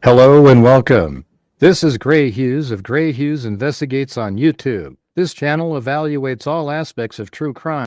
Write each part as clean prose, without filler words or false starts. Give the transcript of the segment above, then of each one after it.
Hello and welcome. This is Grant Hughes of Grant Hughes Investigates on YouTube. This channel evaluates all aspects of true crime.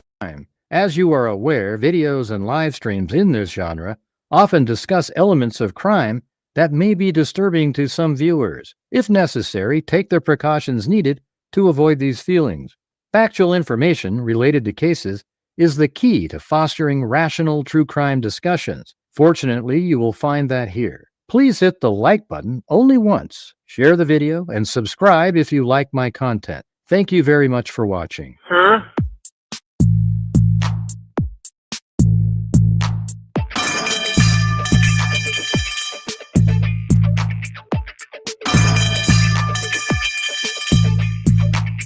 As you are aware, videos and live streams in this genre often discuss elements of crime that may be disturbing to some viewers. If necessary, take the precautions needed to avoid these feelings. Factual information related to cases is the key to fostering rational true crime discussions. Fortunately, you will find that here. Please hit the like button only once, share the video, and subscribe if you like my content. Thank you very much for watching.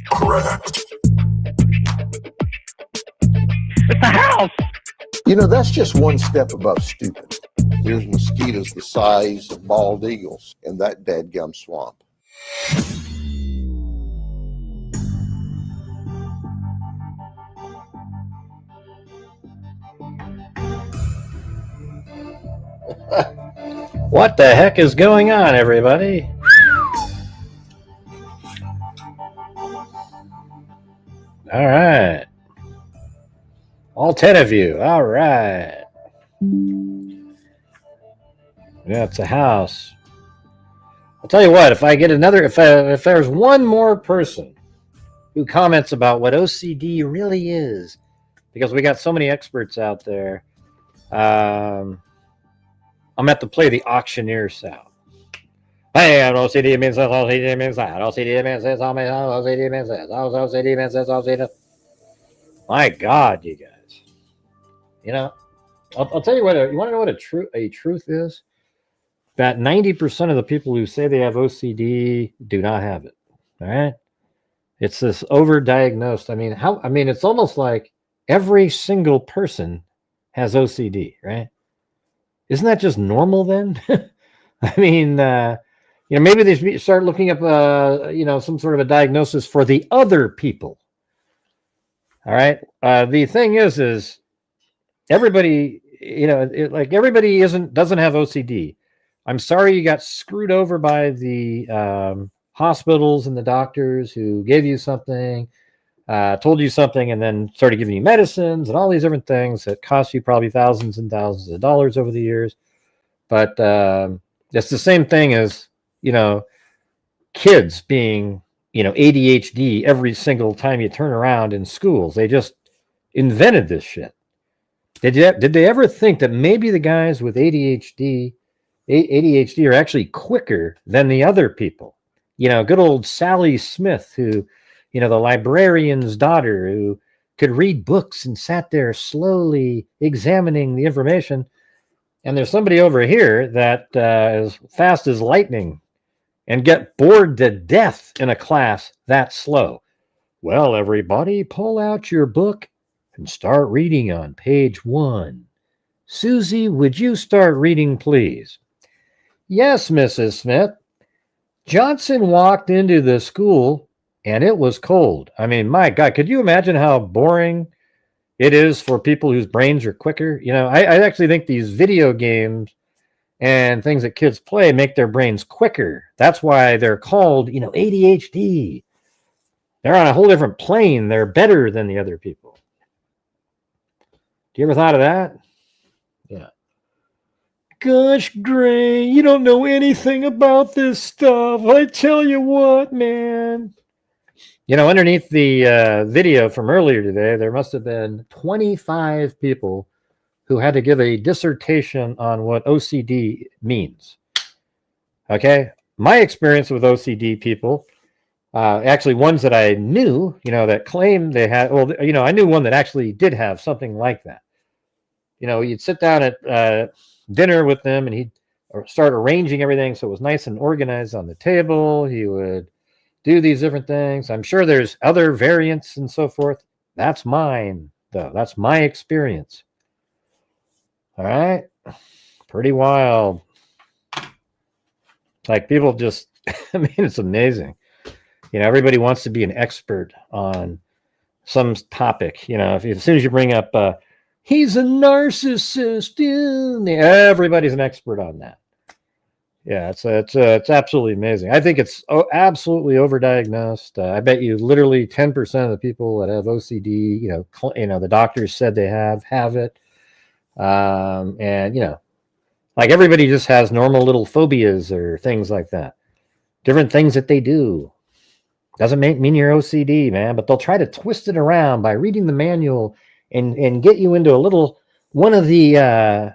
Correct. It's the house! You know, that's just one step above stupid. There's mosquitoes the size of bald eagles in that dadgum swamp. What the heck is going on, everybody? All right. All 10 of you. All right. Yeah, it's a house. I'll tell you what, if I get another, if there's one more person who comments about what OCD really is, because we got so many experts out there, I'm at to play the auctioneer sound. Hey, OCD means this, OCD means that, OCD means this, OCD means this, OCD means this, OCD. My God, you guys. You know, I'll tell you what, you want to know what a truth is? That 90% of the people who say they have OCD do not have it. All right. It's this overdiagnosed. I mean, it's almost like every single person has OCD, right? Isn't that just normal then? I mean, maybe they should start looking up, some sort of a diagnosis for the other people. All right. The thing is everybody, everybody doesn't have OCD. I'm sorry you got screwed over by the hospitals and the doctors who gave you something, told you something, and then started giving you medicines and all these different things that cost you probably thousands and thousands of dollars over the years. But it's the same thing as, kids being, ADHD every single time you turn around in schools. They just invented this shit. Did they ever think that maybe the guys with ADHD are actually quicker than the other people? Good old Sally Smith, who, the librarian's daughter, who could read books and sat there slowly examining the information. And there's somebody over here that is fast as lightning and get bored to death in a class that slow. Well, everybody, pull out your book and start reading on page 1. Susie, would you start reading, please? Yes, Mrs. Smith. Johnson walked into the school and it was cold. I mean, my God, could you imagine how boring it is for people whose brains are quicker? I actually think these video games and things that kids play make their brains quicker. That's why they're called, ADHD. They're on a whole different plane. They're better than the other people. Do you ever thought of that? Yeah. Gosh, Gray, you don't know anything about this stuff. I tell you what, man. Underneath the video from earlier today, there must have been 25 people who had to give a dissertation on what OCD means. Okay? My experience with OCD people, actually ones that I knew, that claimed they had, I knew one that actually did have something like that. You'd sit down at dinner with them and he'd start arranging everything so it was nice and organized on the table. He would do these different things. I'm sure there's other variants and so forth. That's mine, though. That's my experience. All right. Pretty wild. Like people just, it's amazing. Everybody wants to be an expert on some topic. As soon as you bring up, he's a narcissist, everybody's an expert on that. Yeah, it's absolutely amazing. I think it's absolutely overdiagnosed. I bet you literally 10% of the people that have OCD, the doctors said they have it, and like everybody just has normal little phobias or things like that. Different things that they do doesn't mean you're OCD, man. But they'll try to twist it around by reading the manual and get you into a little one of the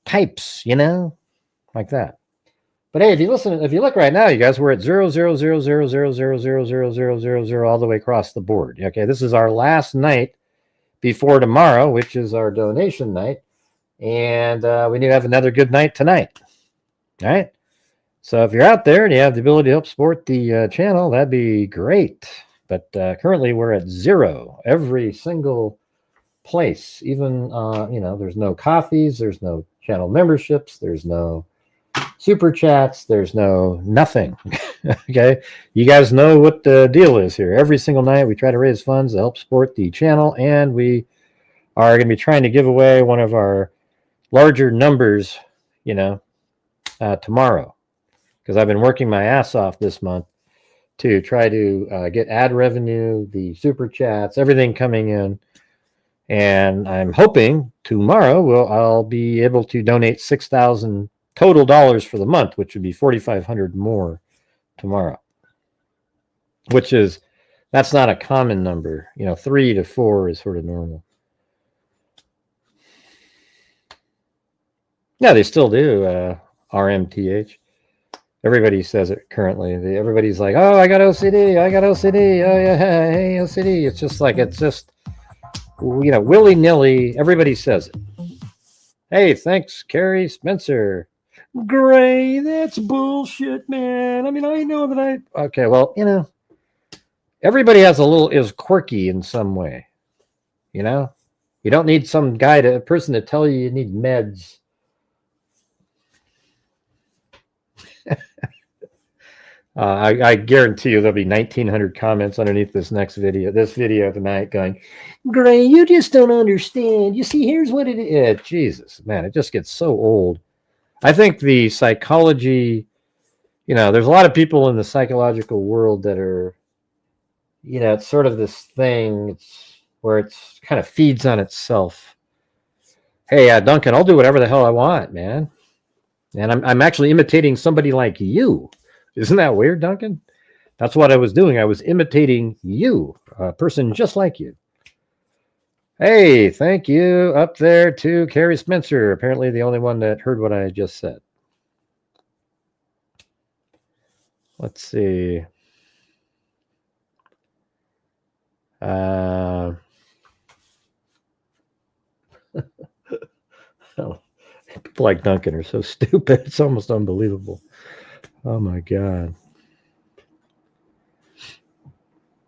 types, like that. But hey, if you look right now, you guys, we're at 0.00000000000 all the way across the board. Okay, this is our last night before tomorrow, which is our donation night, and we need to have another good night tonight. All right. So if you're out there and you have the ability to help support the channel, that'd be great. But currently we're at 0 every single place. Even there's no coffees, there's no channel memberships, there's no super chats, there's no nothing. Okay, you guys know what the deal is here. Every single night we try to raise funds to help support the channel, and we are going to be trying to give away one of our larger numbers tomorrow, because I've been working my ass off this month to try to get ad revenue, the super chats, everything coming in. And I'm hoping tomorrow I'll be able to donate $6,000 total dollars for the month, which would be $4,500 more tomorrow. That's not a common number. 3 to 4 is sort of normal. Yeah, they still do RMTH. Everybody says it currently. Everybody's like, "Oh, I got OCD. I got OCD. Oh yeah, hey OCD." It's just willy-nilly. Everybody says it. Hey, thanks, Carrie Spencer. Gray, that's bullshit, man. I mean, I know that okay, well, everybody is quirky in some way. You don't need some person to tell you need meds. I guarantee you there'll be 1,900 comments underneath this video tonight going, Gray, you just don't understand. You see, here's what it is. Jesus, man, it just gets so old. I think the psychology, there's a lot of people in the psychological world that are, it's sort of this thing where it's kind of feeds on itself. Hey, Duncan, I'll do whatever the hell I want, man. And I'm actually imitating somebody like you. Isn't that weird, Duncan? That's what I was doing. I was imitating you, a person just like you. Hey, thank you up there to Carrie Spencer, apparently the only one that heard what I just said. Let's see. People like Duncan are so stupid. It's almost unbelievable. Oh my God.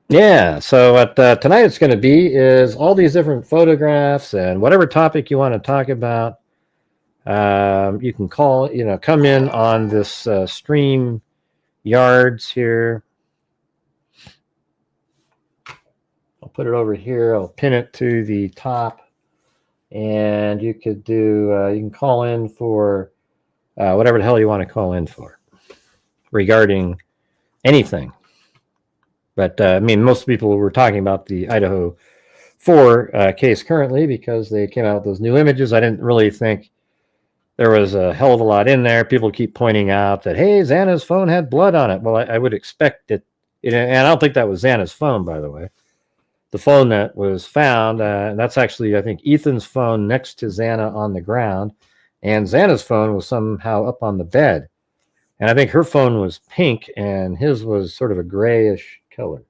Yeah, so what tonight it's going to be is all these different photographs and whatever topic you want to talk about. You can come in on this stream yards here. I'll put it over here. I'll pin it to the top. And you could you can call in for whatever the hell you want to call in for regarding anything. But I mean, most people were talking about the Idaho 4 case currently because they came out with those new images. I didn't really think there was a hell of a lot in there. People keep pointing out that, hey, Xana's phone had blood on it. Well, I would expect it, and I don't think that was Xana's phone, by the way. The phone that was found, that's actually, I think, Ethan's phone next to Xana on the ground, and Xana's phone was somehow up on the bed. And I think her phone was pink, and his was sort of a grayish color.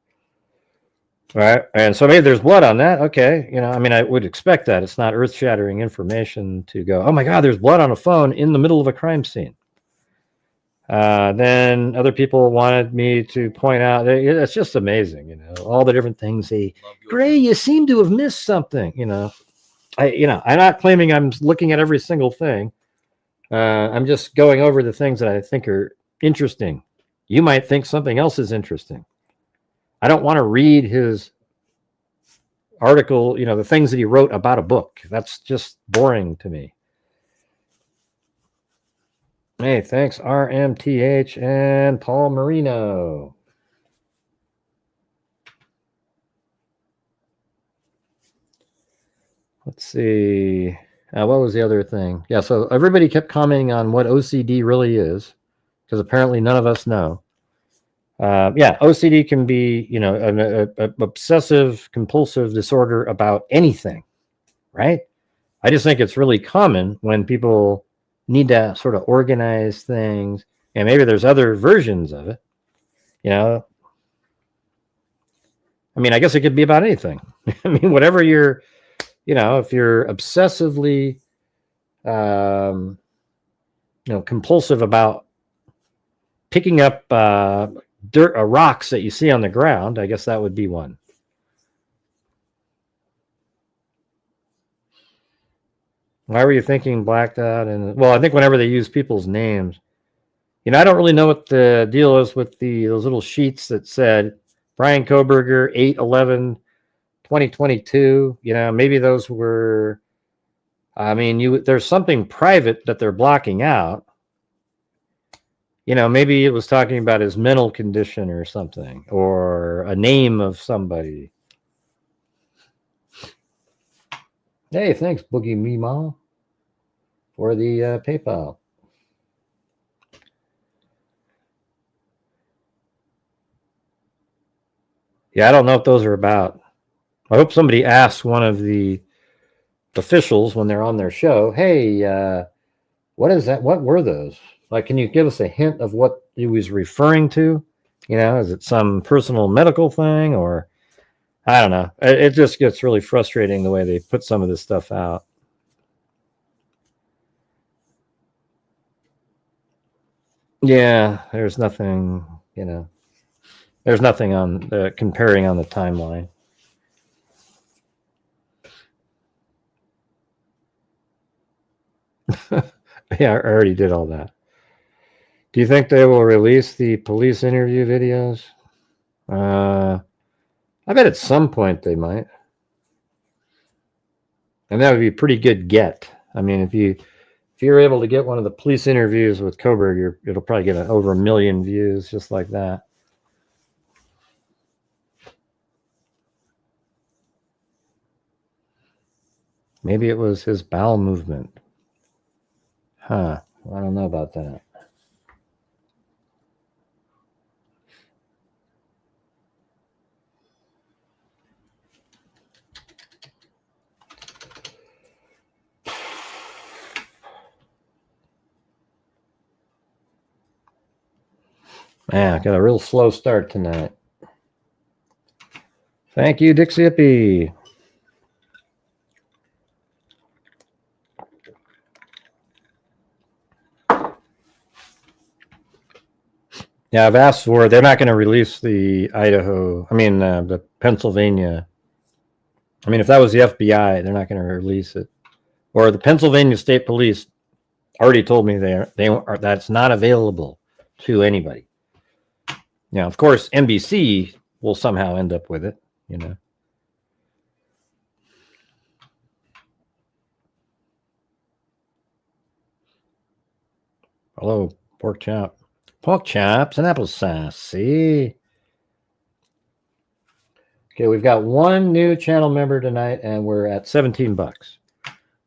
All right, and so maybe there's blood on that. Okay, I would expect that. It's not earth-shattering information to go, oh my God, there's blood on a phone in the middle of a crime scene. Then other people wanted me to point out, it's just amazing, all the different things. Gray, you seem to have missed something, I'm not claiming I'm looking at every single thing. I'm just going over the things that I think are interesting. You might think something else is interesting. I don't want to read his article, the things that he wrote about a book. That's just boring to me. Hey, thanks, RMTH and Paul Marino. Let's see. What was the other thing? Yeah, so everybody kept commenting on what OCD really is, because apparently none of us know. Yeah, OCD can be, an obsessive compulsive disorder about anything, right? I just think it's really common when people need to sort of organize things, and maybe there's other versions of it. I mean, I guess it could be about anything. I mean, whatever you're, if you're obsessively, compulsive about picking up dirt, rocks that you see on the ground, I guess that would be one. Why were you thinking Black Dot? And well, I think whenever they use people's names, I don't really know what the deal is with those little sheets that said Brian Koberger 8/11/2022. Maybe those were. I mean, there's something private that they're blocking out. Maybe it was talking about his mental condition or something, or a name of somebody. Hey, thanks, Boogie Meemaw, for the PayPal. Yeah, I don't know what those are about. I hope somebody asks one of the officials when they're on their show, hey, what is that? What were those? Like, can you give us a hint of what he was referring to? Is it some personal medical thing, or I don't know. It just gets really frustrating the way they put some of this stuff out. Yeah, there's nothing, there's nothing on comparing on the timeline. Yeah, I already did all that. Do you think they will release the police interview videos? I bet at some point they might. And that would be a pretty good get. I mean, if you're able to get one of the police interviews with Koberger, it'll probably get over 1 million views just like that. Maybe it was his bowel movement. Huh. I don't know about that. Man, I got a real slow start tonight. Thank you, Dixie Hippie. Yeah, I've asked for. They're not going to release the Idaho. I mean, the Pennsylvania. I mean, if that was the FBI, they're not going to release it. Or the Pennsylvania State Police already told me that's not available to anybody. Of course, NBC will somehow end up with it. Hello, pork chops and applesauce. See. Okay, we've got one new channel member tonight, and we're at $17.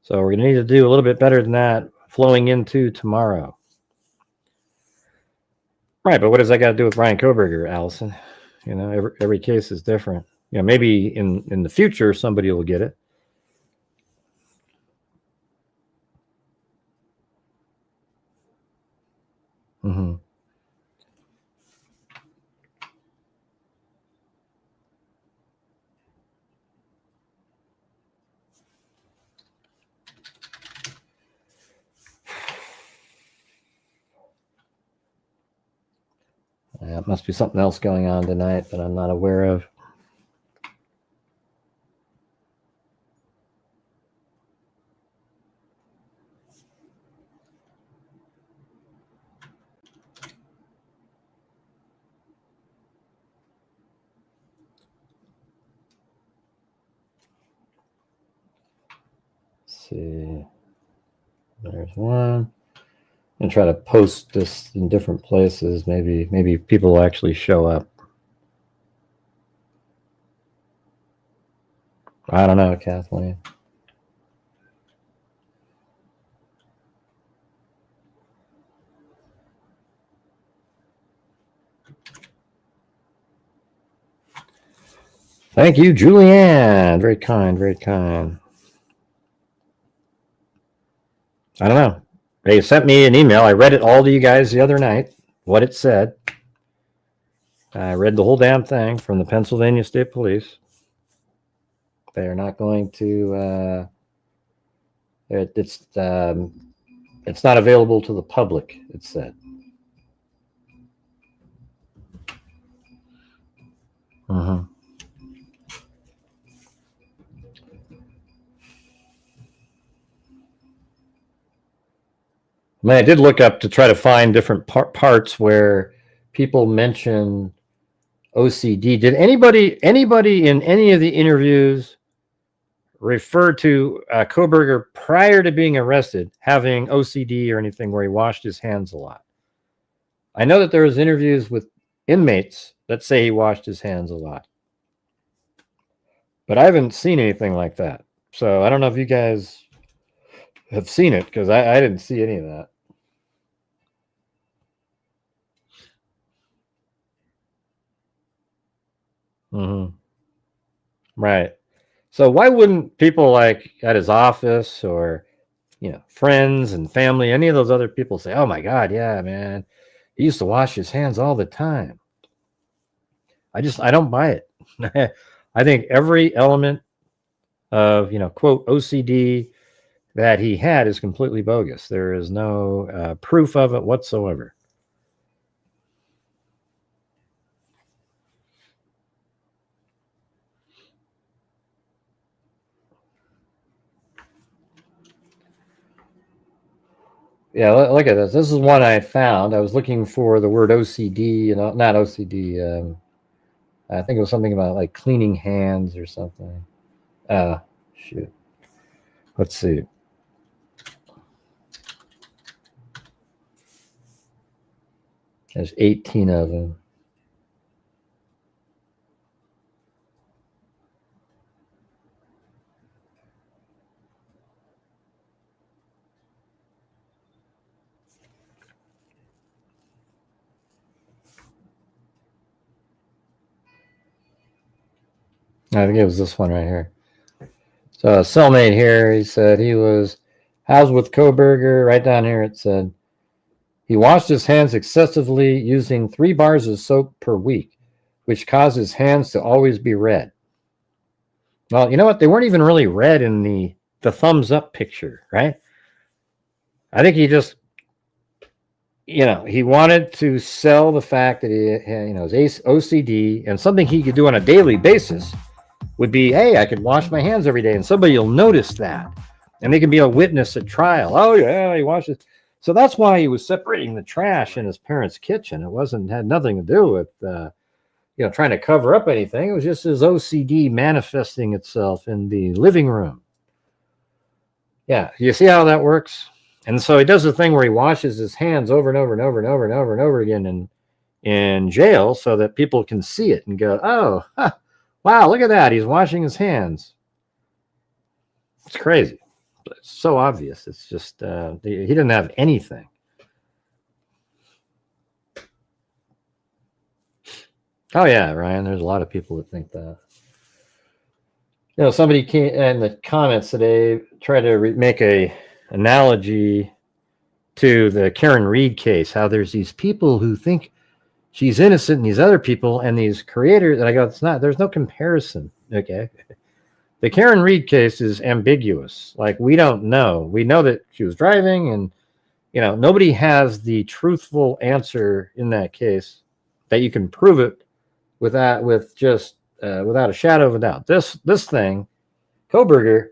So we're gonna need to do a little bit better than that flowing into tomorrow. Right, but what does that got to do with Brian Koberger, Allison? Every case is different. Maybe in the future somebody will get it. Mm-hmm. It must be something else going on tonight that I'm not aware of. Let's see. There's one. and try to post this in different places. Maybe people will actually show up. I don't know, Kathleen. Thank you, Julianne. Very kind, very kind. I don't know. They sent me an email. I read it all to you guys the other night, what it said. I read the whole damn thing from the Pennsylvania State Police. They are not going to, it's not available to the public, it said. Uh-huh. I mean, I did look up to try to find different parts where people mention OCD. Did anybody in any of the interviews refer to Kohberger prior to being arrested having OCD or anything where he washed his hands a lot? I know that there was interviews with inmates that say he washed his hands a lot, but I haven't seen anything like that. So I don't know if you guys have seen it, because I didn't see any of that. Mm-hmm. Right. So why wouldn't people like at his office or, friends and family, any of those other people say, oh my God, yeah, man, he used to wash his hands all the time. I don't buy it. I think every element of, quote, OCD that he had is completely bogus. There is no proof of it whatsoever. Yeah, look at this. This is one I found. I was looking for the word OCD, not OCD. I think it was something about like cleaning hands or something. Shoot. Let's see. There's 18 of them. I think it was this one right here. So a cellmate here, he said he was housed with Kohberger. Right down here it said, he washed his hands excessively using 3 bars of soap per week, which caused his hands to always be red. Well, you know what? They weren't even really red in the thumbs up picture, right? I think he just, he wanted to sell the fact that he had, his OCD, and something he could do on a daily basis would be, hey, I could wash my hands every day, and somebody will notice that, and they can be a witness at trial. Oh yeah, he washes. So that's why he was separating the trash in his parents' kitchen. It had nothing to do with trying to cover up anything. It was just his OCD manifesting itself in the living room. Yeah, you see how that works? And so he does the thing where he washes his hands over and over and over and over and over and over again in jail, so that people can see it and go, oh, huh, wow, look at that. He's washing his hands. It's crazy. It's so obvious. It's just, he didn't have anything. Oh, yeah, Ryan, there's a lot of people that think that. Somebody came in the comments today, tried to make a analogy to the Karen Reed case, how there's these people who think she's innocent and these other people and these creators. And I go, there's no comparison. Okay. The Karen Reed case is ambiguous. Like, we don't know. We know that she was driving, and, nobody has the truthful answer in that case that you can prove it without a shadow of a doubt. This thing, Kohberger,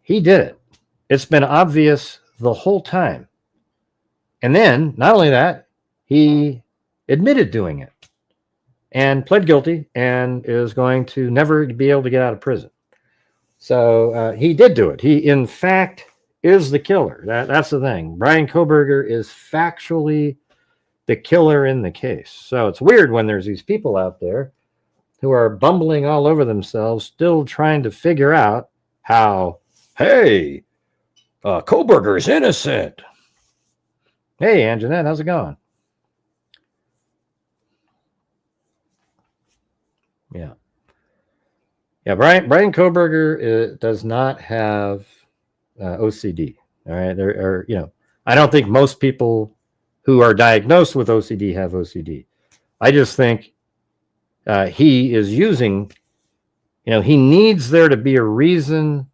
he did it. It's been obvious the whole time. And then, not only that, he admitted doing it and pled guilty and is going to never be able to get out of prison. So he did do it. He, in fact, is the killer. That's the thing. Brian Koberger is factually the killer in the case. So it's weird when there's these people out there who are bumbling all over themselves, still trying to figure out how, hey, Koberger is innocent. Hey, Anjanette, how's it going? Yeah. Yeah, Brian Koberger does not have OCD. All right. There are, I don't think most people who are diagnosed with OCD have OCD. I just think he is using, he needs there to be a reason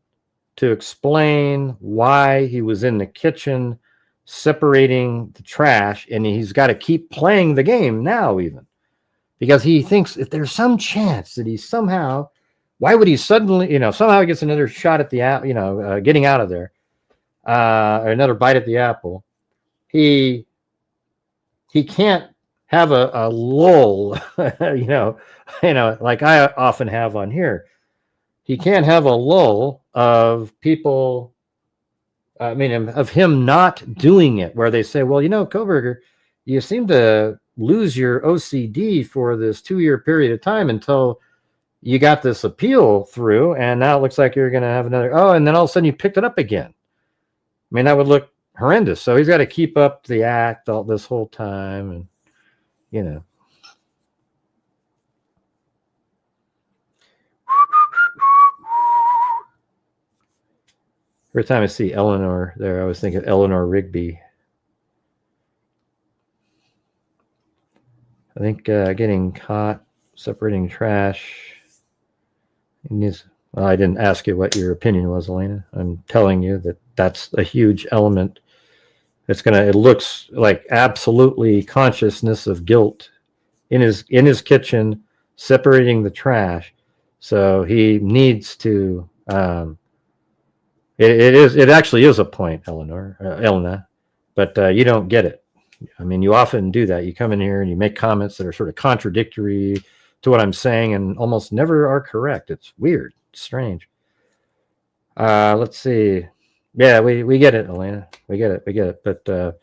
to explain why he was in the kitchen separating the trash, and he's got to keep playing the game now, even because he thinks if there's some chance that he somehow, why would he suddenly, somehow he gets another shot at the, getting out of there, or another bite at the apple. He can't have a lull, like I often have on here. He can't have a lull of people, of him not doing it, where they say, well, Koberger, you seem to lose your OCD for this 2-year period of time until you got this appeal through, and now it looks like you're going to have another, and then all of a sudden you picked it up again. That would look horrendous. So he's got to keep up the act all this whole time, and every time I see Eleanor there, I was thinking Eleanor Rigby. I think getting caught separating trash. Well, I didn't ask you what your opinion was, Elena. I'm telling you that that's a huge element. It looks like absolutely consciousness of guilt in his kitchen, separating the trash. So he needs to, it actually is a point, Elena, but you don't get it. You often do that. You come in here and you make comments that are sort of contradictory to what I'm saying and almost never are correct. It's weird. It's strange. Let's see. Yeah, we get it, Elena. We get it. But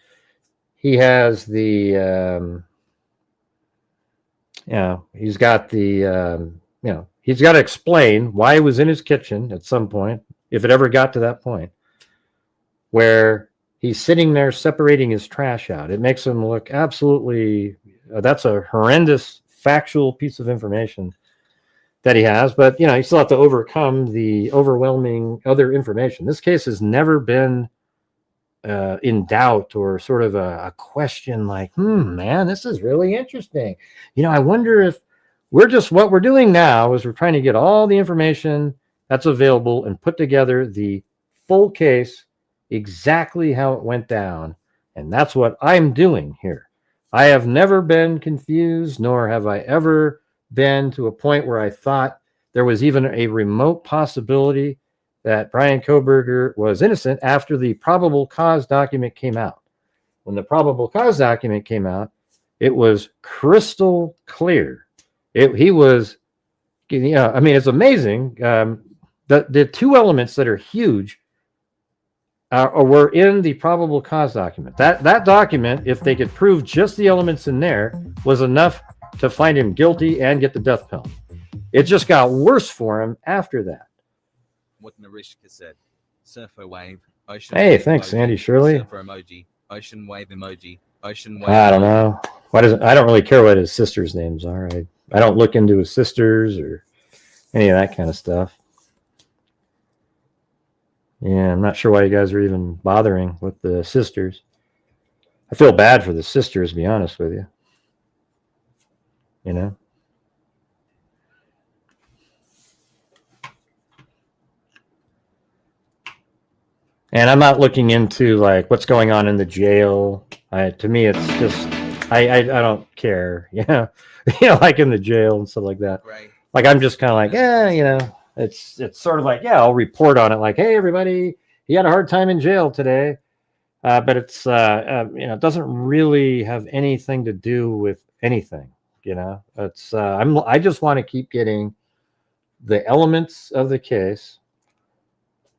he has the, he's got the, he's got to explain why he was in his kitchen at some point, if it ever got to that point, where he's sitting there separating his trash out. It makes him look absolutely, that's a horrendous factual piece of information that he has, but you still have to overcome the overwhelming other information. This case has never been in doubt or sort of a question like, man, this is really interesting. I wonder if what we're doing now is we're trying to get all the information that's available and put together the full case, exactly how it went down. And that's what I'm doing here. I have never been confused, nor have I ever been to a point where I thought there was even a remote possibility that Brian Koberger was innocent after the probable cause document came out. When the probable cause document came out, it was crystal clear. He was, it's amazing. The two elements that are huge were in the probable cause document. That document, if they could prove just the elements in there, was enough to find him guilty and get the death penalty. It just got worse for him after that. What Narishka said. Surfer wave. Ocean hey, wave thanks, emoji, Andy Shirley. Surfer emoji. Ocean wave emoji. Ocean wave. I don't know. I don't really care what his sisters' names are. I don't look into his sisters or any of that kind of stuff. Yeah, I'm not sure why you guys are even bothering with the sisters. I feel bad for the sisters, to be honest with you. And I'm not looking into like what's going on in the jail. To me, it's just I don't care. Like in the jail and stuff like that. Right. Like I'm just kind of like, it's sort of like, I'll report on it. Like, hey, everybody, he had a hard time in jail today. But it's it doesn't really have anything to do with anything. It's I just want to keep getting the elements of the case.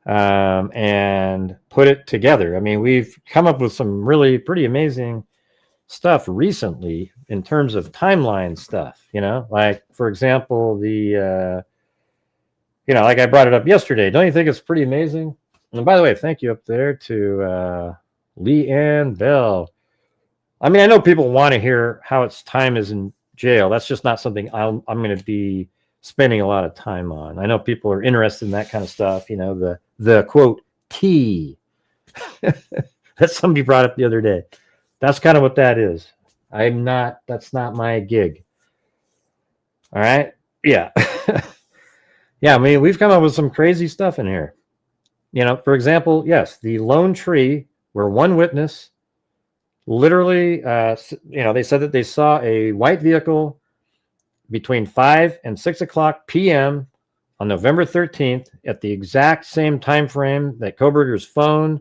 and put it together. I mean, we've come up with some really pretty amazing stuff recently in terms of timeline stuff, like, for example, the, like I brought it up yesterday. Don't you think it's pretty amazing? And by the way, thank you up there to Lee Ann Bell. I mean, I know people want to hear how its time is in jail. That's just not something I'm going to be spending a lot of time on. I know people are interested in that kind of stuff, the quote tea that somebody brought up the other day. That's kind of what that is. That's not my gig. All right. Yeah. Yeah. I mean, we've come up with some crazy stuff in here. For example, yes, the lone tree where one witness literally, they said that they saw a white vehicle between 5 and 6 o'clock p.m. on November 13th at the exact same time frame that Koberger's phone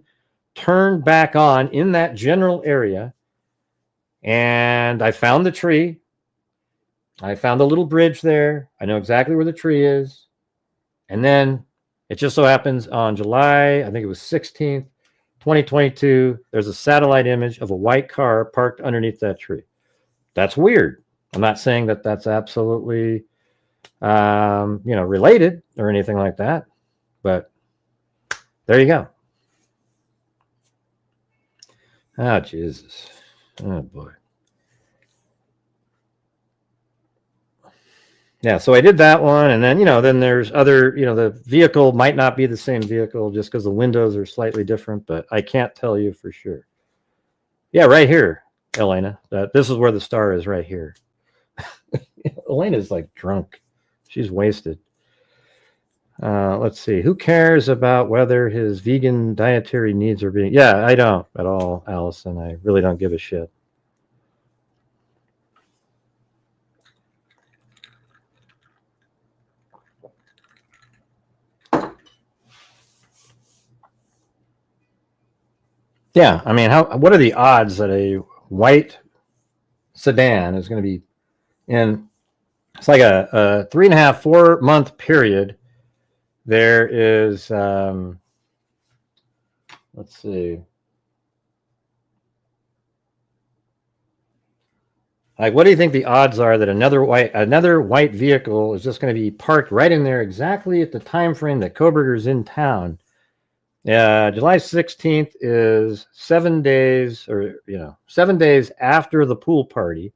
turned back on in that general area. And I found the tree. I found a little bridge there. I know exactly where the tree is. And then it just so happens on July, I think it was 16th, 2022, there's a satellite image of a white car parked underneath that tree. That's weird. I'm not saying that that's absolutely, related or anything like that, but there you go. Oh, Jesus. Oh, boy. Yeah, so I did that one, and then, then there's other, the vehicle might not be the same vehicle just because the windows are slightly different, but I can't tell you for sure. Yeah, right here, Elena. This is where the star is, right here. Elena's like drunk. She's wasted. Let's see. Who cares about whether his vegan dietary needs are being... Yeah, I don't at all, Allison. I really don't give a shit. Yeah, I mean, what are the odds that a white sedan is going to be in... It's like a 3.5, 4 month period. There is, let's see. Like, what do you think the odds are that another white vehicle is just going to be parked right in there exactly at the time frame that Koberger's in town? July 16th is 7 days, or 7 days after the pool party,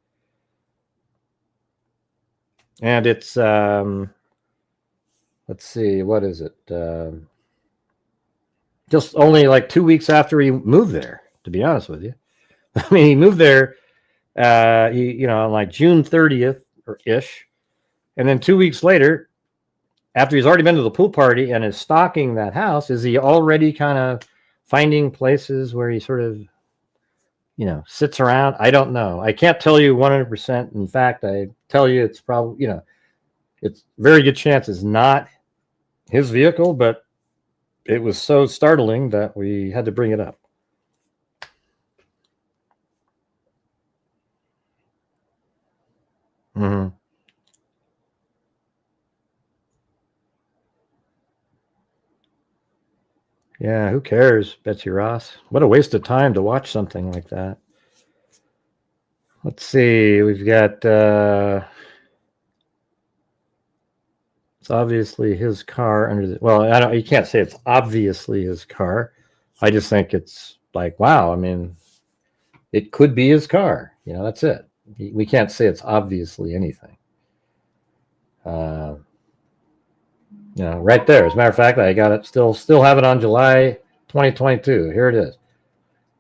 and it's let's see, what is it? Just only like 2 weeks after he moved there, to be honest with you. I mean, he moved there, on like June 30th or ish. And then 2 weeks later, after he's already been to the pool party and is stalking that house, is he already kind of finding places where he sort of, sits around? I don't know. I can't tell you 100%. In fact, I tell you it's probably, it's very good chance it's not his vehicle, but it was so startling that we had to bring it up. Mm-hmm. Yeah, who cares, Betsy Ross? What a waste of time to watch something like that. Let's see, we've got... it's obviously his car under the... Well, you can't say it's obviously his car. I just think it's like, wow, I mean, it could be his car. That's it. We can't say it's obviously anything. Right there. As a matter of fact, I got it. Still have it on July 2022. Here it is.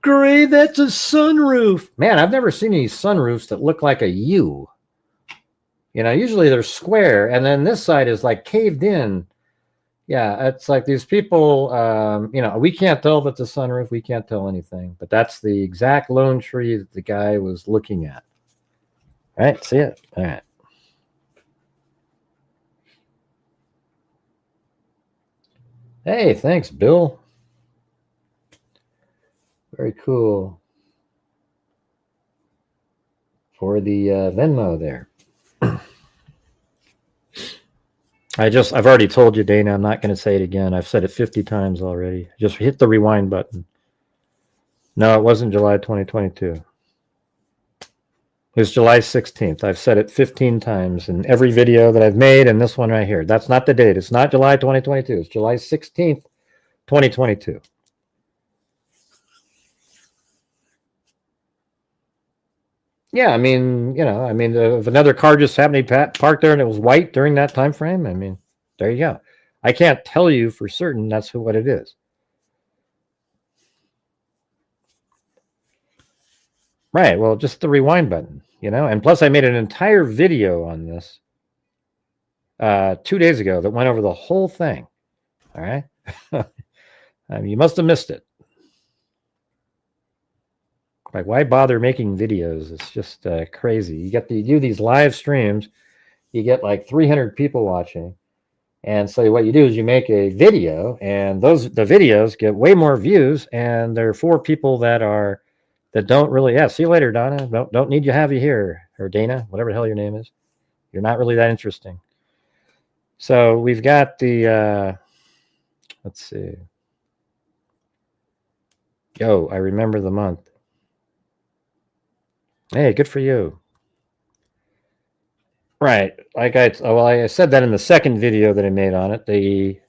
Great, that's a sunroof. Man, I've never seen any sunroofs that look like a U. Usually they're square, and then this side is like caved in. Yeah, it's like these people, we can't tell if it's a sunroof. We can't tell anything. But that's the exact lone tree that the guy was looking at. All right, see it? All right. Hey, thanks, Bill. Very cool. For the Venmo there. I've already told you, Dana, I'm not going to say it again. I've said it 50 times already. Just hit the rewind button. No, it wasn't July 2022. It was July 16th. I've said it 15 times in every video that I've made, and this one right here. That's not the date. It's not July 2022. It's July 16th, 2022. Yeah, I mean, if another car just happened to be parked there and it was white during that time frame, I mean, there you go. I can't tell you for certain that's what it is. Right, well, just the rewind button, and plus I made an entire video on this 2 days ago that went over the whole thing. All right. You must have missed it. Like, why bother making videos? It's just crazy. You do these live streams, you get like 300 people watching, and so what you do is you make a video, and the videos get way more views, and there are 4 people that don't really. Yeah, see you later, Donna. Don't need to have you here, or Dana, whatever the hell your name is. You're not really that interesting. So we've got the. Let's see. Yo, I remember the month. Hey, good for you. Right. Like I said that in the second video that I made on it. The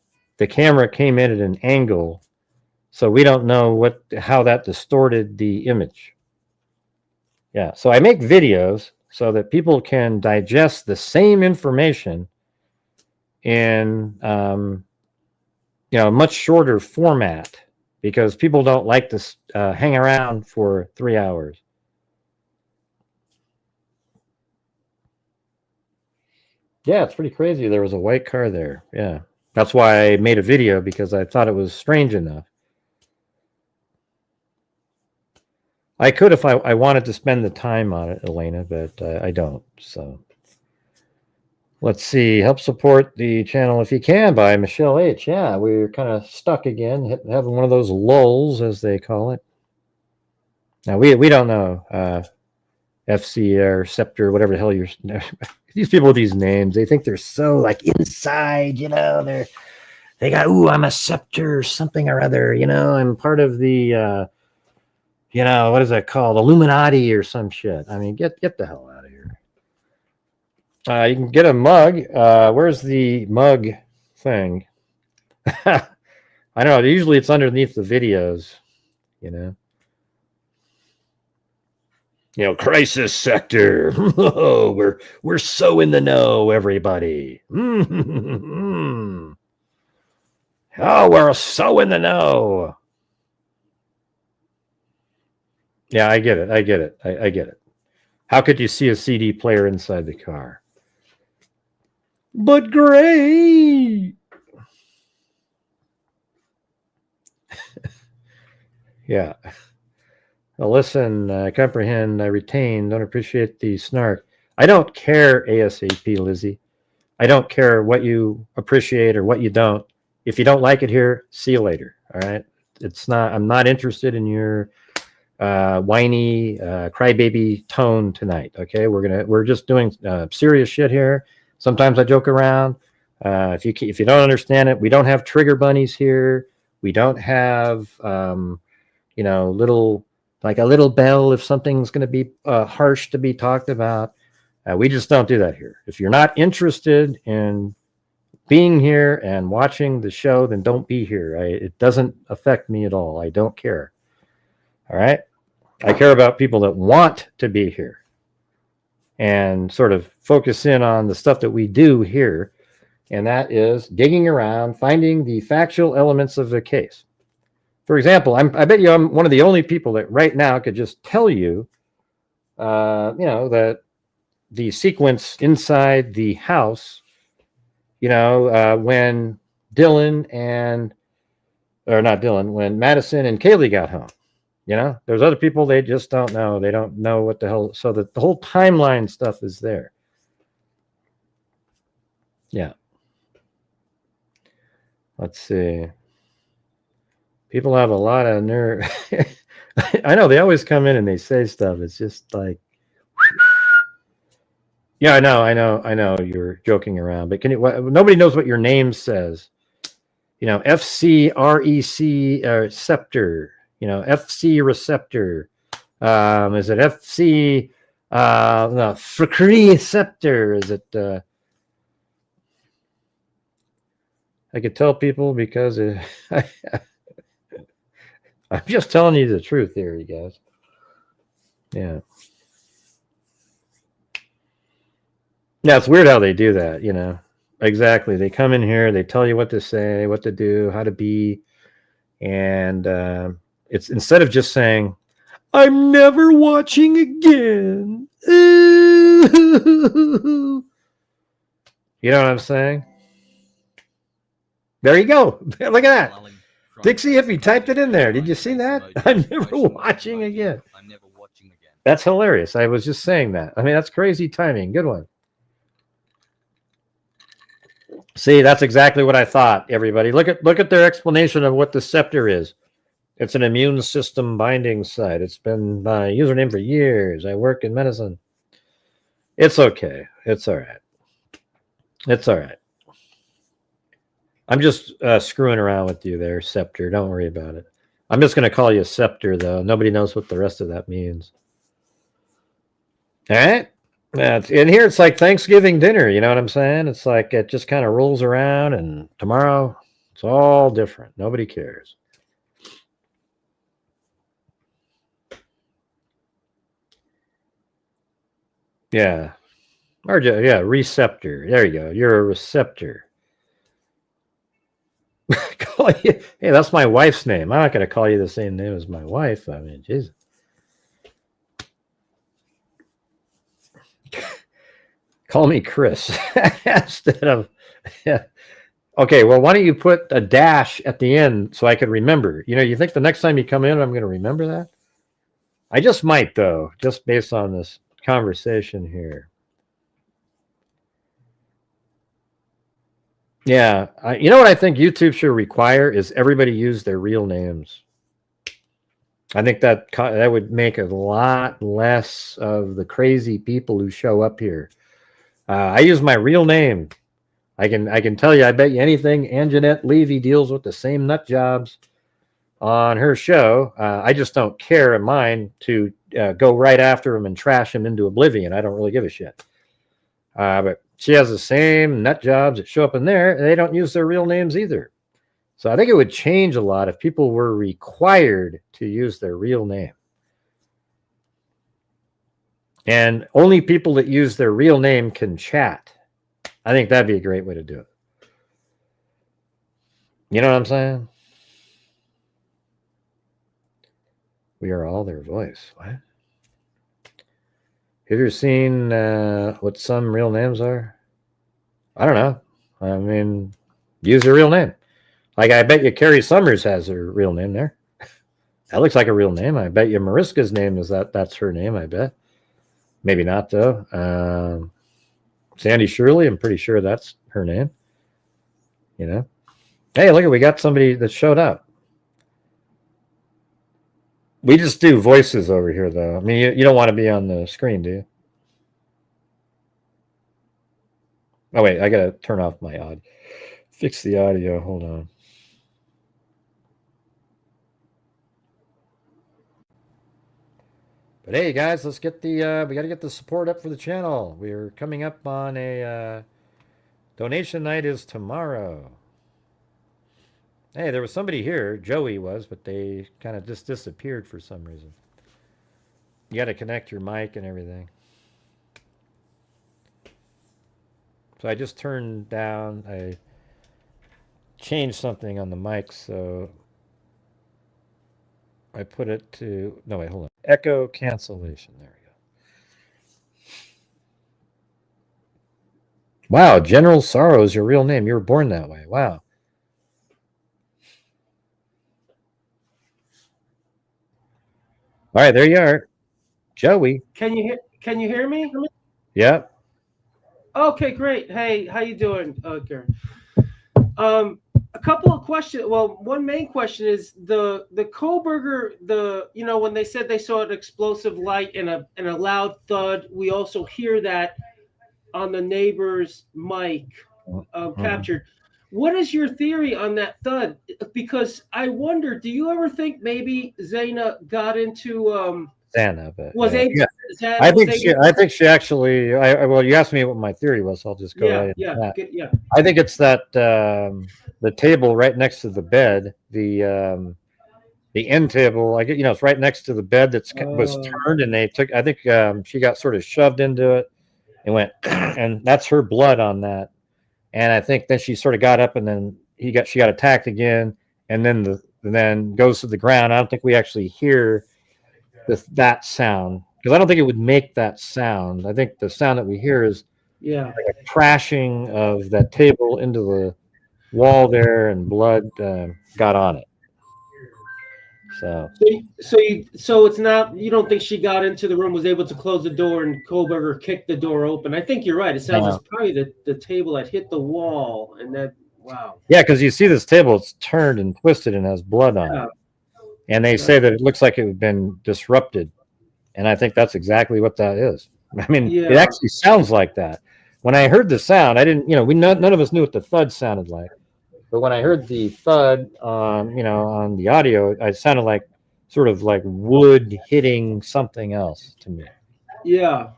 camera came in at an angle, so we don't know how that distorted the image. Yeah. So I make videos so that people can digest the same information in much shorter format, because people don't like to hang around for 3 hours. Yeah, it's pretty crazy. There was a white car there. Yeah. That's why I made a video, because I thought it was strange enough. I could if I wanted to spend the time on it, Elena, but I don't. So let's see. Help support the channel if you can by Michelle H. Yeah, we're kind of stuck again, having one of those lulls, as they call it. Now, we don't know. FC or Scepter, whatever the hell you're... These people with these names, they think they're so like inside, they got, I'm a Scepter or something or other, I'm part of the, what is that called? Illuminati or some shit. I mean, get the hell out of here. You can get a mug. Where's the mug thing? I don't know. Usually it's underneath the videos, crisis sector. Oh, we're so in the know, everybody. Oh, we're so in the know. Yeah, I get it. I get it. How could you see a CD player inside the car? But great. Yeah. Well, listen, I comprehend, I retain, don't appreciate the snark. I don't care, ASAP, Lizzie. I don't care what you appreciate or what you don't. If you don't like it here, see you later. All right. I'm not interested in your whiny crybaby tone tonight. Okay. We're just doing serious shit here. Sometimes I joke around. If you don't understand it, we don't have trigger bunnies here. We don't have, like a little bell if something's going to be harsh to be talked about. We just don't do that here. If you're not interested in being here and watching the show, then don't be here. It doesn't affect me at all. I don't care. All right. I care about people that want to be here and sort of focus in on the stuff that we do here. And that is digging around, finding the factual elements of the case. For example, I bet you I'm one of the only people that right now could just tell you, that the sequence inside the house, when when Madison and Kaylee got home, there's other people, they just don't know. They don't know what the hell. So that the whole timeline stuff is there. Yeah. Let's see. People have a lot of nerve. I know they always come in and they say stuff. It's just like, Yeah, I know. You're joking around, but can you? Nobody knows what your name says. You know, FCREC receptor. You know, FC receptor. Is it FC? No, receptor. Is it? I could tell people because I'm just telling you the truth here, you guys. Yeah. Yeah, it's weird how they do that, you know. Exactly. They come in here, they tell you what to say, what to do, how to be. And it's instead of just saying, I'm never watching again. Ooh. You know what I'm saying? There you go. Look at that. Dixie Hippie typed it in there. Did you see that? I'm never watching again. I'm never watching again. That's hilarious. I was just saying that. I mean, that's crazy timing. Good one. See, that's exactly what I thought, everybody. Look at their explanation of what the scepter is. It's an immune system binding site. It's been my username for years. I work in medicine. It's okay. It's all right. It's all right. I'm just screwing around with you there, Scepter. Don't worry about it. I'm just going to call you Scepter, though. Nobody knows what the rest of that means. All right? In here, it's like Thanksgiving dinner. You know what I'm saying? It's like it just kind of rolls around, and tomorrow, it's all different. Nobody cares. Yeah. Or, yeah, receptor. There you go. You're a receptor. Hey, that's my wife's name. I'm not going to call you the same name as my wife. I mean, Jesus. Call me Chris instead of. Yeah. Okay, well, why don't you put a dash at the end so I can remember? You know, you think the next time you come in, I'm going to remember that? I just might, though, just based on this conversation here. Yeah, you know what I think YouTube should require is everybody use their real names. I think that would make a lot less of the crazy people who show up here. I use my real name. I can tell you, I bet you anything, Anjanette Levy deals with the same nut jobs on her show. I just don't care in mine to go right after him and trash him into oblivion. I don't really give a shit. But she has the same nut jobs that show up in there, and they don't use their real names either. So I think it would change a lot if people were required to use their real name. And only people that use their real name can chat. I think that'd be a great way to do it. You know what I'm saying? We are all their voice. What? Have you seen what some real names are? I don't know. I mean, use your real name. Like, I bet you Carrie Summers has her real name there. That looks like a real name. I bet you Mariska's name is that's her name, I bet. Maybe not, though. Sandy Shirley, I'm pretty sure that's her name. You know? Hey, look, we got somebody that showed up. We just do voices over here, though. I mean, you don't want to be on the screen, do you? Oh, wait, I got to turn off my audio. Fix the audio. Hold on. But hey, guys, let's get the, we got to get the support up for the channel. We're coming up on a, donation night is tomorrow. Hey, there was somebody here. Joey was, but they kind of just disappeared for some reason. You got to connect your mic and everything. So I just turned down, I changed something on the mic, so I put it to, no, wait, hold on. Echo cancellation. There we go. Wow, General Sorrow is your real name. You were born that way. Wow. All right, there you are, Joey. Can you hear me? Yeah. Okay, great. Hey, how you doing, Karen? A couple of questions. Well, one main question is the Kohlberger. When they said they saw an explosive light and a loud thud, we also hear that. on the neighbor's mic Mm-hmm. captured. What is your theory on that thud? Because I wonder, do you ever think maybe Zaina got into Xana, but was yeah. able? Yeah. Xana I was think able- I think she actually. Well, you asked me what my theory was. So I'll just go right into that. Yeah. I think it's that the table right next to the bed, the end table. It's right next to the bed was turned, and they took. I think she got sort of shoved into it and went, and that's her blood on that. And I think then she sort of got up, and then she got attacked again, and then goes to the ground. I don't think we actually hear that sound, because I don't think it would make that sound. I think the sound that we hear is like a crashing of that table into the wall there, and blood got on it. So it's not. You don't think she got into the room, was able to close the door, and Kohlberger kicked the door open? I think you're right. It sounds like it's probably the table that hit the wall, and that. Wow. Yeah, because you see this table, it's turned and twisted and has blood on it. And they say that it looks like it had been disrupted. And I think that's exactly what that is. I mean, it actually sounds like that. When I heard the sound, I didn't, none of us knew what the thud sounded like. But when I heard the thud on the audio, it sounded like sort of like wood hitting something else to me. Yeah.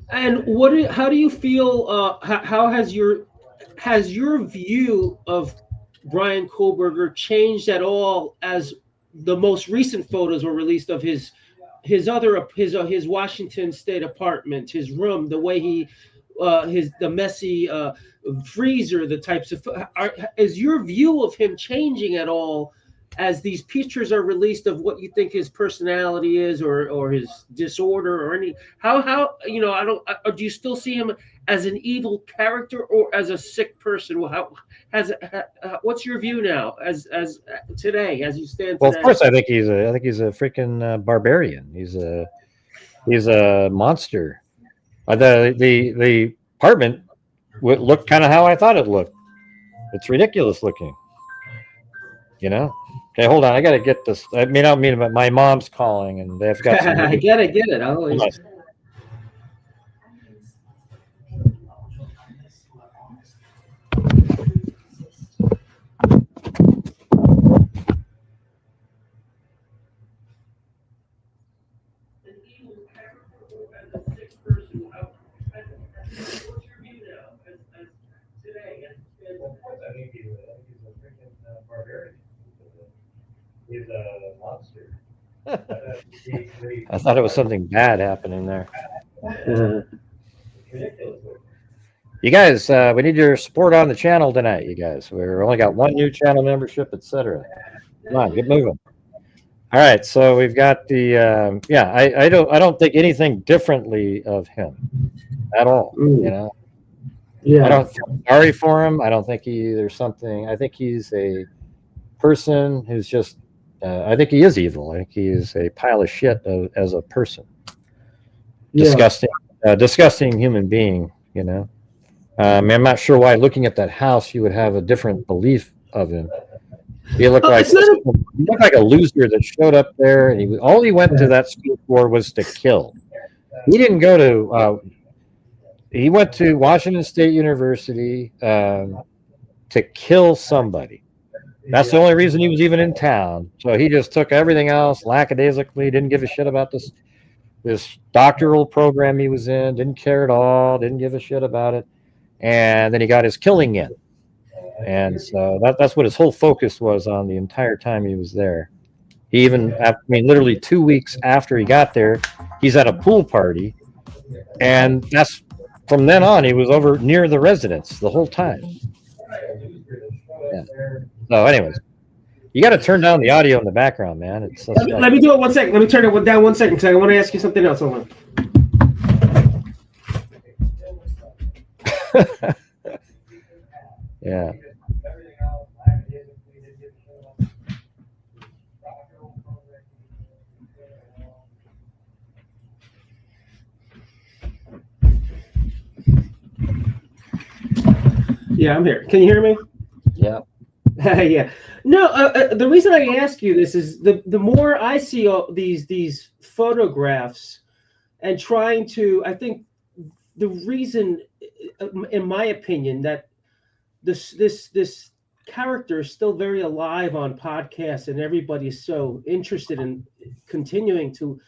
And how do you feel, how has your view of Brian Kohlberger changed at all as the most recent photos were released of his Washington State apartment, his room, the way he the messy freezer, the types of is your view of him changing at all as these pictures are released of what you think his personality is, or his disorder, or any how do you still see him as an evil character or as a sick person? What's your view now as today, as you stand today? Well, of course, I think he's a freaking barbarian. He's a monster. The apartment would look kind of how I thought it looked. It's ridiculous looking. Okay, hold on. I got to get this. I don't mean, but my mom's calling, and they've got. I get it. Always. He's a monster. I thought it was something bad happening there. You guys, we need your support on the channel tonight. You guys, we're only got one new channel membership, etc. Come on, get moving. All right, so we've got the I don't think anything differently of him at all. I don't feel sorry for him. I don't think there's something. I think he's a person who's just. I think he is evil. I think he is a pile of shit as a person. Disgusting human being. I'm not sure why, looking at that house, you would have a different belief of him. He looked like a loser that showed up there, and all he went to that school for was to kill. He didn't go to. He went to Washington State University to kill somebody. That's the only reason he was even in town. So he just took everything else lackadaisically, didn't give a shit about this doctoral program he was in, didn't care at all, didn't give a shit about it. And then he got his killing in. And so that's what his whole focus was on the entire time he was there. He even, literally 2 weeks after he got there, he's at a pool party. And that's from then on, he was over near the residence the whole time. Yeah. So anyways, you got to turn down the audio in the background, man. Let me do it 1 second. Let me turn it down 1 second because I want to ask you something else. Hold on. Yeah. Yeah, I'm here. Can you hear me? Yeah. Yeah. No, the reason I ask you this is the more I see all these photographs and trying to, I think the reason, in my opinion, that this character is still very alive on podcasts and everybody's so interested in continuing to.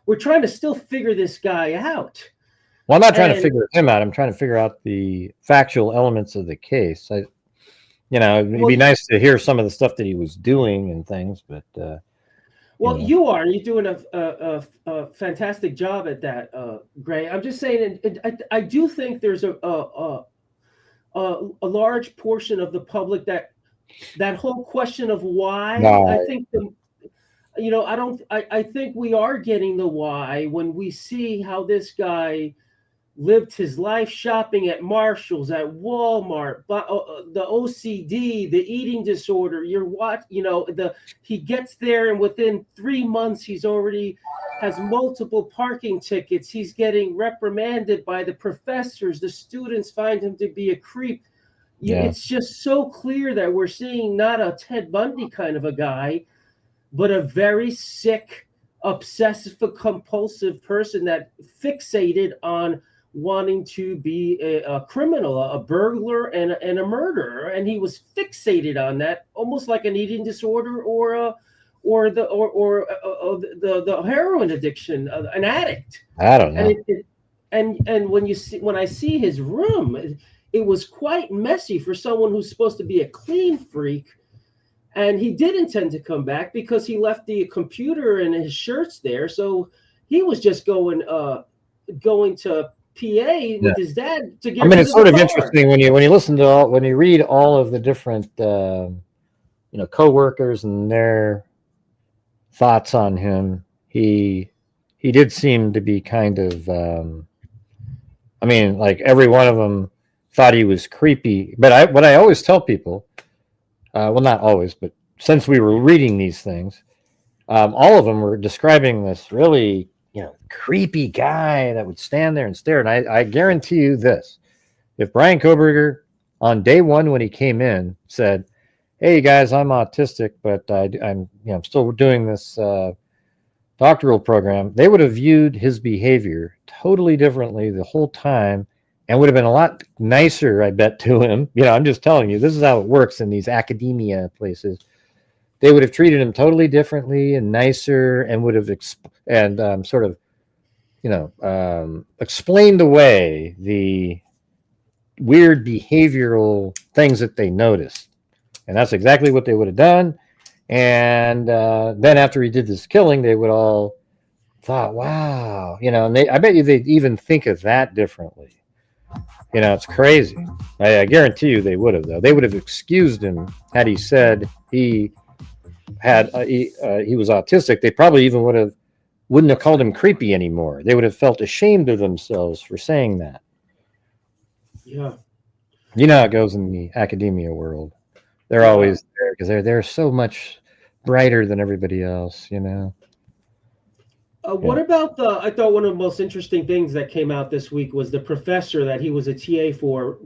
We're trying to still figure this guy out. Well, I'm not trying to figure him out. I'm trying to figure out the factual elements of the case. It'd be nice to hear some of the stuff that he was doing and things, but you're doing a fantastic job at that, Gray. I'm just saying, I do think there's a large portion of the public that whole question of why. I think I think we are getting the why when we see how this guy lived his life shopping at Marshall's, at Walmart, the OCD, the eating disorder. He gets there and within 3 months he's already has multiple parking tickets. He's getting reprimanded by the professors. The students find him to be a creep. Yeah. It's just so clear that we're seeing not a Ted Bundy kind of a guy, but a very sick, obsessive, compulsive person that fixated on wanting to be a criminal, a burglar, and a murderer, and he was fixated on that, almost like an eating disorder or the heroin addiction, an addict. I don't know. And when I see his room, it was quite messy for someone who's supposed to be a clean freak. And he did intend to come back because he left the computer and his shirts there. So he was just going to PA with his dad to get. It's sort of interesting when you listen to when you read all of the different coworkers and their thoughts on him. He did seem to be kind of. Like every one of them thought he was creepy. But what I always tell people. Well, not always, but since we were reading these things, all of them were describing this really, creepy guy that would stand there and stare. And I guarantee you this: if Brian Koberger on day one when he came in said, "Hey guys, I'm autistic, but I'm still doing this doctoral program," they would have viewed his behavior totally differently the whole time. And would have been a lot nicer, I bet, to him. I'm just telling you, this is how it works in these academia places. They would have treated him totally differently and nicer, and would have explained away the weird behavioral things that they noticed. And that's exactly what they would have done. And then after he did this killing, they would all thought, wow, and I bet you they'd even think of that differently. It's crazy. I guarantee you they would have, though. They would have excused him had he said he was autistic. They probably even wouldn't have called him creepy anymore. They would have felt ashamed of themselves for saying that. Yeah. You know how it goes in the academia world. They're always there because they're so much brighter than everybody else, What about I thought one of the most interesting things that came out this week was the professor that he was a TA for,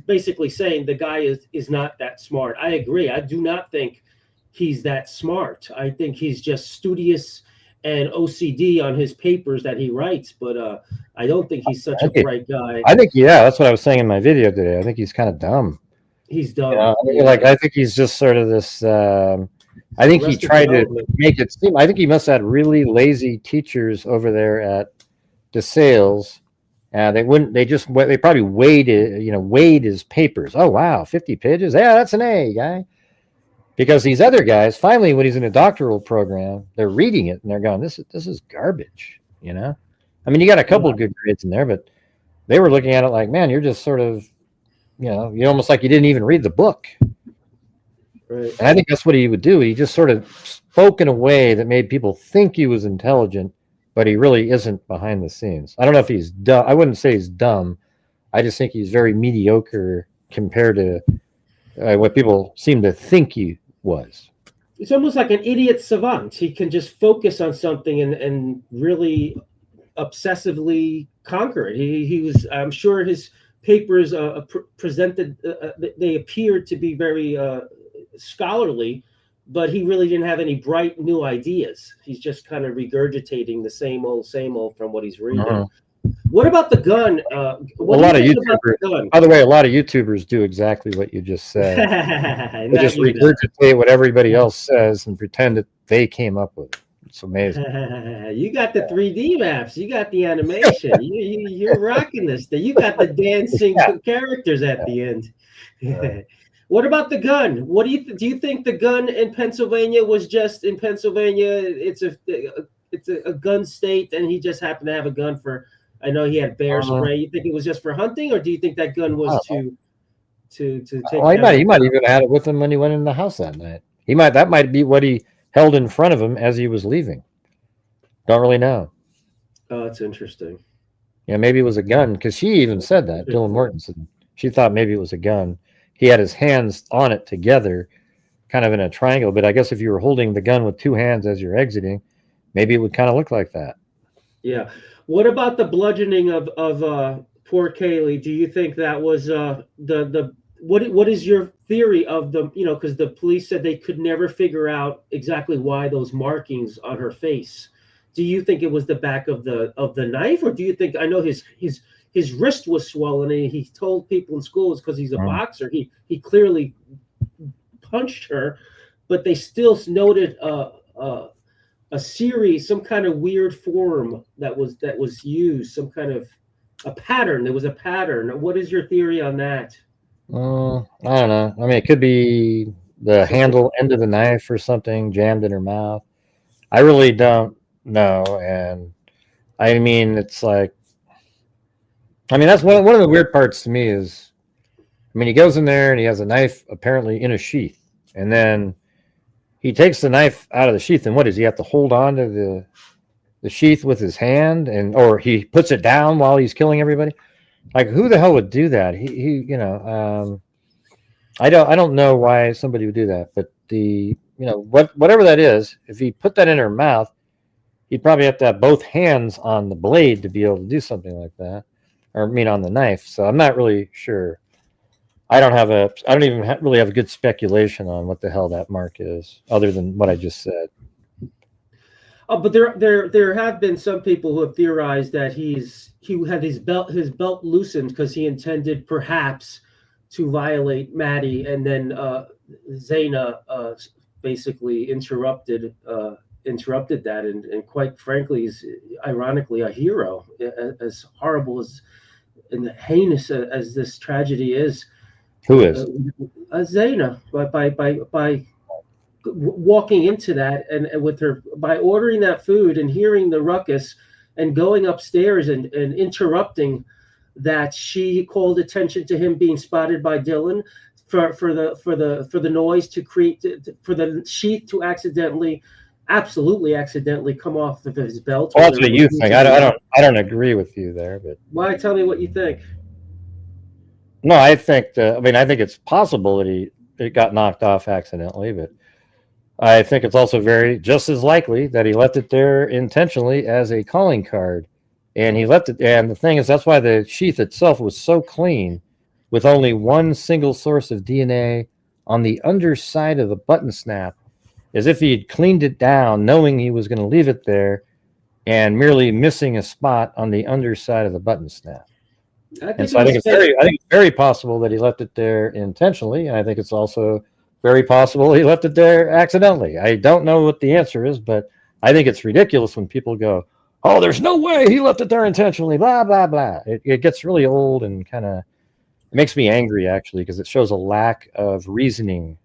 basically saying the guy is not that smart. I agree. I do not think he's that smart. I think he's just studious and OCD on his papers that he writes, but I don't think he's such a bright guy. I think, that's what I was saying in my video today. I think he's kind of dumb. He's dumb. I think he's just sort of this... I think he tried to make it seem. I think he must have had really lazy teachers over there at DeSales. They probably weighed his papers. Oh wow, 50 pages. Yeah, that's an A, guy. Because these other guys, finally, when he's in a doctoral program, they're reading it and they're going, "This is garbage." You got a couple of good grades in there, but they were looking at it like, "Man, you're just sort of, you're almost like you didn't even read the book." Right. And I think that's what he would do. He just sort of spoke in a way that made people think he was intelligent, but he really isn't behind the scenes. I don't know if he's dumb. I wouldn't say he's dumb. I just think he's very mediocre compared to what people seem to think he was. It's almost like an idiot savant. He can just focus on something and really obsessively conquer it. He was. I'm sure his papers presented. They appeared to be very scholarly, but he really didn't have any bright new ideas. He's just kind of regurgitating the same old from what he's reading. What about the gun? What A lot do of you think about the YouTubers, gun? by the way, a lot of YouTubers do exactly what you just said. They Not just you, though. regurgitate what everybody else says and pretend that they came up with it. It's amazing. You got the 3D maps. You got the animation. You're rocking this thing. You got the dancing characters at the end. What about the gun? What do you think the gun in Pennsylvania was just in Pennsylvania? It's a gun state, and he just happened to have a gun for. I know he had bear spray. You think it was just for hunting, or do you think that gun was to take? Well, he might even had it with him when he went in the house that night. That might be what he held in front of him as he was leaving. Don't really know. Oh, that's interesting. Yeah, maybe it was a gun, because she even said that. Dylan Mortensen. She thought maybe it was a gun. He had his hands on it together, kind of in a triangle. But I guess if you were holding the gun with two hands as you're exiting, maybe it would kind of look like that. Yeah. What about the bludgeoning of poor Kaylee? Do you think that was what is your theory of the, because the police said they could never figure out exactly why those markings on her face. Do you think it was the back of the knife, or do you think, I know his wrist was swollen and he told people in school it's because he's a boxer. He clearly punched her, but they still noted a series, some kind of weird form that was used, some kind of a pattern. There was a pattern. What is your theory on that? I don't know. I mean, it could be the handle end of the knife or something jammed in her mouth. I really don't know. And I mean, it's like, that's one of the weird parts to me is, he goes in there and he has a knife apparently in a sheath, and then he takes the knife out of the sheath, and what does he have to hold on to the sheath with his hand, or he puts it down while he's killing everybody? Like, who the hell would do that? I don't know why somebody would do that, but whatever that is, if he put that in her mouth, he'd probably have to have both hands on the blade to be able to do something like that, or on the knife. So I'm not really sure. I don't even really have a good speculation on what the hell that mark is, other than what I just said. Oh, but there have been some people who have theorized that he had his belt loosened because he intended perhaps to violate Maddie, and then Zaina basically interrupted that, and quite frankly is ironically a hero, as horrible and heinous as this tragedy is. Who is? Zaina, by walking into that and with her, by ordering that food and hearing the ruckus and going upstairs and interrupting that. She called attention to him being spotted by Dylan for the noise to create, for the sheath to absolutely accidentally come off of his belt. Well, that's what you think. I don't agree with you there, but why? Tell me what you think. No, I think I think it's possible that it got knocked off accidentally, but I think it's also just as likely that he left it there intentionally as a calling card. And he left it, and the thing is, that's why the sheath itself was so clean, with only one single source of DNA on the underside of the button snap, as if he had cleaned it down, knowing he was going to leave it there, and merely missing a spot on the underside of the button snap. I think it's very possible that he left it there intentionally, and I think it's also very possible he left it there accidentally. I don't know what the answer is, but I think it's ridiculous when people go, "Oh, there's no way he left it there intentionally," blah, blah, blah. It gets really old and kind of makes me angry, actually, because it shows a lack of reasoning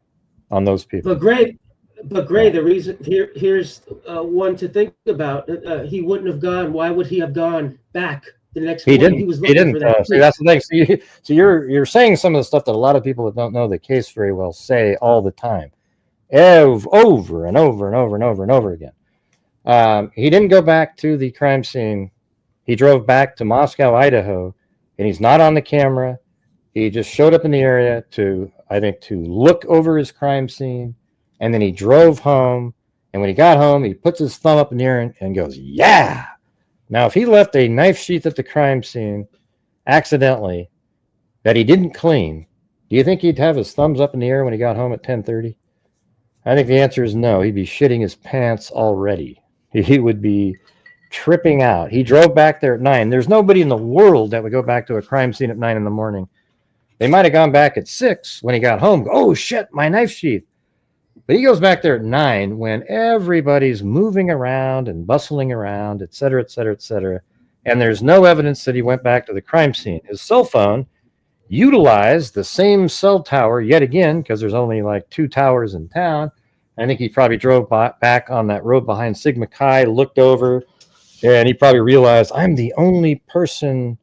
on those people. But Gray, the reason here's one to think about. He wouldn't have gone. Why would he have gone back the next morning? He didn't. See, that's the thing. So you're saying some of the stuff that a lot of people that don't know the case very well say all the time, over and over and over and over and over again. He didn't go back to the crime scene. He drove back to Moscow, Idaho, and he's not on the camera. He just showed up in the area to look over his crime scene, and then he drove home. And when he got home, he puts his thumb up in the air and goes, "Yeah." Now, if he left a knife sheath at the crime scene accidentally that he didn't clean, do you think he'd have his thumbs up in the air when he got home at 10:30? I think the answer is no. He'd be shitting his pants already. He would be tripping out. He drove back there at 9. There's nobody in the world that would go back to a crime scene at 9 in the morning. They might have gone back at 6 when he got home. Oh, shit, my knife sheath. But he goes back there at 9 when everybody's moving around and bustling around, et cetera, et cetera, et cetera. And there's no evidence that he went back to the crime scene. His cell phone utilized the same cell tower yet again, because there's only like 2 towers in town. I think he probably drove back on that road behind Sigma Chi, looked over, and he probably realized, I'm the only person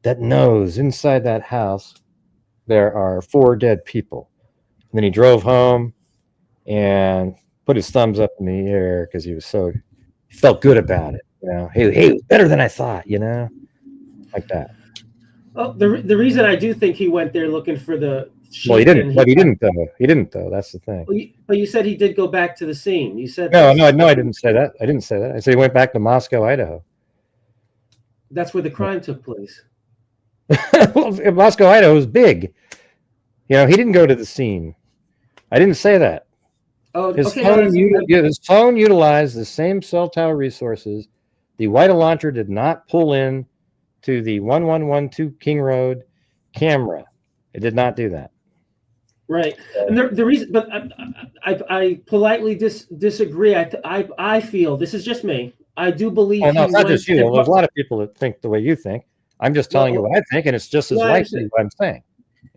that knows inside that house there are 4 dead people. And then he drove home and put his thumbs up in the air because he felt good about it. You know, hey, it was better than I thought, you know, like that. Oh, the reason I do think he went there looking for the sheep. Well, he didn't. But he didn't though. He didn't though. That's the thing. But you said he did go back to the scene. You said no. I didn't say that. I didn't say that. I said he went back to Moscow, Idaho. That's where the crime took place. Well, Moscow, Idaho is big. You know, he didn't go to the scene. I didn't say that. Oh, His okay. his phone utilized the same cell tower resources. The white launcher did not pull in to the 1112 King Road camera. It did not do that. Right. And the reason, but I politely disagree. I feel, this is just me, I do believe. Oh, no, it's not just you. There's a lot of people that think the way you think. I'm just telling you what I think, and it's just as likely what I'm saying.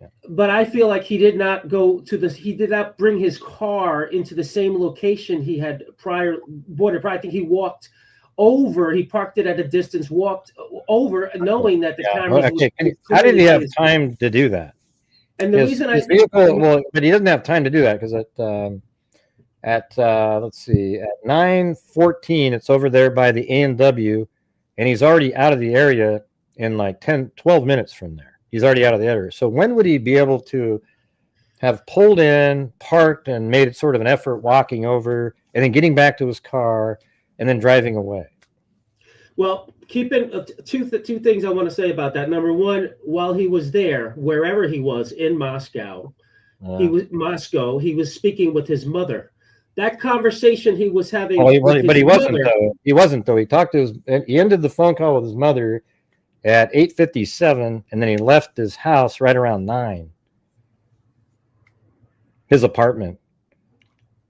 Yeah. But I feel like he did not go to this. He did not bring his car into the same location he had bought it. I think he walked over. He parked it at a distance, walked over, knowing that the cameras. Okay. How did he have time to do that? And the reason but he doesn't have time to do that because let's see, at 9:14, it's over there by the A&W, and he's already out of the area in like 12 minutes from there. He's already out of the area. So when would he be able to have pulled in, parked, and made it sort of an effort walking over, and then getting back to his car, and then driving away? Well, keeping two things I want to say about that. Number one, while he was there, wherever he was in Moscow, he was speaking with his mother. That conversation he was having. He wasn't though. He talked to he ended the phone call with his mother at 8:57, and then he left his house right around 9. His apartment.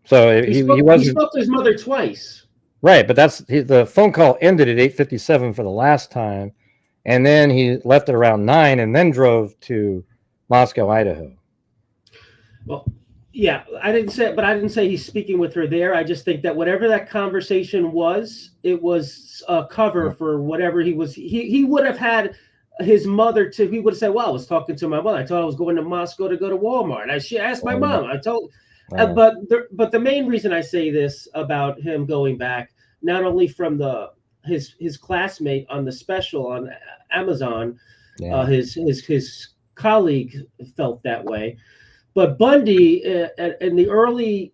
So he wasn't. He spoke to his mother twice. Right, but the phone call ended at 8:57 for the last time, and then he left it around 9, and then drove to Moscow, Idaho. Well, yeah, I didn't say he's speaking with her there. I just think that whatever that conversation was, it was a cover for whatever he was. He would have had his mother to. He would have said, "Well, I was talking to my mother. I told her I was going to Moscow to go to Walmart. She asked my mom. I told." But the main reason I say this about him going back, not only from his classmate on the special on Amazon, his colleague felt that way, but Bundy in the early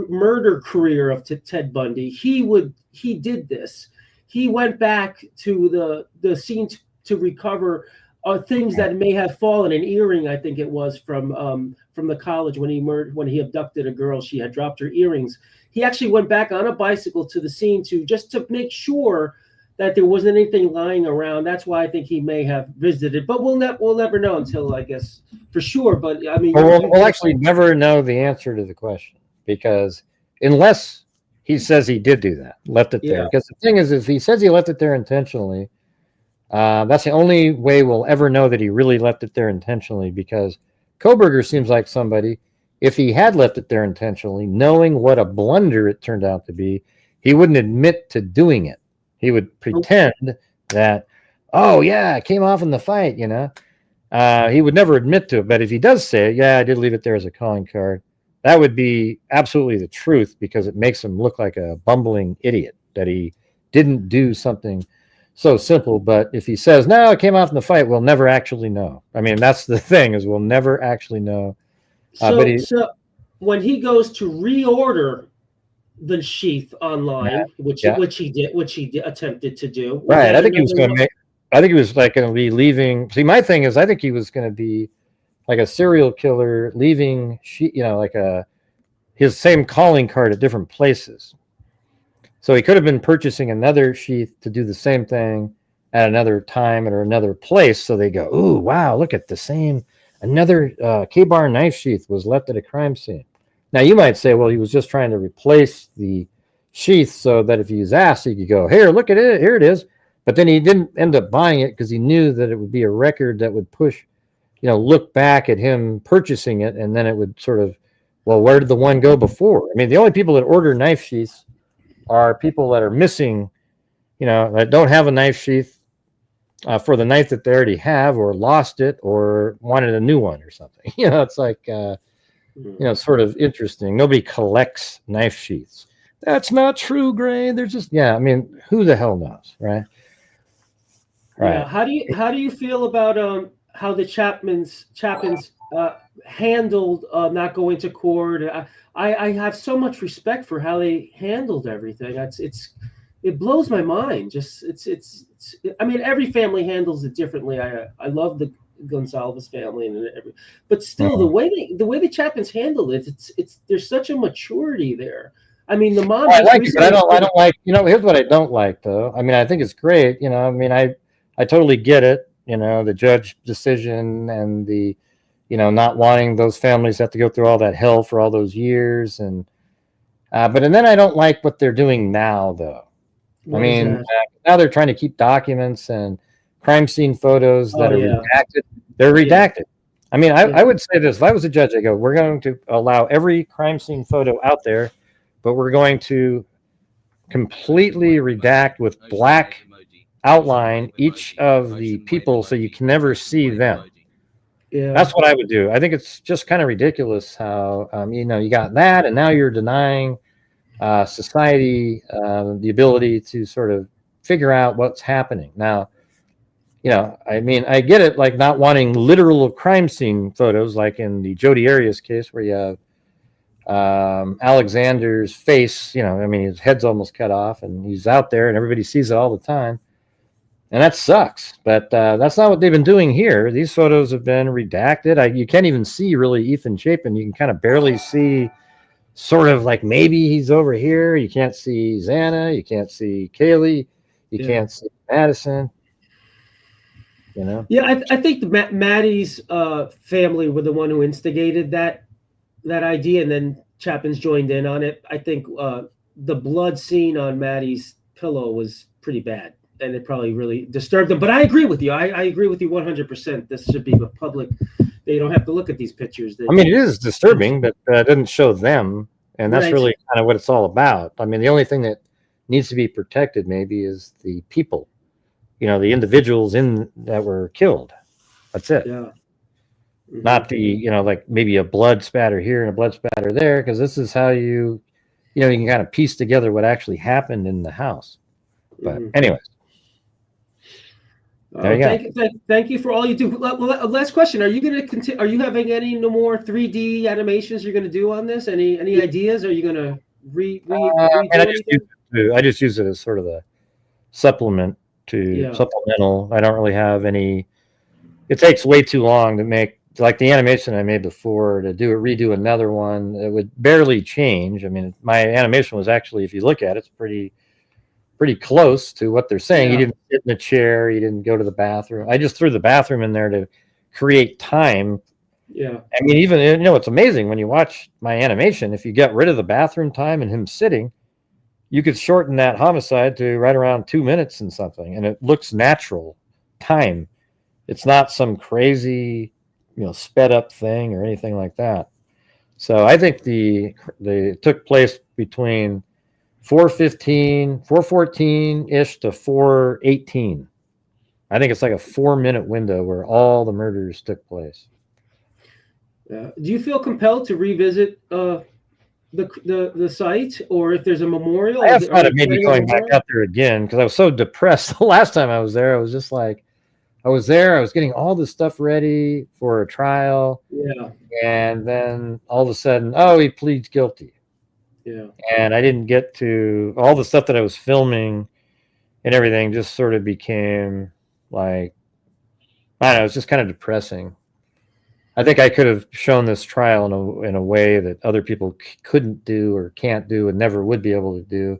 murder career of Ted Bundy, he did this. He went back to the scene to recover things that may have fallen. An earring, I think it was from the college when he abducted a girl. She had dropped her earrings. He actually went back on a bicycle to the scene to make sure that there wasn't anything lying around. That's why I think he may have visited, but we'll never know until, I guess, for sure. But I mean, we'll actually never know the answer to the question, because unless he says he did do that, left it there. Because the thing is, if he says he left it there intentionally, that's the only way we'll ever know that he really left it there intentionally, because Kohberger seems like somebody, if he had left it there intentionally, knowing what a blunder it turned out to be, he wouldn't admit to doing it. He would pretend that, oh, yeah, I came off in the fight, you know. He would never admit to it. But if he does say, yeah, I did leave it there as a calling card, that would be absolutely the truth, because it makes him look like a bumbling idiot that he didn't do something so simple. But if he says, no, I came off in the fight, we'll never actually know. I mean, that's the thing, is we'll never actually know. So when he goes to reorder the sheath online, which he attempted to do. Right. I think he was going to be leaving. See, my thing is, I think he was going to be like a serial killer leaving, like his same calling card at different places. So he could have been purchasing another sheath to do the same thing at another time or another place. So they go, ooh, wow, look at the same. Another K-bar knife sheath was left at a crime scene. Now you might say, well, he was just trying to replace the sheath so that if he was asked, he could go, here, look at it, here it is. But then he didn't end up buying it because he knew that it would be a record that would push, look back at him purchasing it, and then it would sort of, well, where did the one go before? I mean, the only people that order knife sheaths are people that are missing, that don't have a knife sheath for the knife that they already have, or lost it, or wanted a new one or something. It's like, sort of interesting. Nobody collects knife sheaths. That's not true, Gray. They're just, who the hell knows, right? Yeah. How do you feel about how the Chapmans handled not going to court? I have so much respect for how they handled everything. It blows my mind. Just every family handles it differently. I love the Gonzalez family but still the way the Chapmans handled it, there's such a maturity there. I mean, the mom. I like it, but I don't like. Here's what I don't like, though. I mean, I think it's great. I totally get it. The judge decision and the, not wanting those families to have to go through all that hell for all those years, and then I don't like what they're doing now, though. Now they're trying to keep documents and crime scene photos that are redacted. They're redacted. I would say this: if I was a judge, I go, we're going to allow every crime scene photo out there, but we're going to completely redact with black outline each of the people so you can never see them. Yeah, that's what I would do. I think it's just kind of ridiculous how you got that, and now you're denying society the ability to sort of figure out what's happening. Now, I get it, like not wanting literal crime scene photos, like in the Jodi Arias case where you have Alexander's face, his head's almost cut off and he's out there and everybody sees it all the time. And that sucks, but that's not what they've been doing here. These photos have been redacted. You can't even see really Ethan Chapin. You can kind of barely see sort of like maybe he's over here. You can't see Xana. You can't see Kaylee. You can't see Madison. Yeah, I think Maddie's family were the one who instigated that idea, and then Chapin's joined in on it. I think the blood scene on Maddie's pillow was pretty bad, and it probably really disturbed them. But I agree with you. I agree with you 100%. This should be a public. They don't have to look at these pictures. It is disturbing, but it doesn't show them, and that's really kind of what it's all about. The only thing that needs to be protected maybe is the people, the individuals that were killed. That's it. Yeah. Mm-hmm. Not the, like maybe a blood spatter here and a blood spatter there, because this is how you can kind of piece together what actually happened in the house. But anyways. Thank you for all you do. Last question: are you going to continue? Are you having any more 3D animations you're going to do on this? Any ideas? Are you going to I just use it as sort of a supplemental. I don't really have any. It takes way too long to make, like the animation I made before, to redo another one. It would barely change. My animation was actually, if you look at it, it's pretty close to what they're saying. You didn't sit in a chair. You didn't go to the bathroom. I just threw the bathroom in there to create time. Yeah. Even, it's amazing when you watch my animation, if you get rid of the bathroom time and him sitting, you could shorten that homicide to right around 2 minutes and something. And it looks natural time. It's not some crazy, sped up thing or anything like that. So I think they took place between 414-ish to 418. I think it's like a 4-minute window where all the murders took place. Do you feel compelled to revisit the site, or if there's a memorial? I have thought of maybe going back out there again, because I was so depressed the last time I was there. I was just like, I was getting all this stuff ready for a trial. Yeah. And then all of a sudden, he pleads guilty. Yeah. And I didn't get to all the stuff that I was filming and everything. Just sort of became like, I don't know, it's just kind of depressing. I think I could have shown this trial in a way that other people couldn't do or can't do and never would be able to do.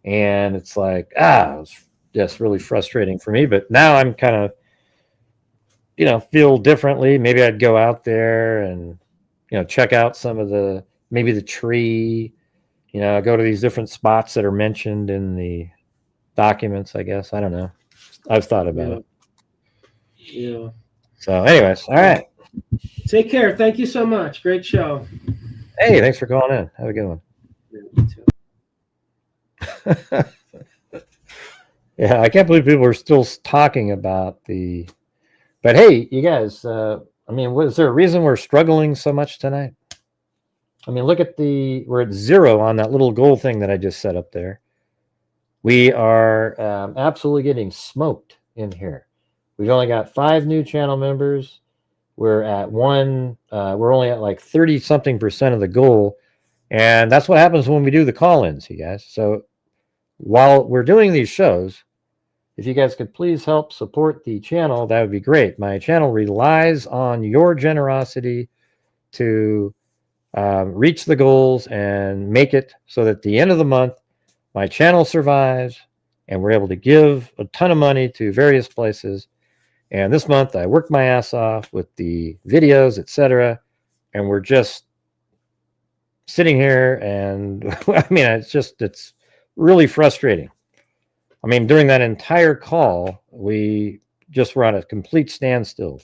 And it's like, it was just really frustrating for me. But now I'm kind of, feel differently. Maybe I'd go out there and, check out some of maybe the tree, go to these different spots that are mentioned in the documents, I guess. I don't know. I've thought about it. Yeah. So anyways, all right. Take care. Thank you so much. Great show. Hey, thanks for calling in. Have a good one. Yeah, I can't believe people are still talking about but hey, you guys, was there a reason we're struggling so much tonight? I mean, look at we're at 0 on that little goal thing that I just set up there. We are absolutely getting smoked in here. We've only got 5 new channel members. We're at we're only at like 30-something% of the goal. And that's what happens when we do the call-ins, you guys. So while we're doing these shows, if you guys could please help support the channel, that would be great. My channel relies on your generosity to reach the goals and make it so that at the end of the month, my channel survives and we're able to give a ton of money to various places. And this month I worked my ass off with the videos, etc. And we're just sitting here and I mean, it's really frustrating. I mean, during that entire call, we just were on a complete standstill.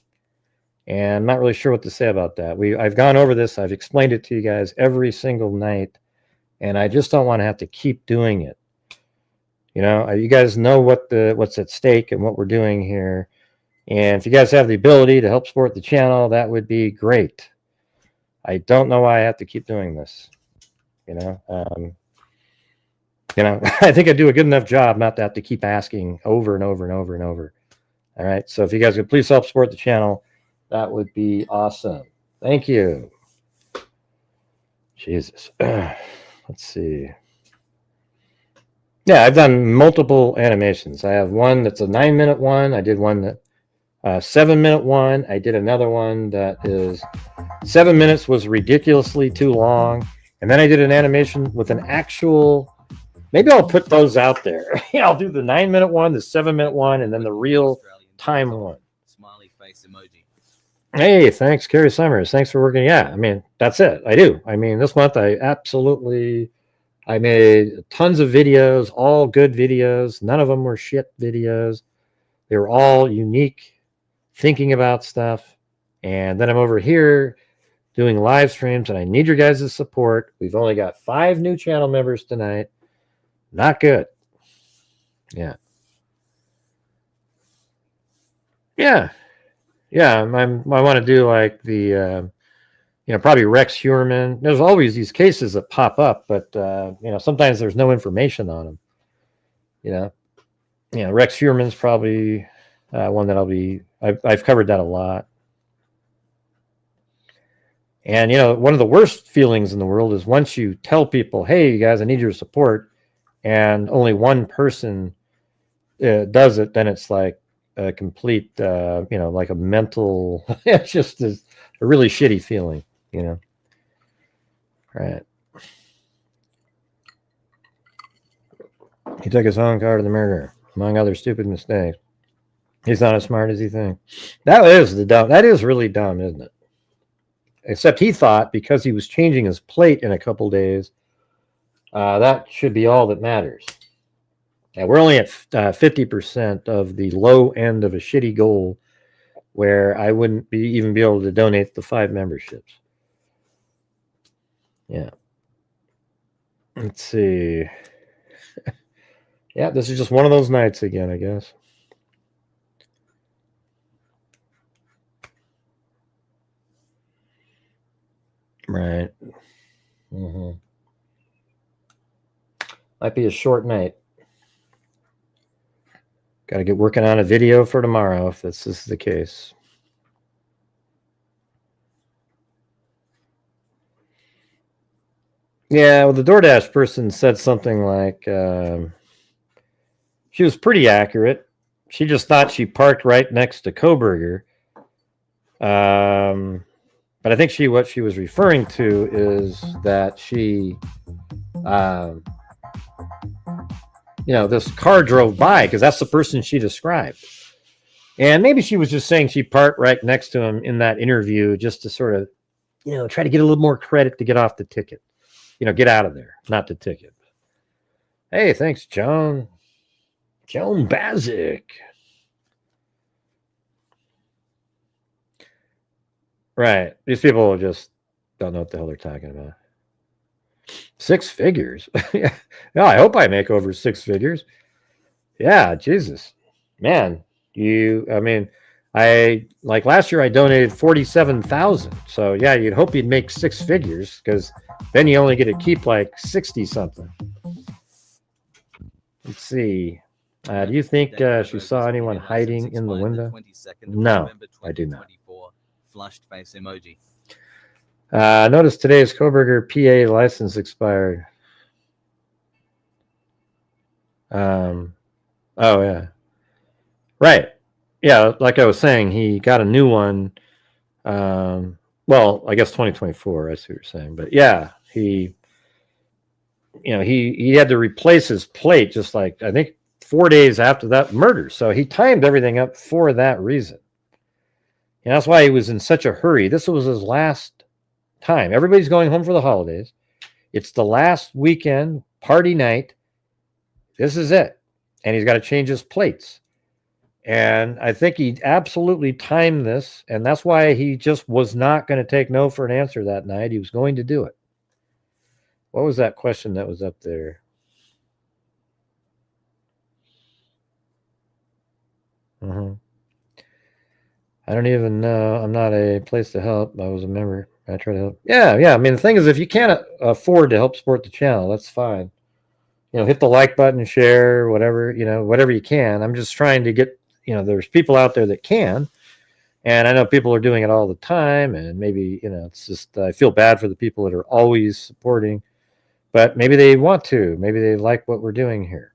And I'm not really sure what to say about that. I've gone over this. I've explained it to you guys every single night. And I just don't want to have to keep doing it. You guys know what's at stake and what we're doing here. And if you guys have the ability to help support the channel, that would be great. I don't know why I have to keep doing this. I think I do a good enough job not to have to keep asking over and over and over and over. All right. So if you guys could please help support the channel, that would be awesome. Thank you. Jesus. Let's see. Yeah, I've done multiple animations. I have one that's a 9-minute one. I did one that 7-minute one. I did another one that is 7 minutes was ridiculously too long. And then I did an animation with an actual, maybe I'll put those out there. I'll do the 9-minute one, the 7-minute one, and then the real time one. Smiley face emoji. Hey, thanks, Kerry Summers. Thanks for working. Yeah, I mean, that's it. I do. I mean, this month I made tons of videos, all good videos. None of them were shit videos. They were all unique, thinking about stuff. And then I'm over here doing live streams, and I need your guys' support. We've only got 5 new channel members tonight. Not good. Yeah. Yeah. Yeah, I want to do like the, probably Rex Heuermann. There's always these cases that pop up, but, sometimes there's no information on them. Rex Heuermann's probably one that I've covered that a lot. And, one of the worst feelings in the world is once you tell people, hey, you guys, I need your support, and only one person does it, then it's like a complete, like a mental, it's just a really shitty feeling, Right. He took his own car to the murder, among other stupid mistakes. He's not as smart as he thinks. That is really dumb, isn't it? Except he thought because he was changing his plate in a couple days, that should be all that matters. Yeah, we're only at 50% of the low end of a shitty goal where I wouldn't even be able to donate the 5 memberships. Yeah. Let's see. Yeah, this is just one of those nights again, I guess. Right. Mm-hmm. Might be a short night. Got to get working on a video for tomorrow if this is the case. Yeah, well, the DoorDash person said something like, she was pretty accurate. She just thought she parked right next to Coburger. But I think what she was referring to is that she this car drove by, because that's the person she described. And maybe she was just saying she parked right next to him in that interview just to sort of, try to get a little more credit to get off the ticket. Get out of there, not the ticket. Hey, thanks, Joan. Joan Bazik. Right. These people just don't know what the hell they're talking about. 6 figures. Yeah, I hope I make over 6 figures. Yeah, Jesus. Man, I like last year I donated 47,000. So yeah, you'd hope you'd make 6 figures, because then you only get to keep like 60 something. Let's see. Do you think she saw anyone hiding in the window? No, I do not. Flushed face emoji. Notice today's Coburger PA license expired. Oh yeah, right. Yeah, like I was saying, he got a new one. Well, I guess 2024. I see what you're saying, but yeah, he had to replace his plate just like I think 4 days after that murder. So he timed everything up for that reason. And that's why he was in such a hurry. This was his last time. Everybody's going home for the holidays. It's the last weekend, party night. This is it. And he's got to change his plates. And I think he absolutely timed this. And that's why he just was not going to take no for an answer that night. He was going to do it. What was that question that was up there? I don't even know. I'm not a place to help. I was a member. I try to help. Yeah. I mean, the thing is, if you can't afford to help support the channel, that's fine. Hit the like button, share, whatever, whatever you can. I'm just trying to get, there's people out there that can. And I know people are doing it all the time. And maybe, it's just, I feel bad for the people that are always supporting. But maybe they want to. Maybe they like what we're doing here.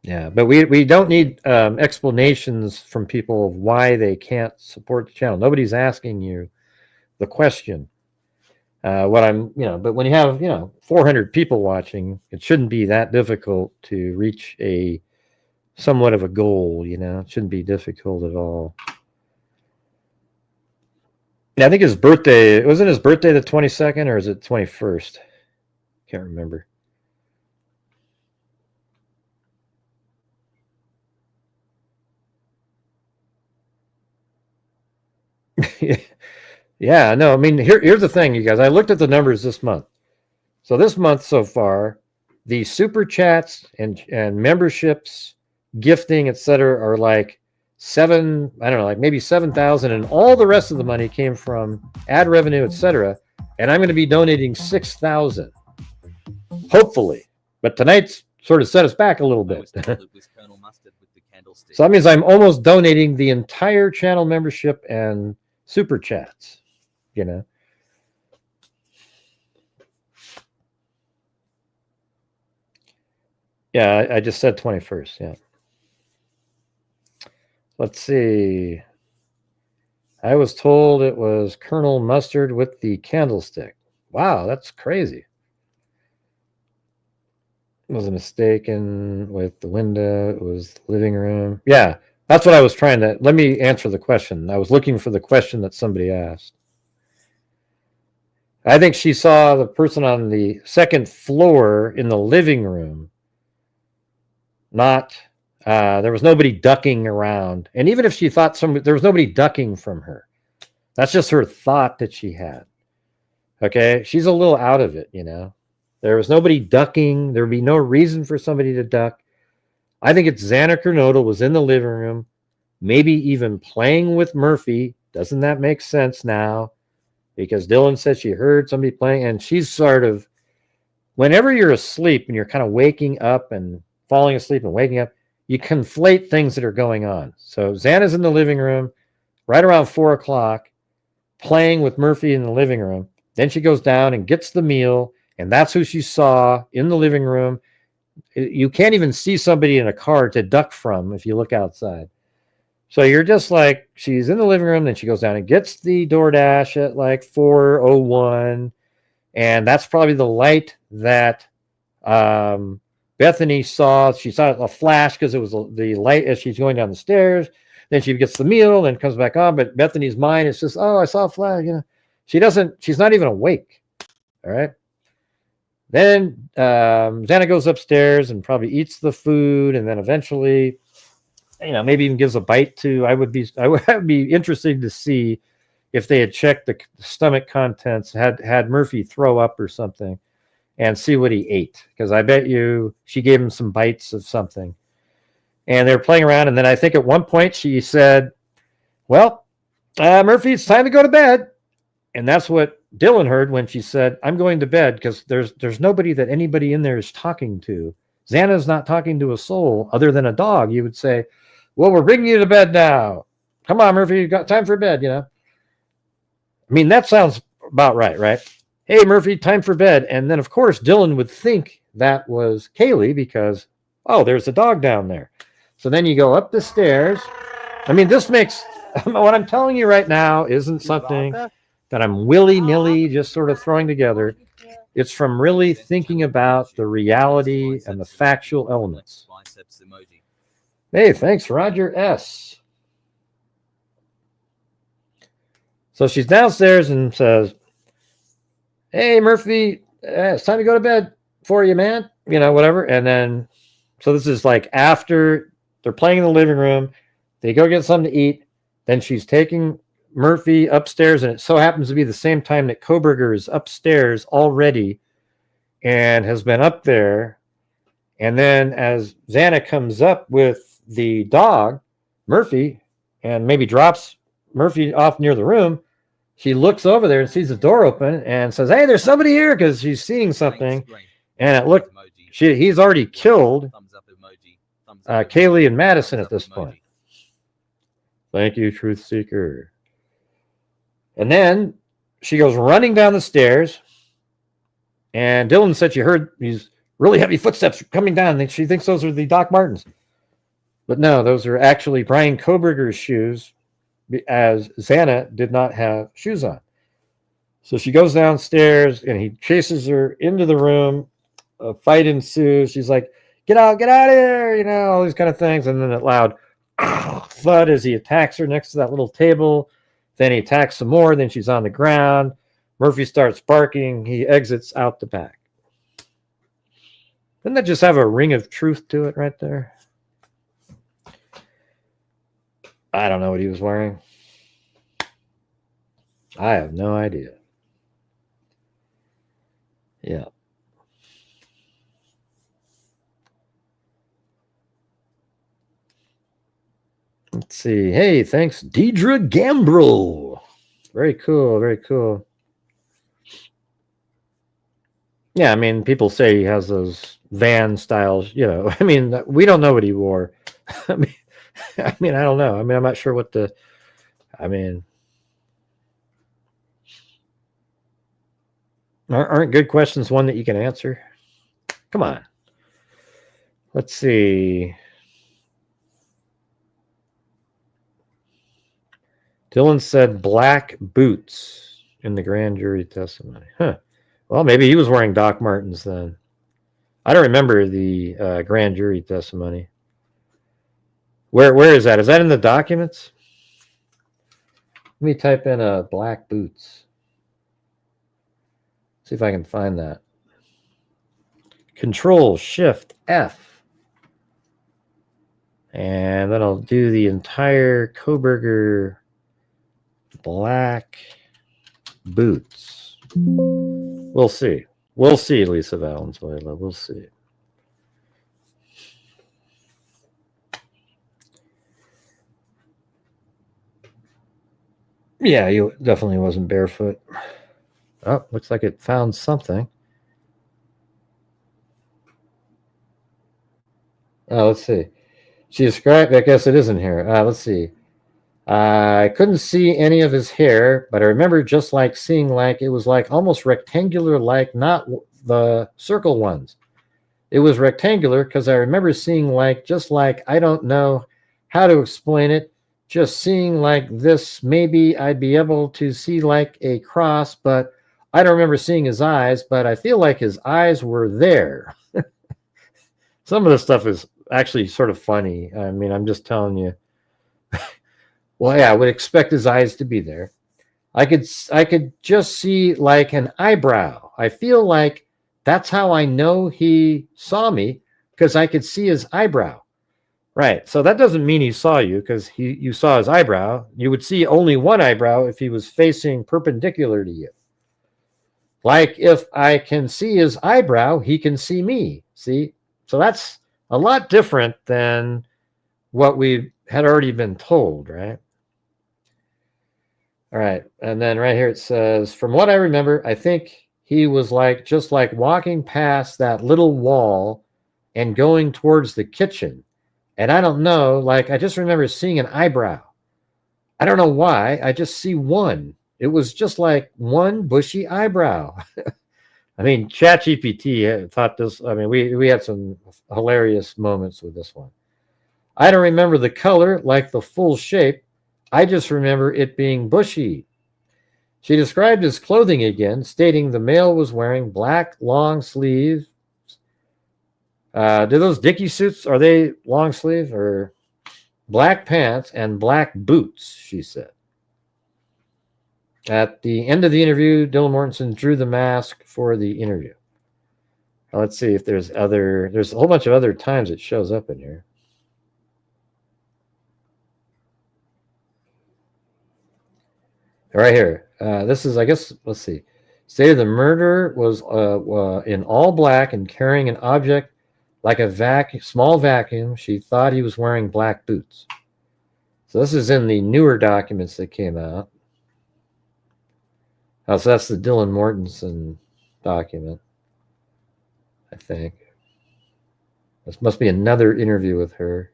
Yeah, but we don't need explanations from people of why they can't support the channel. Nobody's asking you the question. But when you have 400 people watching, it shouldn't be that difficult to reach a somewhat of a goal. It shouldn't be difficult at all. Yeah, I think his birthday wasn't his birthday the 22nd, or is it 21st? Can't remember. Yeah, no, I mean, here's the thing, you guys. I looked at the numbers this month. So this month so far, the super chats and memberships, gifting, etc., are like maybe 7,000, and all the rest of the money came from ad revenue, etc. And I'm going to be donating 6,000, hopefully. But tonight's sort of set us back a little bit. So that means I'm almost donating the entire channel membership and super chats. Yeah, I just said 21st. Yeah. Let's see. I was told it was Colonel Mustard with the candlestick. Wow, that's crazy. It was a mistaken with the window. It was the living room. Yeah, that's what I was trying to. Let me answer the question. I was looking for the question that somebody asked. I think she saw the person on the second floor in the living room. Not, there was nobody ducking around. And even if she thought there was nobody ducking from her. That's just her thought that she had. Okay, she's a little out of it, There was nobody ducking. There would be no reason for somebody to duck. I think it's Xana Kernodle was in the living room, maybe even playing with Murphy. Doesn't that make sense now? Because Dylan said she heard somebody playing, and she's sort of, whenever you're asleep and you're kind of waking up and falling asleep and waking up, you conflate things that are going on. So Xana's in the living room right around 4 o'clock, playing with Murphy in the living room. Then she goes down and gets the meal, and that's who she saw in the living room. You can't even see somebody in a car to duck from if you look outside. So you're just like, she's in the living room, then she goes down and gets the DoorDash at like 4:01, and that's probably the light that Bethany she saw a flash because it was the light as she's going down the stairs. Then she gets the meal and comes back on. But Bethany's mind is just, oh, I saw a flash. You know, she's not even awake. All right. Then Xana goes upstairs and probably eats the food, and then eventually, you know, maybe even gives a bite to. I would be interested to see if they had checked the stomach contents, had Murphy throw up or something, and see what he ate, because I bet you she gave him some bites of something. And they were playing around, and then I think at one point she said, "Well, Murphy, it's time to go to bed." And that's what Dylan heard when she said, "I'm going to bed," because there's nobody that anybody in there is talking to. Xana's not talking to a soul other than a dog. You would say, "Well, we're bringing you to bed now. Come on, Murphy, you got time for bed," you know? I mean, that sounds about right, right? "Hey, Murphy, time for bed." And then, of course, Dylan would think that was Kaylee because, oh, there's a dog down there. So then you go up the stairs. I mean, this makes, what I'm telling you right now isn't something that I'm willy-nilly just sort of throwing together. It's from really thinking about the reality and the factual elements. Hey, thanks, Roger S. So she's downstairs and says, "Hey, Murphy, it's time to go to bed for you, man." You know, whatever. And then, so this is like after they're playing in the living room, they go get something to eat. Then she's taking Murphy upstairs, and it so happens to be the same time that Koberger is upstairs already and has been up there. And then as Xana comes up with the dog, Murphy, and maybe drops Murphy off near the room, she looks over there and sees the door open and says, "Hey, there's somebody here," because she's seeing something. And it looked, he's already killed Kaylee and Madison at this point. Thank you, Truth Seeker. And then she goes running down the stairs, and Dylan said she heard these really heavy footsteps coming down, and she thinks those are the Doc Martens. But no, those are actually Brian Koberger's shoes, as Xana did not have shoes on. So she goes downstairs, and he chases her into the room. A fight ensues. She's like, get out of here, you know, all these kind of things. And then a loud thud as he attacks her next to that little table. Then he attacks some more. Then she's on the ground. Murphy starts barking. He exits out the back. Doesn't that just have a ring of truth to it right there? I don't know what he was wearing. I have no idea. Yeah. Let's see. Hey, thanks, Deidre Gambrel. Very cool. Very cool. Yeah, I mean, people say he has those van styles, you know. I mean, we don't know what he wore. I mean, I don't know. I mean, I'm not sure what the, I mean, aren't good questions one that you can answer? Come on. Let's see. Dylan said black boots in the grand jury testimony. Huh. Well, maybe he was wearing Doc Martens then. I don't remember the grand jury testimony. Where is that? Is that in the documents? Let me type in black boots. See if I can find that. Control Shift F. And then I'll do the entire Koberger black boots. We'll see. We'll see, Lisa Valenzuela. We'll see. Yeah, he definitely wasn't barefoot. Oh, looks like it found something. Oh, let's see. She described, I guess it isn't here. Let's see. I couldn't see any of his hair, but I remember just like seeing like, it was like almost rectangular, like not the circle ones. It was rectangular because I remember seeing like, just like, I don't know how to explain it. Just seeing like this, maybe I'd be able to see like a cross, but I don't remember seeing his eyes, but I feel like his eyes were there. Some of this stuff is actually sort of funny. I mean, I'm just telling you. Well, yeah, I would expect his eyes to be there. I could just see like an eyebrow. I feel like that's how I know he saw me, because I could see his eyebrow. Right. So that doesn't mean he saw you, because you saw his eyebrow. You would see only one eyebrow if he was facing perpendicular to you. Like if I can see his eyebrow, he can see me. See? So that's a lot different than what we had already been told, right? All right. And then right here it says, from what I remember, I think he was like just like walking past that little wall and going towards the kitchen. And I don't know, like I just remember seeing an eyebrow. I don't know why. I just see one. It was just like one bushy eyebrow. I mean, ChatGPT thought this. I mean, we had some hilarious moments with this one. I don't remember the color, like the full shape. I just remember it being bushy. She described his clothing again, stating the male was wearing black long sleeves. Do those Dickie suits, are they long sleeve or black pants and black boots, she said. At the end of the interview, Dylan Mortensen drew the mask for the interview. Now, let's see if there's a whole bunch of other times it shows up in here. Right here. This is, I guess, let's see. Stated the murderer was in all black and carrying an object like a small vacuum. She thought he was wearing black boots. So this is in the newer documents that came out. Oh, so that's the Dylan Mortensen document, I think. This must be another interview with her.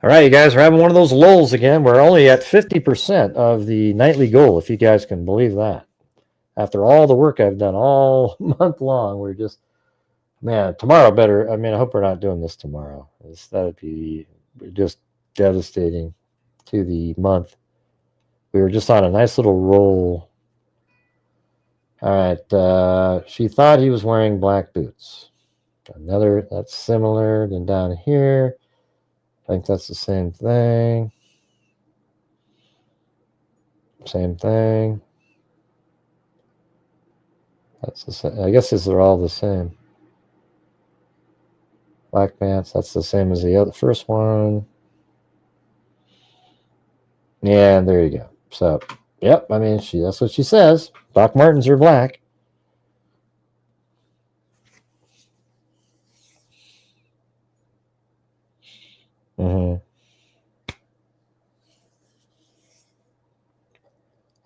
All right, you guys, we're having one of those lulls again. We're only at 50% of the nightly goal, if you guys can believe that. After all the work I've done all month long, we're just, man, tomorrow better. I mean, I hope we're not doing this tomorrow. That would be just devastating to the month. We were just on a nice little roll. All right, she thought he was wearing black boots. Another, that's similar. Then down here, I think that's the same thing. Same thing. That's the same. I guess these are all the same. Black pants, that's the same as the other first one. Yeah, there you go. So, yep, I mean, that's what she says. Doc Martens are black.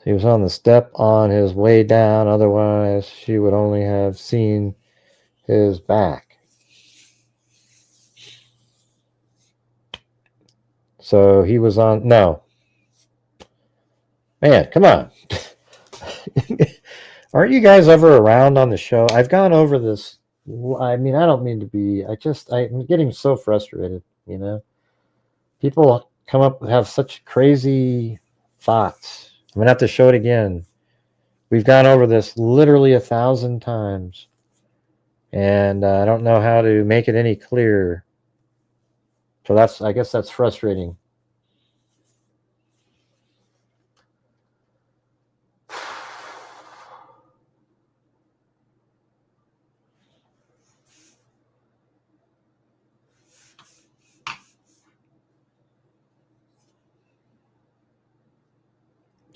He was on the step on his way down. Otherwise, she would only have seen his back. So he was on. No. Man, come on. Aren't you guys ever around on the show? I've gone over this. I mean, I don't mean to be. I'm getting so frustrated, you know? People come up and have such crazy thoughts. I'm going to have to show it again. We've gone over this literally 1,000 times. And I don't know how to make it any clearer. So I guess that's frustrating.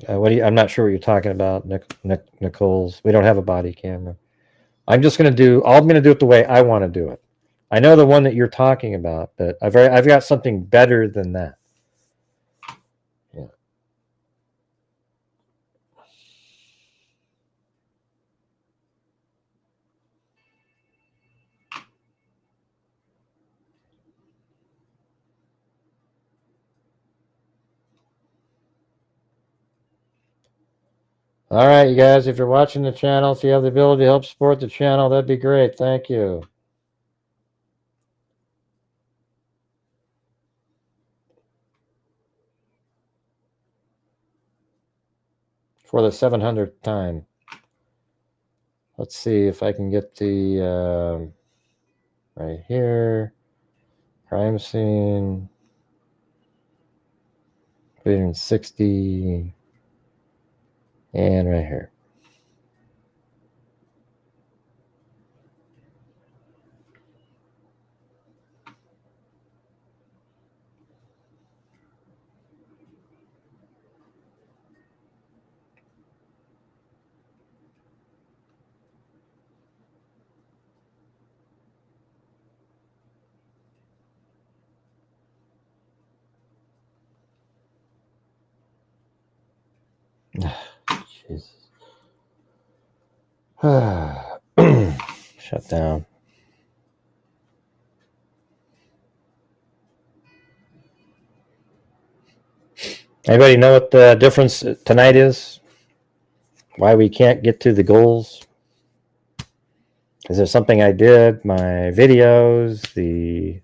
I'm not sure what you're talking about, Nicole's. We don't have a body camera. I'm just going to do it the way I want to do it. I know the one that you're talking about, but I've got something better than that. Yeah. All right, you guys, if you're watching the channel, if you have the ability to help support the channel, that'd be great. Thank you. for the 700th time. Let's see if I can get the right here. Crime scene. 360. And right here. Jesus. Shut down. Anybody know what the difference tonight is? Why we can't get to the goals? Is there something I did? My videos, the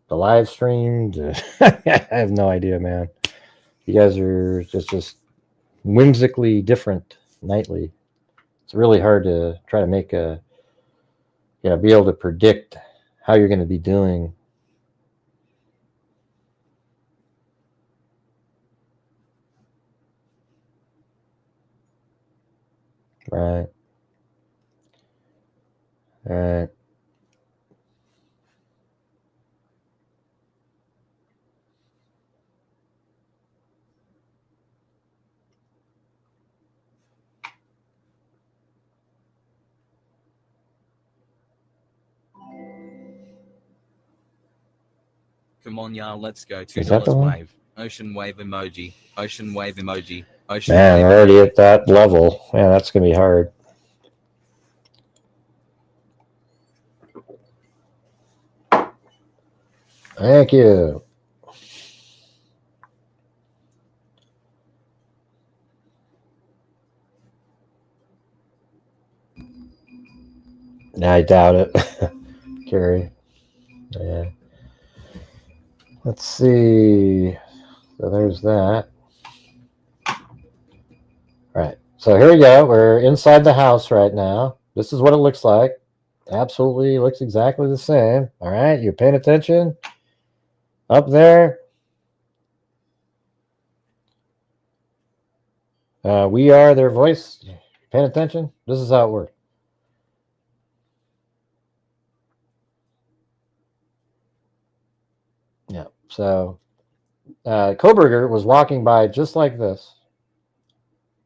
live stream? I have no idea, man. You guys are just whimsically different nightly. It's really hard to try to make a, be able to predict how you're going to be doing. Right. All right. Come on, y'all, let's go. Is that the $2 one? wave. Ocean wave emoji. Ocean wave emoji. Ocean Man, wave we're already emoji. at that level. Man, that's going to be hard. Thank you. I doubt it, Carrie. Yeah. Let's see. So there's that. All right. So here we go. We're inside the house right now. This is what it looks like. Absolutely looks exactly the same. All right. You're paying attention? Up there. We are their voice. Paying attention? This is how it works. Yeah. So Koberger was walking by just like this.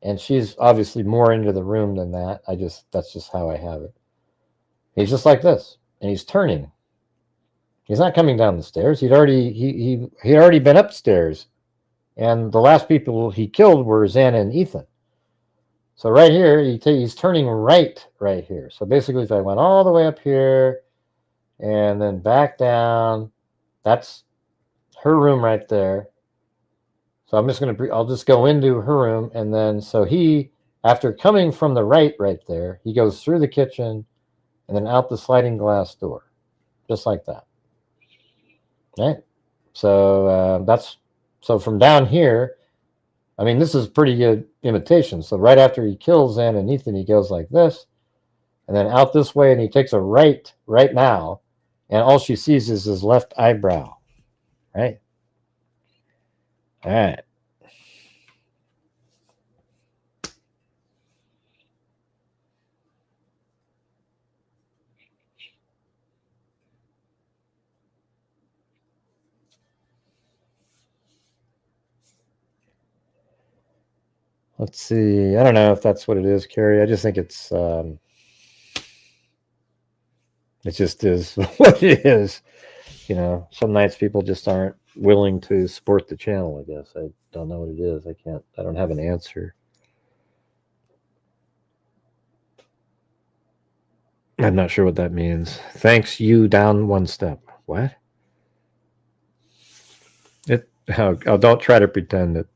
And she's obviously more into the room than that. That's just how I have it. He's just like this. And he's turning. He's not coming down the stairs. He'd already been upstairs. And the last people he killed were Xana and Ethan. So right here, he's turning right here. So basically, if I went all the way up here and then back down, that's her room right there. So I'll just go into her room. And then, so after coming from the right there, he goes through the kitchen and then out the sliding glass door, just like that. Right? So so from down here, I mean, this is pretty good imitation. So right after he kills Xana and Ethan, he goes like this, and then out this way, and he takes a right now, and all she sees is his left eyebrow. Right? All right. Let's see. I don't know if that's what it is, Carrie. I just think it just is what it is. Some nights people just aren't willing to support the channel, I guess. I don't know what it is. I don't have an answer. I'm not sure what that means. Thanks, you down one step. What? Don't try to pretend that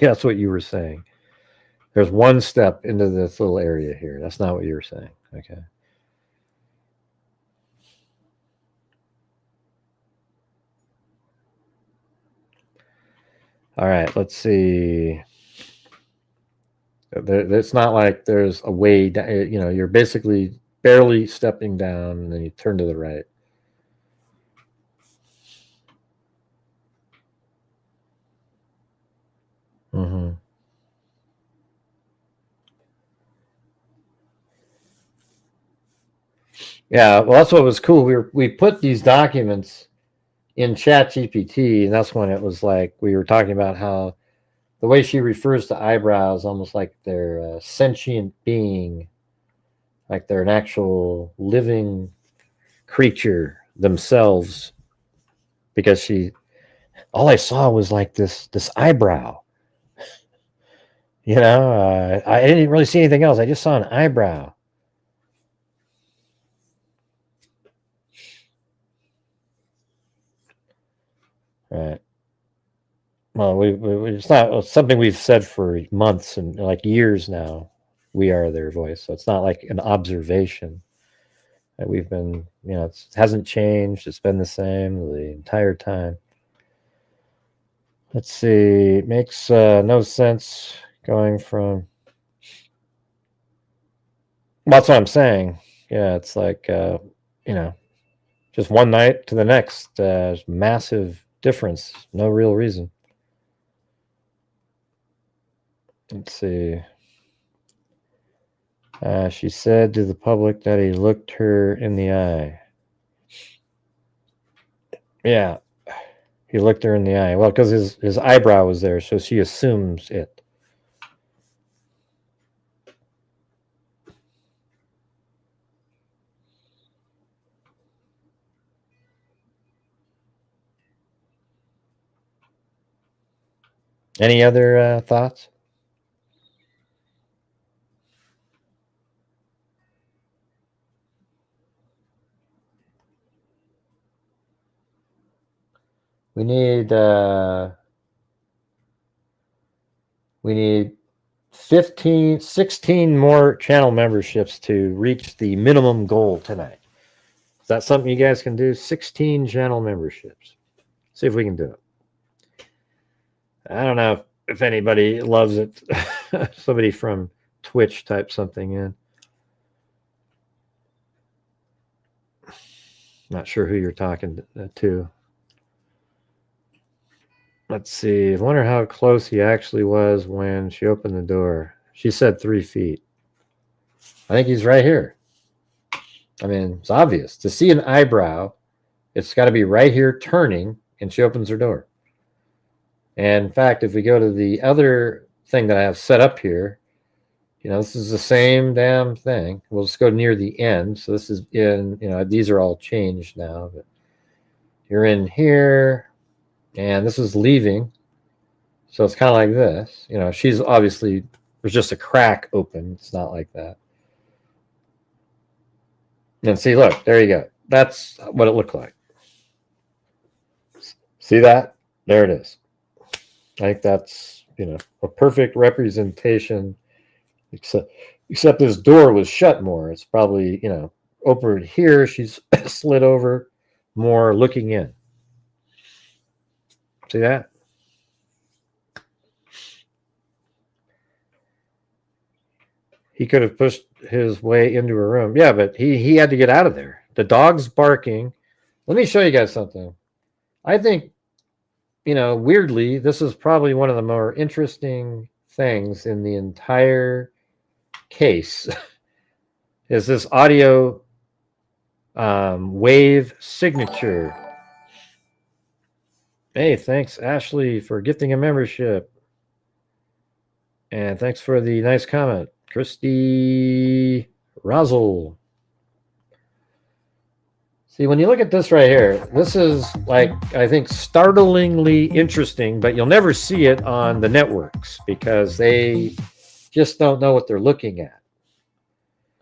that's what you were saying. There's one step into this little area here. That's not what you were saying. Okay. All right, let's see. It's not like there's a way down, you know, you're basically barely stepping down and then you turn to the right. Mm-hmm. Yeah, well, that's what was cool. We put these documents in ChatGPT, and that's when it was like we were talking about how the way she refers to eyebrows, almost like they're a sentient being, like they're an actual living creature themselves. Because all I saw was like this eyebrow. You know, I didn't really see anything else. I just saw an eyebrow. Right. Well, it's not something we've said for months and like years now. We are their voice. So it's not like an observation that we've been, you know, it hasn't changed. It's been the same the entire time. Let's see. It makes no sense going from. Well, that's what I'm saying. Yeah, it's like, you know, just one night to the next. Massive difference. No real reason. Let's see. She said to the public that he looked her in the eye. Yeah, he looked her in the eye. Well, because his eyebrow was there, so she assumes it. Any other thoughts? We need 16 more channel memberships to reach the minimum goal tonight. Is that something you guys can do? 16 channel memberships. See if we can do it. I don't know if anybody loves it. Somebody from Twitch type something in. Not sure who you're talking to. Let's see. I wonder how close he actually was when she opened the door. She said 3 feet. I think he's right here. I mean, it's obvious. To see an eyebrow, it's got to be right here turning, and she opens her door. And in fact, if we go to the other thing that I have set up here, you know, this is the same damn thing. We'll just go near the end. So this is in, you know, these are all changed now. But you're in here, and this is leaving. So it's kind of like this. You know, she's obviously, there's just a crack open. It's not like that. And see, look, there you go. That's what it looked like. See that? There it is. I think that's, you know, a perfect representation, except this door was shut more. It's probably, you know, over here, she's slid over more looking in. See that? He could have pushed his way into her room. Yeah, but he had to get out of there. The dog's barking. Let me show you guys something. I think, you know, weirdly, this is probably one of the more interesting things in the entire case is this audio wave signature. Hey, thanks, Ashley, for gifting a membership. And thanks for the nice comment, Christy Razzle. See, when you look at this right here, this is like, I think, startlingly interesting, but you'll never see it on the networks because they just don't know what they're looking at.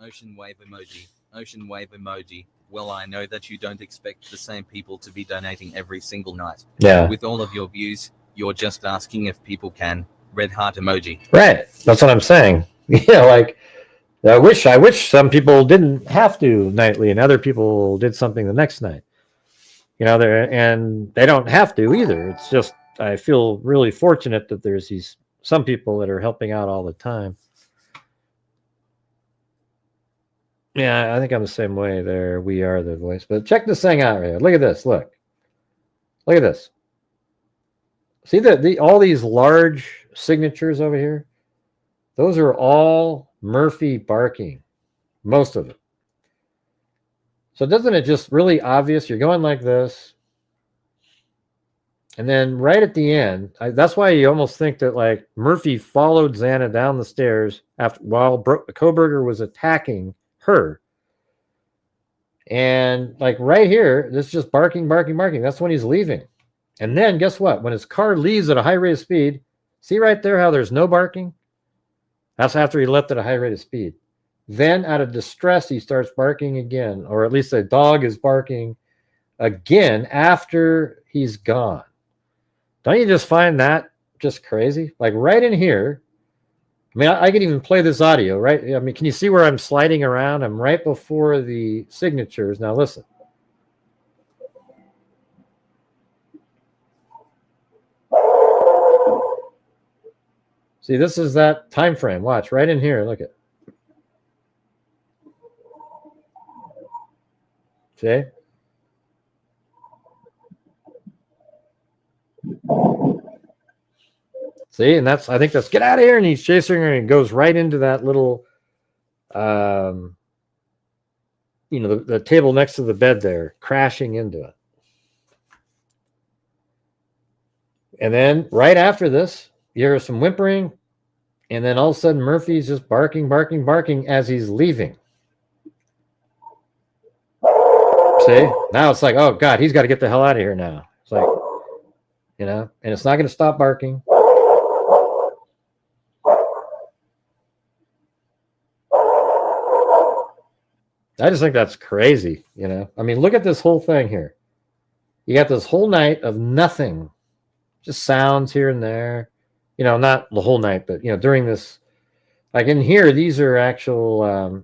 Ocean wave emoji. Ocean wave emoji. Well, I know that you don't expect the same people to be donating every single night. Yeah. With all of your views, you're just asking if people can. Red heart emoji. Right. That's what I'm saying. Yeah, like, I wish some people didn't have to nightly and other people did something the next night. You know, and they don't have to either. It's just, I feel really fortunate that there's some people that are helping out all the time. Yeah, I think I'm the same way there. We are the voice. But check this thing out right here. Look at this. Look at this. See all these large signatures over here? Those are all Murphy barking, most of it. So doesn't it just really obvious? You're going like this. And then right at the end, that's why you almost think that like Murphy followed Xana down the stairs while Koberger was attacking her. And like right here, this is just barking. That's when he's leaving. And then guess what? When his car leaves at a high rate of speed, see right there how there's no barking? That's after he left at a high rate of speed. Then out of distress, he starts barking again, or at least the dog is barking again after he's gone. Don't you just find that just crazy? Like right in here, I mean, I can even play this audio, right? I mean, can you see where I'm sliding around? I'm right before the signatures. Now listen. See, this is that time frame. Watch right in here. Look at. See? See, and I think that's get out of here, and he's chasing her, and he goes right into that little, the table next to the bed there, crashing into it. And then right after this, you hear some whimpering, and then all of a sudden Murphy's just barking as he's leaving. See? Now it's like, oh God, he's got to get the hell out of here now. It's like, and it's not going to stop barking. I just think that's crazy, I mean, look at this whole thing here. You got this whole night of nothing, just sounds here and there. Not the whole night, but, during this, like in here, these are actual,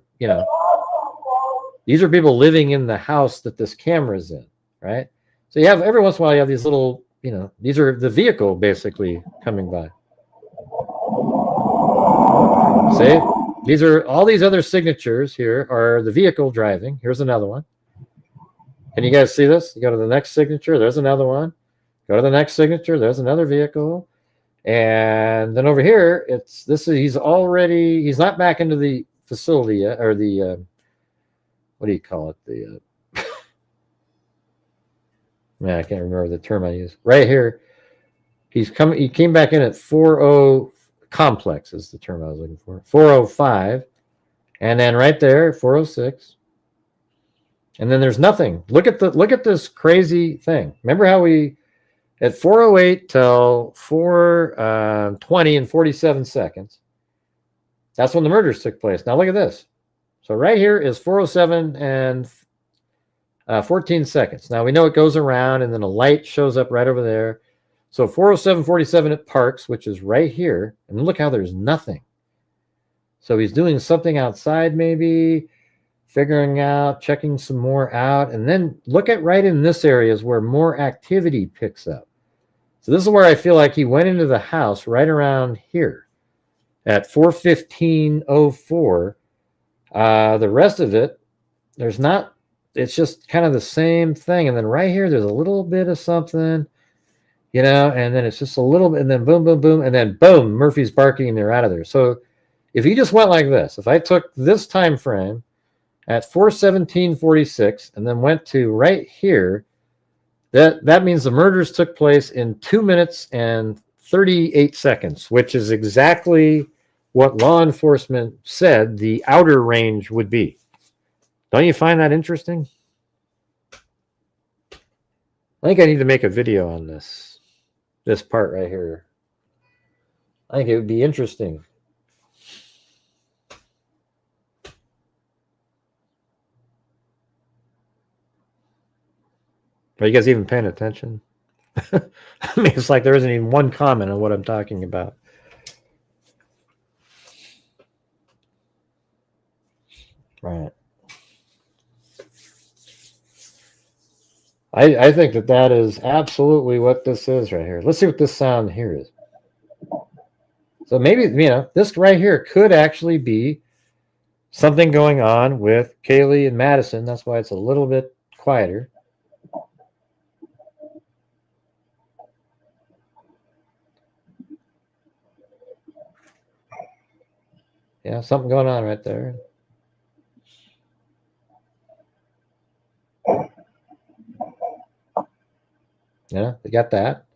these are people living in the house that this camera's in, right? So you have, every once in a while, you have these little, these are the vehicle basically coming by. See? These are all these other signatures here are the vehicle driving. Here's another one. Can you guys see this? You go to the next signature. There's another one. Go to the next signature. There's another vehicle. And then over here, he's not back into the facility yet, or the, what do you call it? The, man, I can't remember the term I use. Right here, he came back in at 40. Complex is the term I was looking for. 405, and then right there 406, and then there's nothing. Look at this crazy thing. Remember how we at 408 till 420 and 47 seconds. That's when the murders took place. Now look at this. So right here is 407 and 14 seconds. Now we know it goes around, and then a light shows up right over there. So 407:47 it parks, which is right here. And look how there's nothing. So he's doing something outside, maybe figuring out, checking some more out. And then look at right in this area is where more activity picks up. So this is where I feel like he went into the house right around here at 4:15:04. The rest of it, it's just kind of the same thing. And then right here, there's a little bit of something. And then it's just a little bit, and then boom, boom, boom, and then boom, Murphy's barking, and they're out of there. So if you just went like this, if I took this time frame at 4:17:46 and then went to right here, that means the murders took place in 2 minutes and 38 seconds, which is exactly what law enforcement said the outer range would be. Don't you find that interesting? I think I need to make a video on this part right here. I think it would be interesting. Are you guys even paying attention? I mean, it's like there isn't even one comment on what I'm talking about. Right. I think that is absolutely what this is right here. Let's see what this sound here is. So maybe, this right here could actually be something going on with Kaylee and Madison. That's why it's a little bit quieter. Yeah, something going on right there. Yeah, they got that.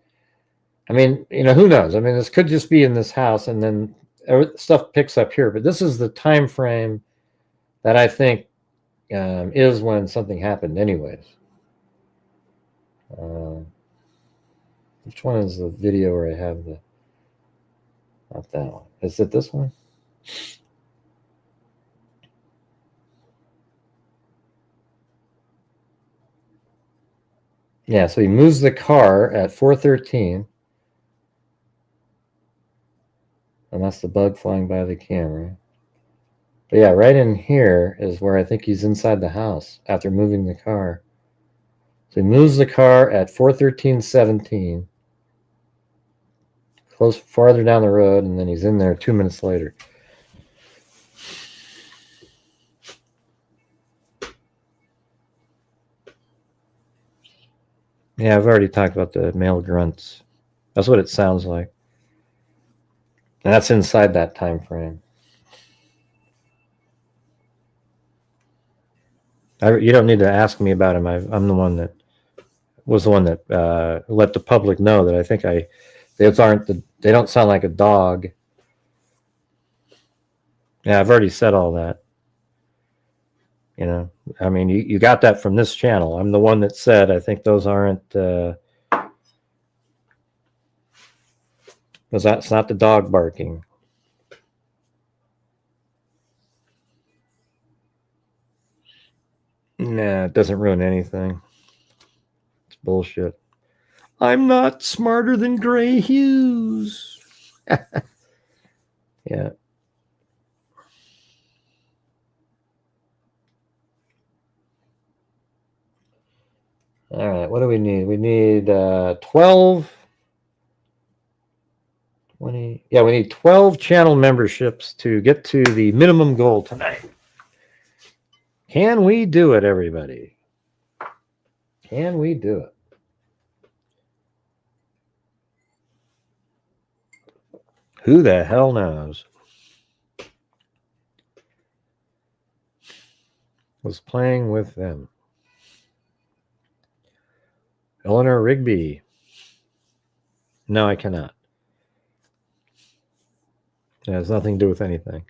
I mean, who knows? I mean, this could just be in this house and then stuff picks up here. But this is the time frame that I think is when something happened anyways. Which one is the video where I have the... Not that one. Is it this one? Yeah, so he moves the car at 4:13. And that's the bug flying by the camera. But yeah, right in here is where I think he's inside the house after moving the car. So he moves the car at 4:13:17. Close farther down the road, and then he's in there 2 minutes later. Yeah, I've already talked about the male grunts. That's what it sounds like. And that's inside that time frame. You don't need to ask me about him. I'm the one that was the one that let the public know that I think they don't sound like a dog. Yeah, I've already said all that. I mean, you got that from this channel. I'm the one that said I think those aren't. It's not the dog barking. Nah, it doesn't ruin anything. It's bullshit. I'm not smarter than Grant Hughes. Yeah. All right, what do we need? We need 12, 20. Yeah, we need 12 channel memberships to get to the minimum goal tonight. Can we do it, everybody? Can we do it? Who the hell knows? Was playing with them. Eleanor Rigby. No, I cannot. It has nothing to do with anything.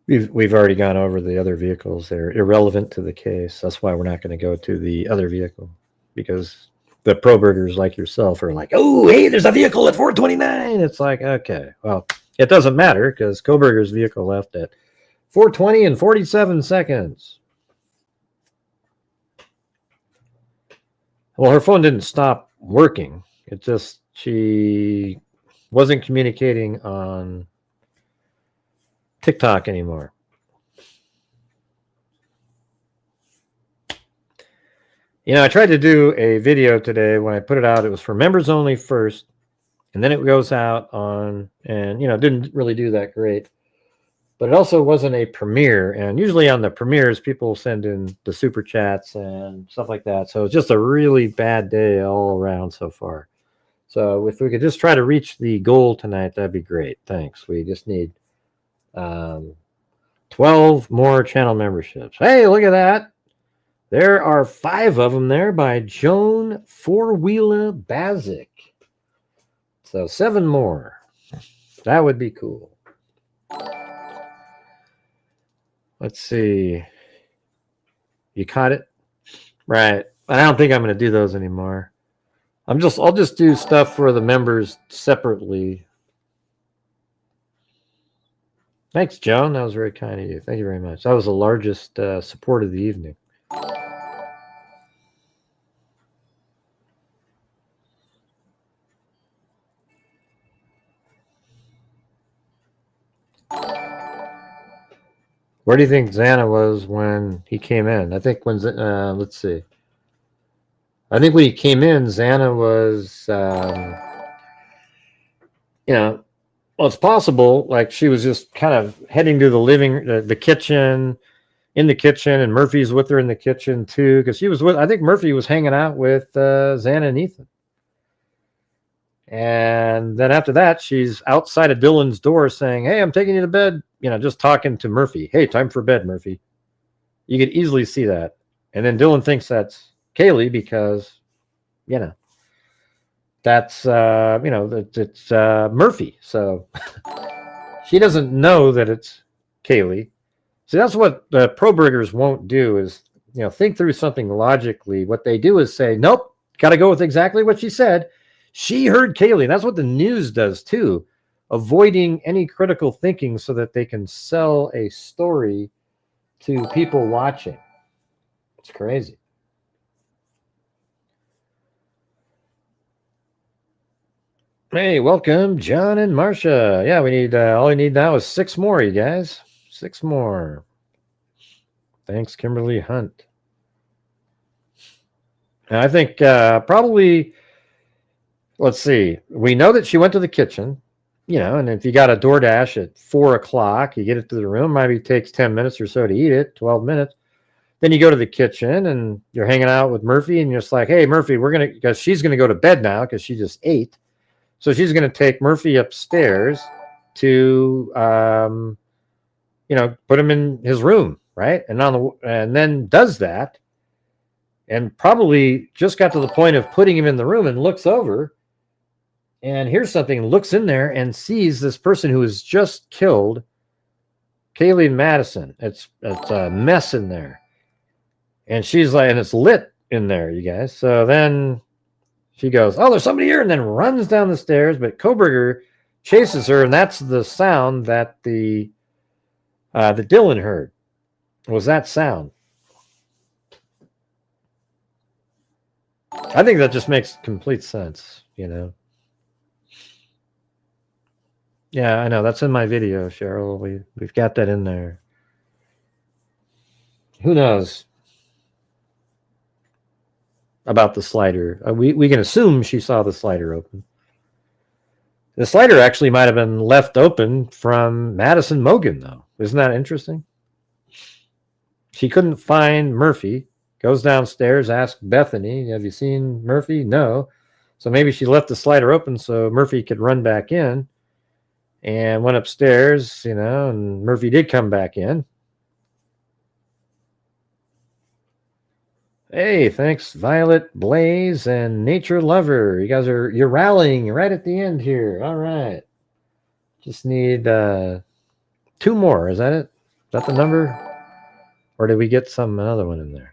We've already gone over the other vehicles. They're irrelevant to the case. That's why we're not going to go to the other vehicle, because the pro burgers like yourself are like, oh, hey, there's a vehicle at 4:29. It's like, okay, well, it doesn't matter because Koberger's vehicle left at 4:20 and 47 seconds. Well, her phone didn't stop working. It just, she wasn't communicating on TikTok anymore. I tried to do a video today. When I put it out, it was for members only first, and then it goes out on, and didn't really do that great. But it also wasn't a premiere, and usually on the premieres, people send in the super chats and stuff like that. So it's just a really bad day all around so far. So if we could just try to reach the goal tonight, that'd be great. Thanks. We just need 12 more channel memberships. Hey, look at that. There are 5 of them there by Joan Four-Wheeler Bazik. So 7 more. That would be cool. Let's see. You caught it? Right. I don't think I'm going to do those anymore. I'll just do stuff for the members separately. Thanks, Joan. That was very kind of you. Thank you very much. That was the largest support of the evening. Where do you think Xana was when he came in? I think when, let's see. I think when he came in, Xana was, well, Well, it's possible. Like she was just kind of heading to the kitchen, in the kitchen, and Murphy's with her in the kitchen too, because she was with. I think Murphy was hanging out with Xana and Ethan. And then after that, she's outside of Dylan's door saying, "Hey, I'm taking you to bed." You know, just talking to Murphy. "Hey, time for bed, Murphy." You could easily see that. And then Dylan thinks that's Kaylee because, you know, that's, it's Murphy. So she doesn't know that it's Kaylee. See, that's what the pro-burgers won't do is, you know, think through something logically. What they do is say, nope, got to go with exactly what she said. She heard Kaylee. That's what the news does too, avoiding any critical thinking so that they can sell a story to people watching. It's crazy. Hey, welcome, John and Marcia. Yeah, we need all we need now is 6 more, you guys. 6 more. Thanks, Kimberly Hunt. And I think probably, let's see. We know that she went to the kitchen, you know, and if you got a DoorDash at 4 o'clock, you get it to the room. Maybe it takes 10 minutes or so to eat it, 12 minutes. Then you go to the kitchen and you're hanging out with Murphy, and you're just like, "Hey, Murphy, because she's gonna go to bed now because she just ate." So she's going to take Murphy upstairs to, put him in his room, right? And then does that, and probably just got to the point of putting him in the room and looks over, and hears something, looks in there, and sees this person who has just killed Kaylee and Madison. It's a mess in there, and she's like, and it's lit in there, you guys. So then she goes, "Oh, there's somebody here," and then runs down the stairs. But Koberger chases her, and that's the sound that that Dylan heard. Was that sound? I think that just makes complete sense, you know. Yeah, I know. That's in my video, Cheryl. We've got that in there. Who knows about the slider? We can assume she saw the slider open. The slider actually might have been left open from Madison Mogan, though. Isn't that interesting? She couldn't find Murphy. Goes downstairs, asks Bethany, "Have you seen Murphy?" No. So maybe she left the slider open so Murphy could run back in, and went upstairs, you know, and Murphy did come back in. Hey, thanks, Violet, Blaze, and Nature Lover. You guys you're rallying right at the end here. All right. Just need 2 more. Is that it? Is that the number? Or did we get another one in there?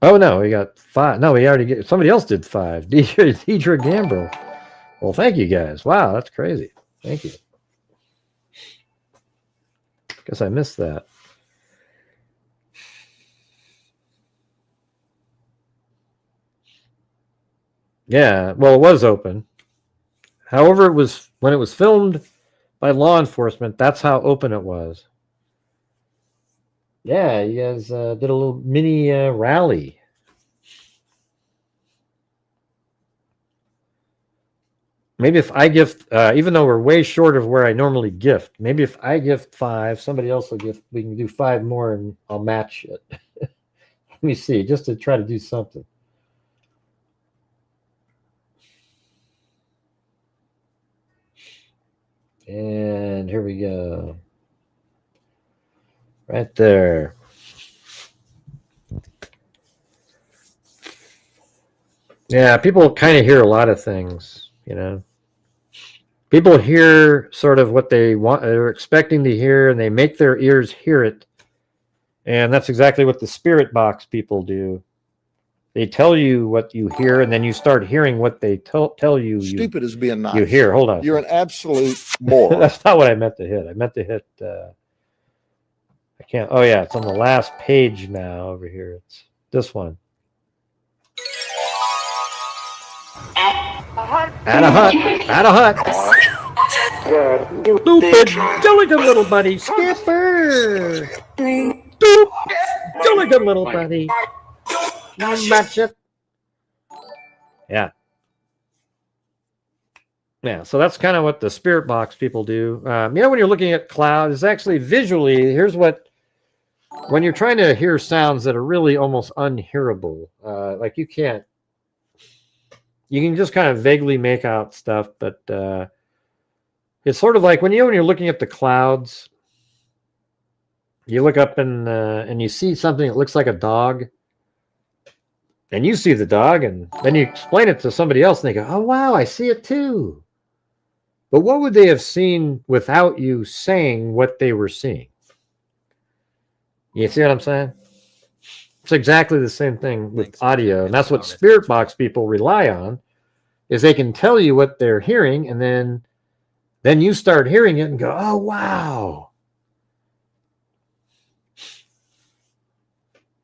Oh no, we got 5. No, we already somebody else did 5. Deidre Gambrel. Well, thank you guys. Wow, that's crazy. Thank you. Guess I missed that. Yeah, well, it was open. However, when it was filmed by law enforcement, that's how open it was. Yeah, you guys did a little mini rally. Maybe if I gift, even though we're way short of where I normally gift, maybe if I gift 5, somebody else will gift. We can do 5 more, and I'll match it. Let me see, just to try to do something. And here we go. Right there. Yeah, people kind of hear a lot of things, you know. People hear sort of what they're expecting to hear, and they make their ears hear it. And that's exactly what the spirit box people do. They tell you what you hear, and then you start hearing what they tell you. Stupid is being nice. You hear. Hold on. You're an absolute moron. That's not what I meant to hit. I meant to hit. I can't. Oh yeah, it's on the last page now. Over here, it's this one. At a hut. Stupid, delicate little buddy, skipper. Stupid, delicate little buddy. Match it. Yeah. Yeah, so that's kind of what the spirit box people do. When you're looking at cloud, it's actually visually, here's what, when you're trying to hear sounds that are really almost unhearable, like you can just kind of vaguely make out stuff, but it's sort of like when you're looking at the clouds, you look up and you see something that looks like a dog, and you see the dog, and then you explain it to somebody else, and they go, "Oh wow, I see it too." But what would they have seen without you saying what they were seeing? You see what I'm saying? It's exactly the same thing with audio, and that's what spirit box people rely on, is they can tell you what they're hearing, and then you start hearing it and go, "Oh wow."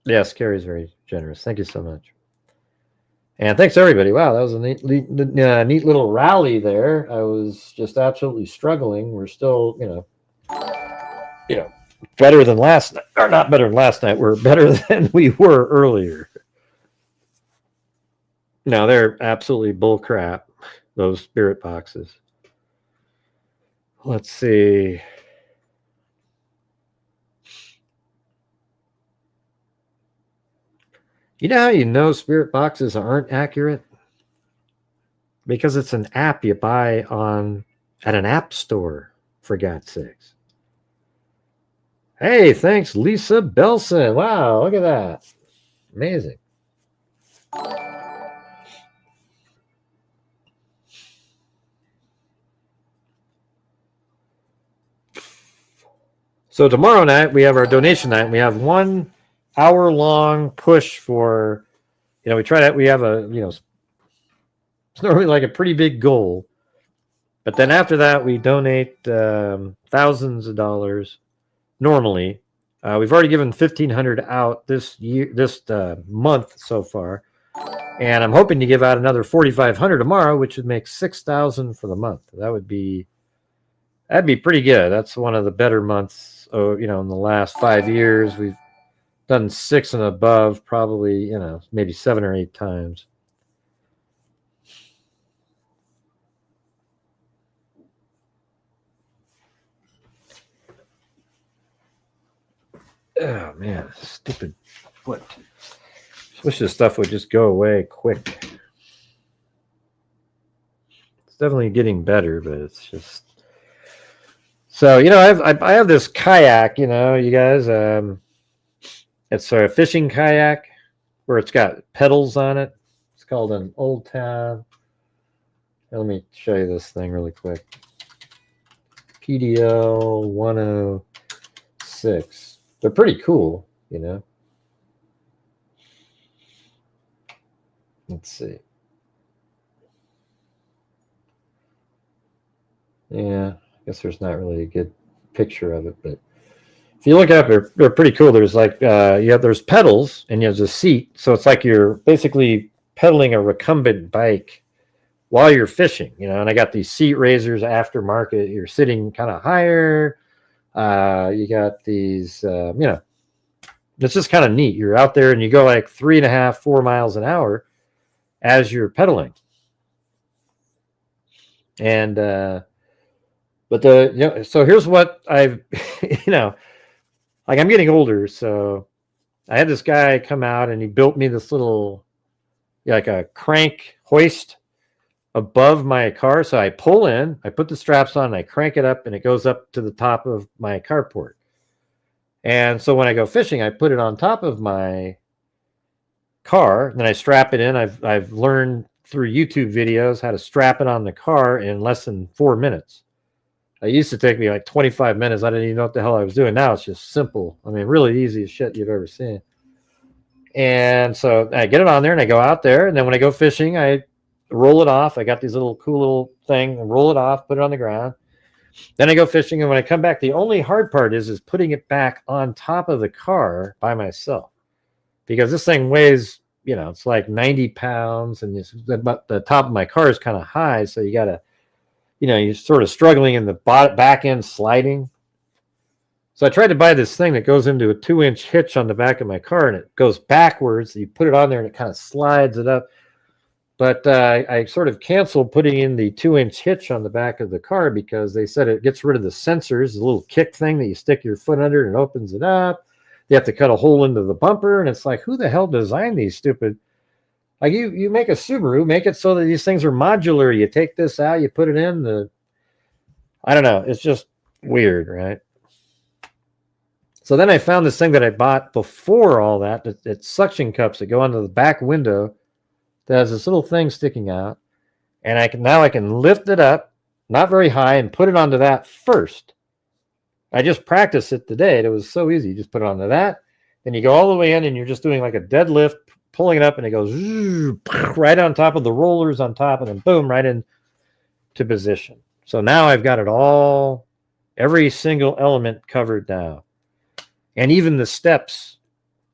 Yes, Carrie's very generous. Thank you so much. And thanks everybody. Wow, that was a neat little rally there. I was just absolutely struggling. We're still, better than last night, or not better than last night. We're better than we were earlier. No, they're absolutely bull crap, those spirit boxes. Let's see. You know how you know spirit boxes aren't accurate? Because it's an app you buy at an app store, for God's sakes. Hey, thanks, Lisa Belson. Wow, look at that. Amazing. So tomorrow night, we have our donation night. We have 1 hour-long push for, we try that. We have it's normally like a pretty big goal. But then after that, we donate thousands of dollars normally. We've already given $1,500 out this month so far. And I'm hoping to give out another $4,500 tomorrow, which would make $6,000 for the month. That'd be pretty good. That's one of the better months, in the last 5 years. We've done 6 and above, probably, maybe 7 or 8 times. Oh man, stupid foot. Wish this stuff would just go away quick. It's definitely getting better, but it's just so I have this kayak, you guys. It's a fishing kayak where it's got pedals on it. It's called an Old Town. Let me show you this thing really quick. PDL 106. They're pretty cool, Let's see. Yeah, I guess there's not really a good picture of it, but if you look it up, they're pretty cool. There's like there's pedals and there's a seat, so it's like you're basically pedaling a recumbent bike while you're fishing, And I got these seat raisers aftermarket. You're sitting kind of higher. You got these, it's just kind of neat. You're out there and you go like 3.5, 4 miles an hour as you're pedaling. And, but so here's what I've, like I'm getting older. So I had this guy come out and he built me this little, like a crank hoist above my car. So I pull in, I put the straps on, and I crank it up, and it goes up to the top of my carport. And so when I go fishing, I put it on top of my car, and then I strap it in. I've learned through YouTube videos how to strap it on the car in less than 4 minutes. It used to take me like 25 minutes. I didn't even know what the hell I was doing. Now it's just simple. I mean, really easy as shit you've ever seen. And so I get it on there, and I go out there, and then when I go fishing, I roll it off. I got these cool little thing, roll it off, put it on the ground. Then I go fishing, and when I come back, the only hard part is putting it back on top of the car by myself, because this thing weighs, it's like 90 pounds, and the top of my car is kind of high, so you got to, you're sort of struggling in the back end sliding. So I tried to buy this thing that goes into a 2-inch hitch on the back of my car, and it goes backwards. So you put it on there, and it kind of slides it up. But I sort of canceled putting in the 2-inch hitch on the back of the car because they said it gets rid of the sensors, the little kick thing that you stick your foot under and it opens it up. You have to cut a hole into the bumper, and it's like, who the hell designed these stupid? Like you make a Subaru, make it so that these things are modular. You take this out, you put it in. I don't know. It's just weird, right? So then I found this thing that I bought before all that. It's suction cups that go onto the back window. That has this little thing sticking out, and I can lift it up, not very high, and put it onto that first. I just practiced it today. And it was so easy. You just put it onto that, then you go all the way in, and you're just doing like a deadlift, pulling it up, and it goes right on top of the rollers on top, and then boom, right into position. So now I've got it all, every single element covered now. And even the steps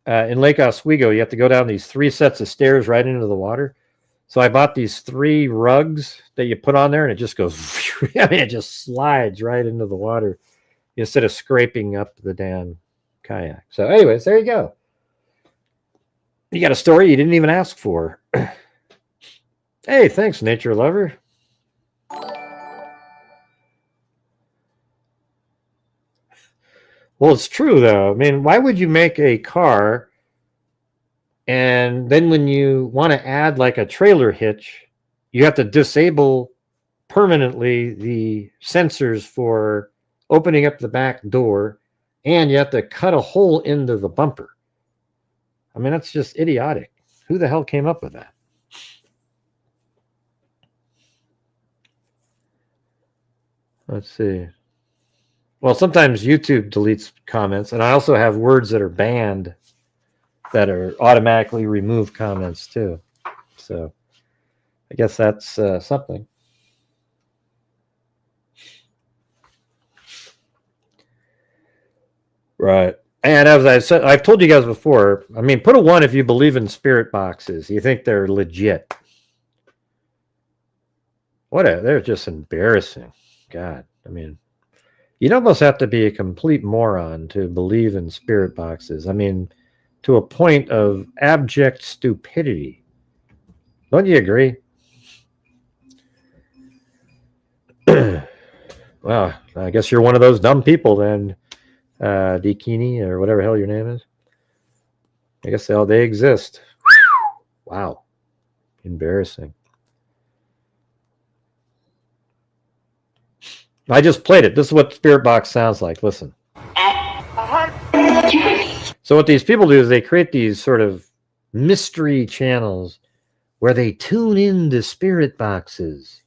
in Lake Oswego, you have to go down these 3 sets of stairs right into the water. So I bought these 3 rugs that you put on there, and it just goes, I mean, it just slides right into the water instead of scraping up the damn kayak. So anyways, there you go. You got a story you didn't even ask for. Hey, thanks, nature lover. Well, it's true, though. I mean, why would you make a car and then when you want to add like a trailer hitch, you have to disable permanently the sensors for opening up the back door, and you have to cut a hole into the bumper? I mean, that's just idiotic. Who the hell came up with that? Let's see. Well, sometimes YouTube deletes comments, and I also have words that are banned that are automatically remove comments too. So I guess that's something. Right. And as I said, I've told you guys before, I mean, put a 1 if you believe in spirit boxes. You think they're legit. They're just embarrassing. God, I mean, you'd almost have to be a complete moron to believe in spirit boxes. I mean, to a point of abject stupidity. Don't you agree? Well, I guess you're one of those dumb people then, Dikini, or whatever hell your name is. I guess they exist. Wow. Embarrassing. I just played it. This is what Spirit Box sounds like. Listen. So what these people do is they create these sort of mystery channels where they tune into spirit boxes.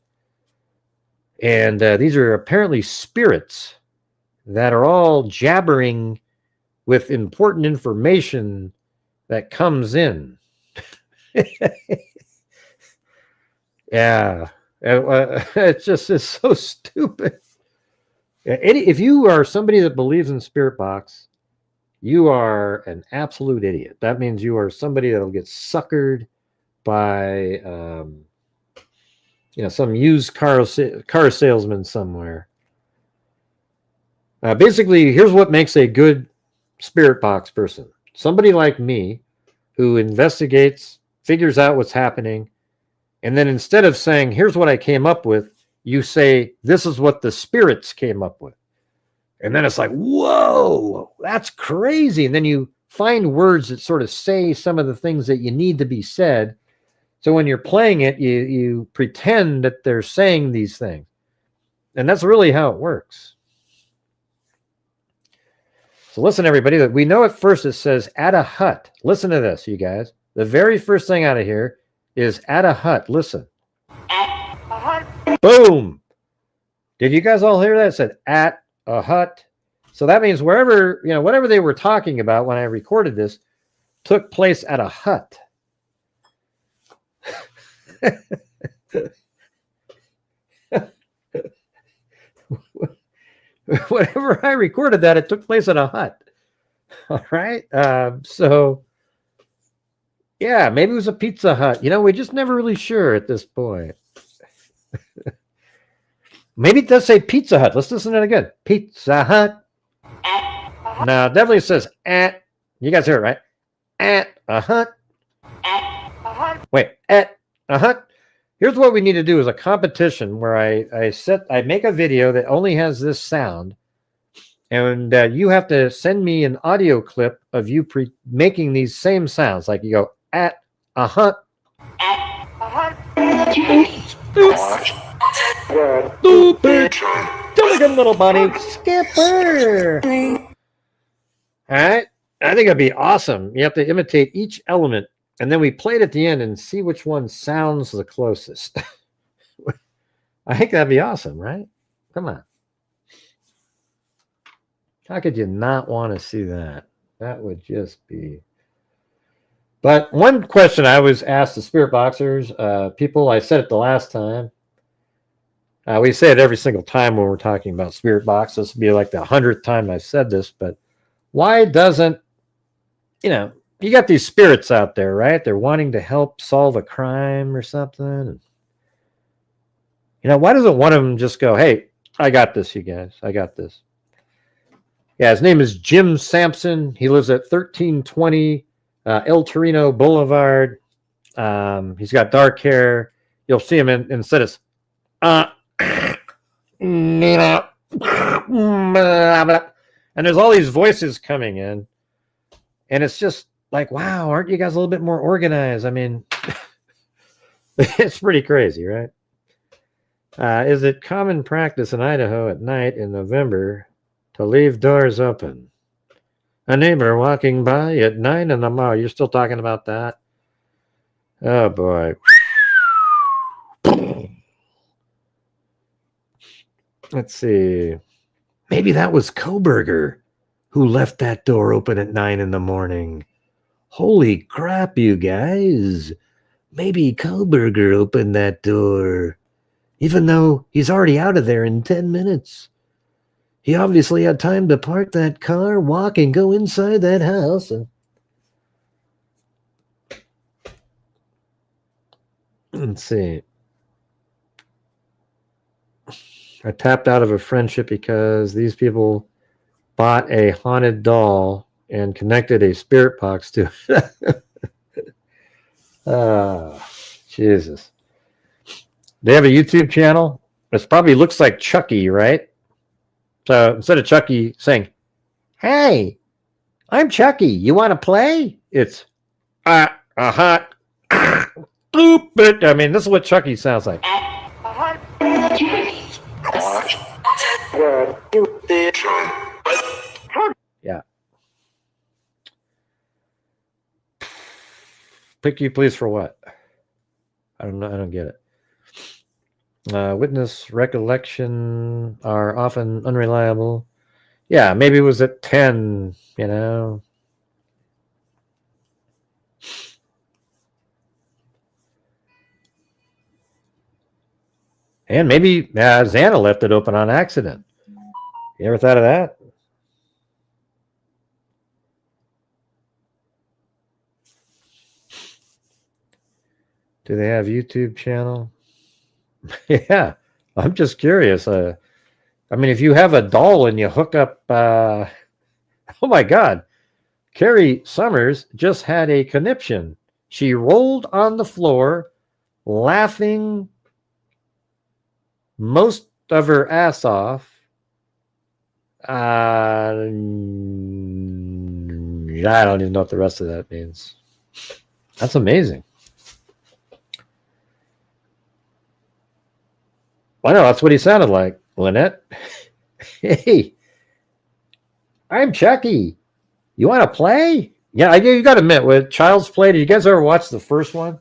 And these are apparently spirits that are all jabbering with important information that comes in. Yeah. It's so stupid. If you are somebody that believes in spirit box, you are an absolute idiot. That means you are somebody that'll get suckered by some used car salesman somewhere. Basically, here's what makes a good spirit box person. Somebody like me who investigates, figures out what's happening, and then instead of saying, here's what I came up with, you say, this is what the spirits came up with. And then it's like, whoa, that's crazy. And then you find words that sort of say some of the things that you need to be said. So when you're playing it, you pretend that they're saying these things. And that's really how it works. So listen, everybody, that we know at first it says at a hut. Listen to this, you guys. The very first thing out of here is at a hut. Listen. At a hut. Boom. Did you guys all hear that? It said at a hut. So that means wherever, whatever they were talking about when I recorded this took place at a hut. Whenever I recorded that, it took place at a hut. All right. So yeah, maybe it was a Pizza Hut. We're just never really sure at this point. Maybe it does say Pizza Hut. Let's listen to it again. Pizza Hut. Now, it definitely says at. You guys hear it, right? At a hut. Wait, at a hut. Here's what we need to do is a competition where I make a video that only has this sound, and you have to send me an audio clip of you making these same sounds. Like you go at a hunt. Stupid. Don't little bunny. Skipper. All right. I think it'd be awesome. You have to imitate each element, and then we play it at the end and see which one sounds the closest. I think that'd be awesome, right? Come on. How could you not want to see that? That would just be... But one question I was asked the spirit boxers, people, I said it the last time. We say it every single time when we're talking about spirit box. This will be like the 100th time I said this, but why doesn't, you got these spirits out there, right? They're wanting to help solve a crime or something. Why doesn't one of them just go, hey, I got this, you guys. I got this. Yeah, his name is Jim Sampson. He lives at 1320 El Torino Boulevard. He's got dark hair. You'll see him instead of and there's all these voices coming in, and it's just like, wow, aren't you guys a little bit more organized? I mean, it's pretty crazy, right? Is it common practice in Idaho at night in November to leave doors open? A neighbor walking by at 9 in the morning. You're still talking about that? Oh, boy. Let's see. Maybe that was Koberger who left that door open at 9 in the morning. Holy crap, you guys. Maybe Koberger opened that door, even though he's already out of there in 10 minutes. He obviously had time to park that car, walk, and go inside that house. And let's see. I tapped out of a friendship because these people bought a haunted doll and connected a spirit box to it. Jesus. They have a YouTube channel. It probably looks like Chucky, right? So instead of Chucky saying, hey, I'm Chucky, you want to play? It's, hot, stupid. I mean, this is what Chucky sounds like. Yeah. Pick you, please, for what? I don't know. I don't get it. Witness recollection are often unreliable. Yeah, maybe it was at 10, And maybe Xana left it open on accident. You ever thought of that? Do they have YouTube channel? Yeah, I'm just curious. I mean, if you have a doll and you hook up, oh my God, Carrie Summers just had a conniption. She rolled on the floor, laughing most of her ass off. I don't even know what the rest of that means. That's amazing. I know, that's what he sounded like. Lynette, hey, I'm Chucky. You want to play? Yeah, you got to admit, with Child's Play, did you guys ever watch the first one?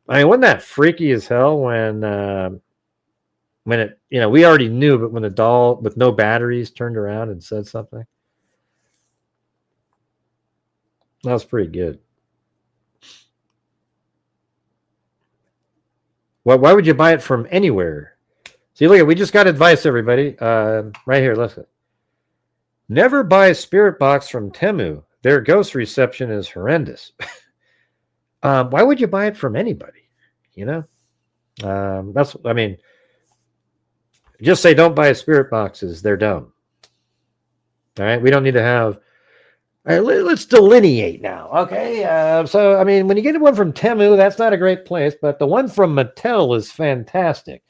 I mean, wasn't that freaky as hell when it, we already knew, but when the doll with no batteries turned around and said something? That was pretty good. Why would you buy it from anywhere? See, look, we just got advice, everybody. Right here, listen. Never buy a spirit box from Temu. Their ghost reception is horrendous. Why would you buy it from anybody? Just say don't buy spirit boxes. They're dumb. All right, we don't need to have. All right, let's delineate now. Okay. So, I mean, when you get one from Temu, that's not a great place, but the one from Mattel is fantastic.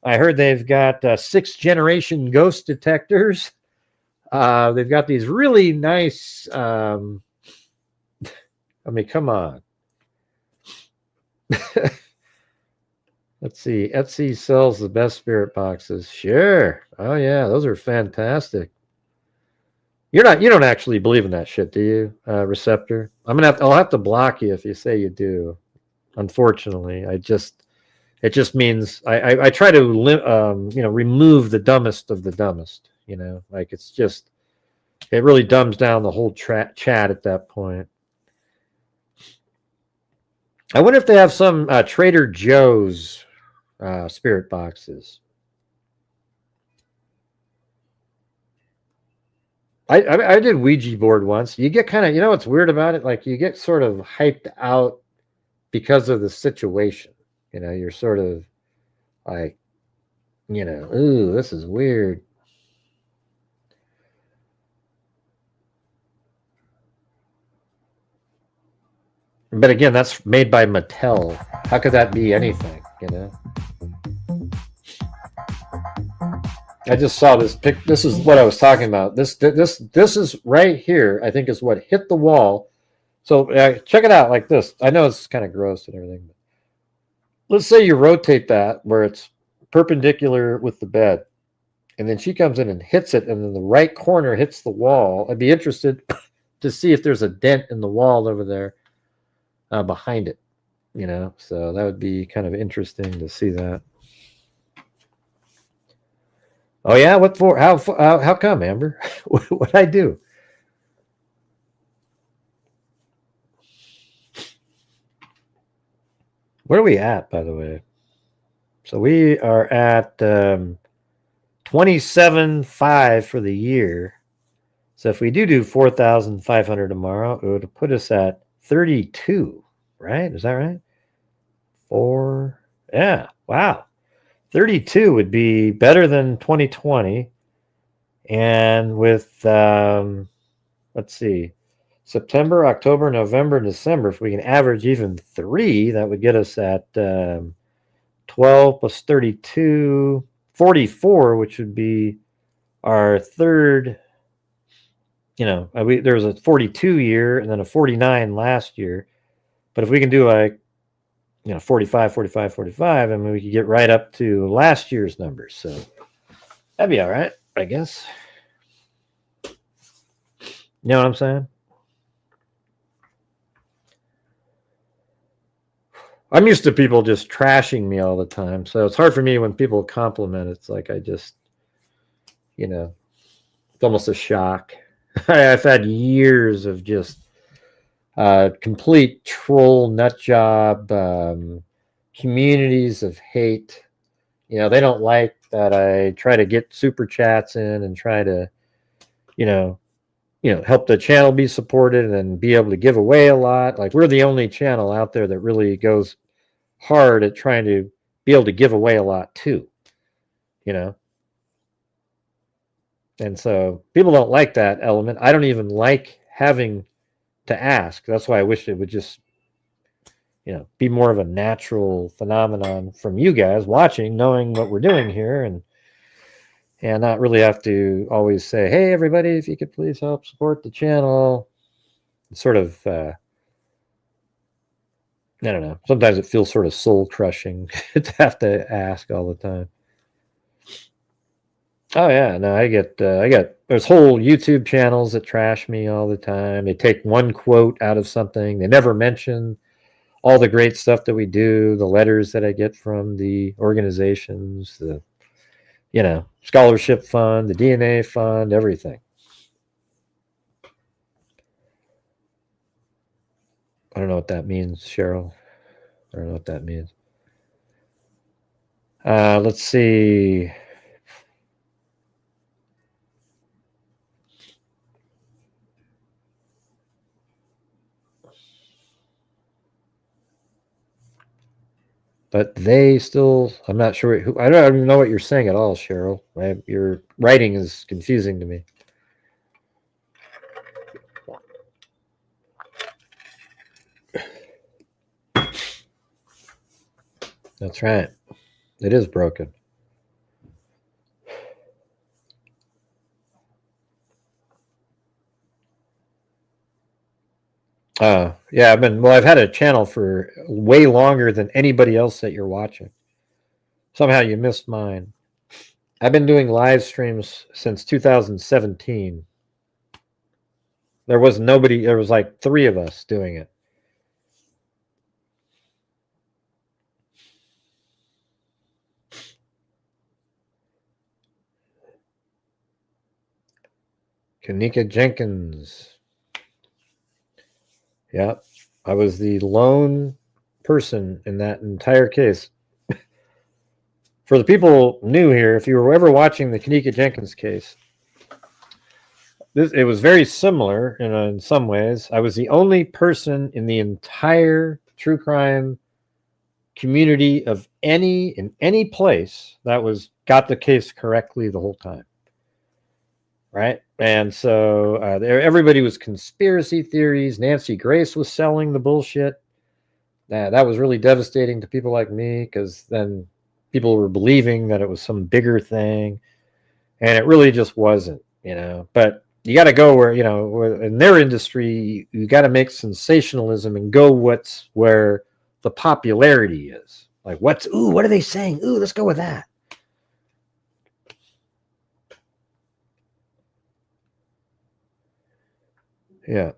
I heard they've got 6th generation ghost detectors. They've got these really nice. I mean, come on. Let's see. Etsy sells the best spirit boxes. Sure. Oh yeah, those are fantastic. You don't actually believe in that shit, do you, Receptor? I'll have to block you if you say you do. Unfortunately, it just means I try to remove the dumbest of the dumbest. Like it really dumbs down the whole chat at that point. I wonder if they have some Trader Joe's spirit boxes. I did Ouija board once. You get kind of, what's weird about it? Like you get sort of hyped out because of the situation. You're sort of like, ooh, this is weird. But again, that's made by Mattel. How could that be anything, I just saw this pic. This is what I was talking about. This is right here, I think, is what hit the wall. So check it out like this. I know it's kind of gross and everything. But let's say you rotate that where it's perpendicular with the bed. And then she comes in and hits it, and then the right corner hits the wall. I'd be interested to see if there's a dent in the wall over there behind it. So that would be kind of interesting to see that. Oh yeah, what for? How come, Amber? What'd I do? Where are we at, by the way? So we are at 27.5 for the year. So if we do 4,500 tomorrow, it would put us at 32, right? Is that right? 4. Yeah. Wow. 32 would be better than 2020. And with, let's see, September, October, November, December, if we can average even 3, that would get us at 12 plus 32, 44, which would be our third. There was a 42 year and then a 49 last year. But if we can do 45, 45, 45, I mean, we could get right up to last year's numbers. So that'd be all right, I guess. You know what I'm saying? I'm used to people just trashing me all the time. So it's hard for me when people compliment. It's like I just, it's almost a shock. I've had years of just complete troll nut job, communities of hate. They don't like that I try to get super chats in and try to, help the channel be supported and be able to give away a lot. Like we're the only channel out there that really goes hard at trying to be able to give away a lot too, And so people don't like that element. I don't even like having to ask. That's why I wish it would just, be more of a natural phenomenon from you guys watching, knowing what we're doing here, and not really have to always say, hey, everybody, if you could please help support the channel. It's sort of, I don't know. Sometimes it feels sort of soul crushing to have to ask all the time. Oh yeah, no, I get there's whole YouTube channels that trash me all the time. They take one quote out of something. They never mention all the great stuff that we do, the letters that I get from the organizations, the scholarship fund, the DNA fund, everything. I don't know what that means, Cheryl. I don't know what that means. Let's see. But they still, I'm not sure who, I don't even know what you're saying at all, Cheryl. Your writing is confusing to me. That's right. It is broken. Yeah, I've had a channel for way longer than anybody else that you're watching. Somehow you missed mine. I've been doing live streams since 2017. There was nobody, there was like 3 of us doing it. Kanika Jenkins. Yeah, I was the lone person in that entire case. For the people new here, if you were ever watching the Kanika Jenkins case, it was very similar in some ways. I was the only person in the entire true crime community of in any place that got the case correctly the whole time. Right? And so everybody was conspiracy theories. Nancy Grace was selling the bullshit. That was really devastating to people like me, because then people were believing that it was some bigger thing, and it really just wasn't, But you got to go where, in their industry, you got to make sensationalism and go where the popularity is. Like, what are they saying? Ooh, let's go with that. Yeah.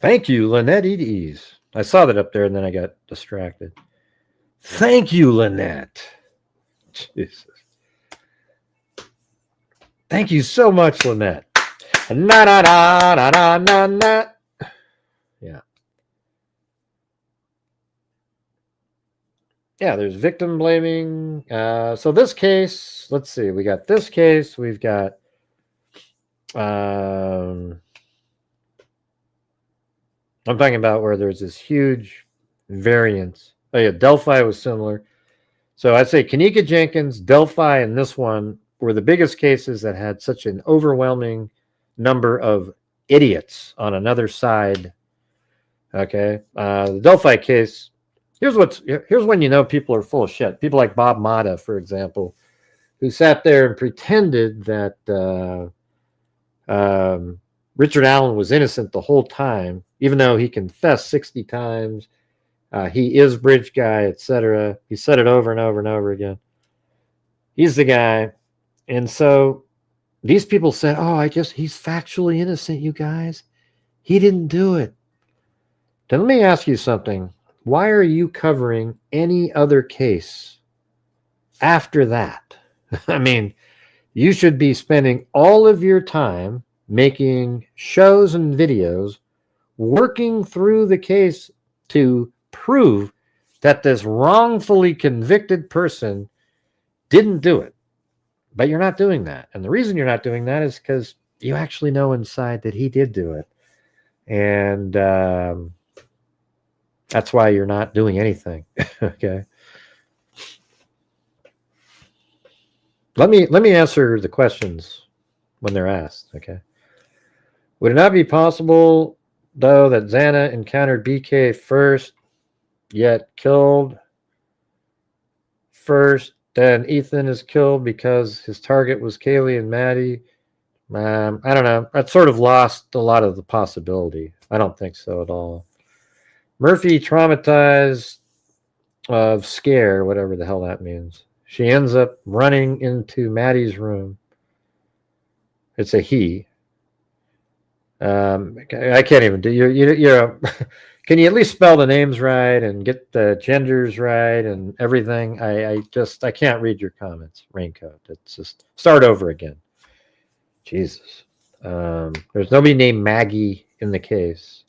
Thank you, Lynette Edes. I saw that up there and then I got distracted. Thank you, Lynette. Jesus. Thank you so much, Lynette. Na na na na na na na. Yeah. Yeah, there's victim blaming. So this case, let's see. We got this case. We've got I'm talking about where there's this huge variance. Oh yeah, Delphi was similar. So I'd say Kanika Jenkins, Delphi, and this one were the biggest cases that had such an overwhelming number of idiots on another side. Okay. The Delphi case, here's when people are full of shit. People like Bob Mata, for example, who sat there and pretended that Richard Allen was innocent the whole time, even though he confessed 60 times. He is bridge guy, etc. He said it over and over and over again. He's the guy. And so these people said, he's factually innocent, you guys. He didn't do it. Then let me ask you something. Why are you covering any other case after that? I mean, you should be spending all of your time making shows and videos, working through the case to prove that this wrongfully convicted person didn't do it. But you're not doing that. And the reason you're not doing that is because you actually know inside that he did do it. And that's why you're not doing anything. Okay. Let me answer the questions when they're asked. Okay. Would it not be possible, though, that Xana encountered BK first, yet killed first, then Ethan is killed because his target was Kaylee and Maddie? I don't know. That sort of lost a lot of the possibility. I don't think so at all. Murphy traumatized of scare, whatever the hell that means. She ends up running into Maddie's room. It's a he. I can't even do you. Can you at least spell the names right and get the genders right and everything? I can't read your comments. Raincoat. It's just start over again. Jesus. There's nobody named Maggie in the case.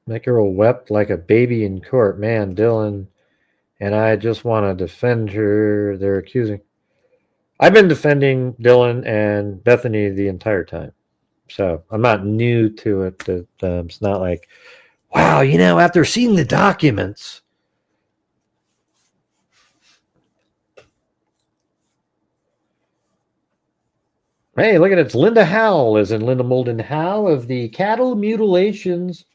That girl wept like a baby in court. Man, Dylan and I just want to defend her. They're accusing. I've been defending Dylan and Bethany the entire time. So I'm not new to it. It's not like, wow, after seeing the documents. Hey, look at it. It's Linda Howell, as in Linda Moulton Howe of the Cattle Mutilations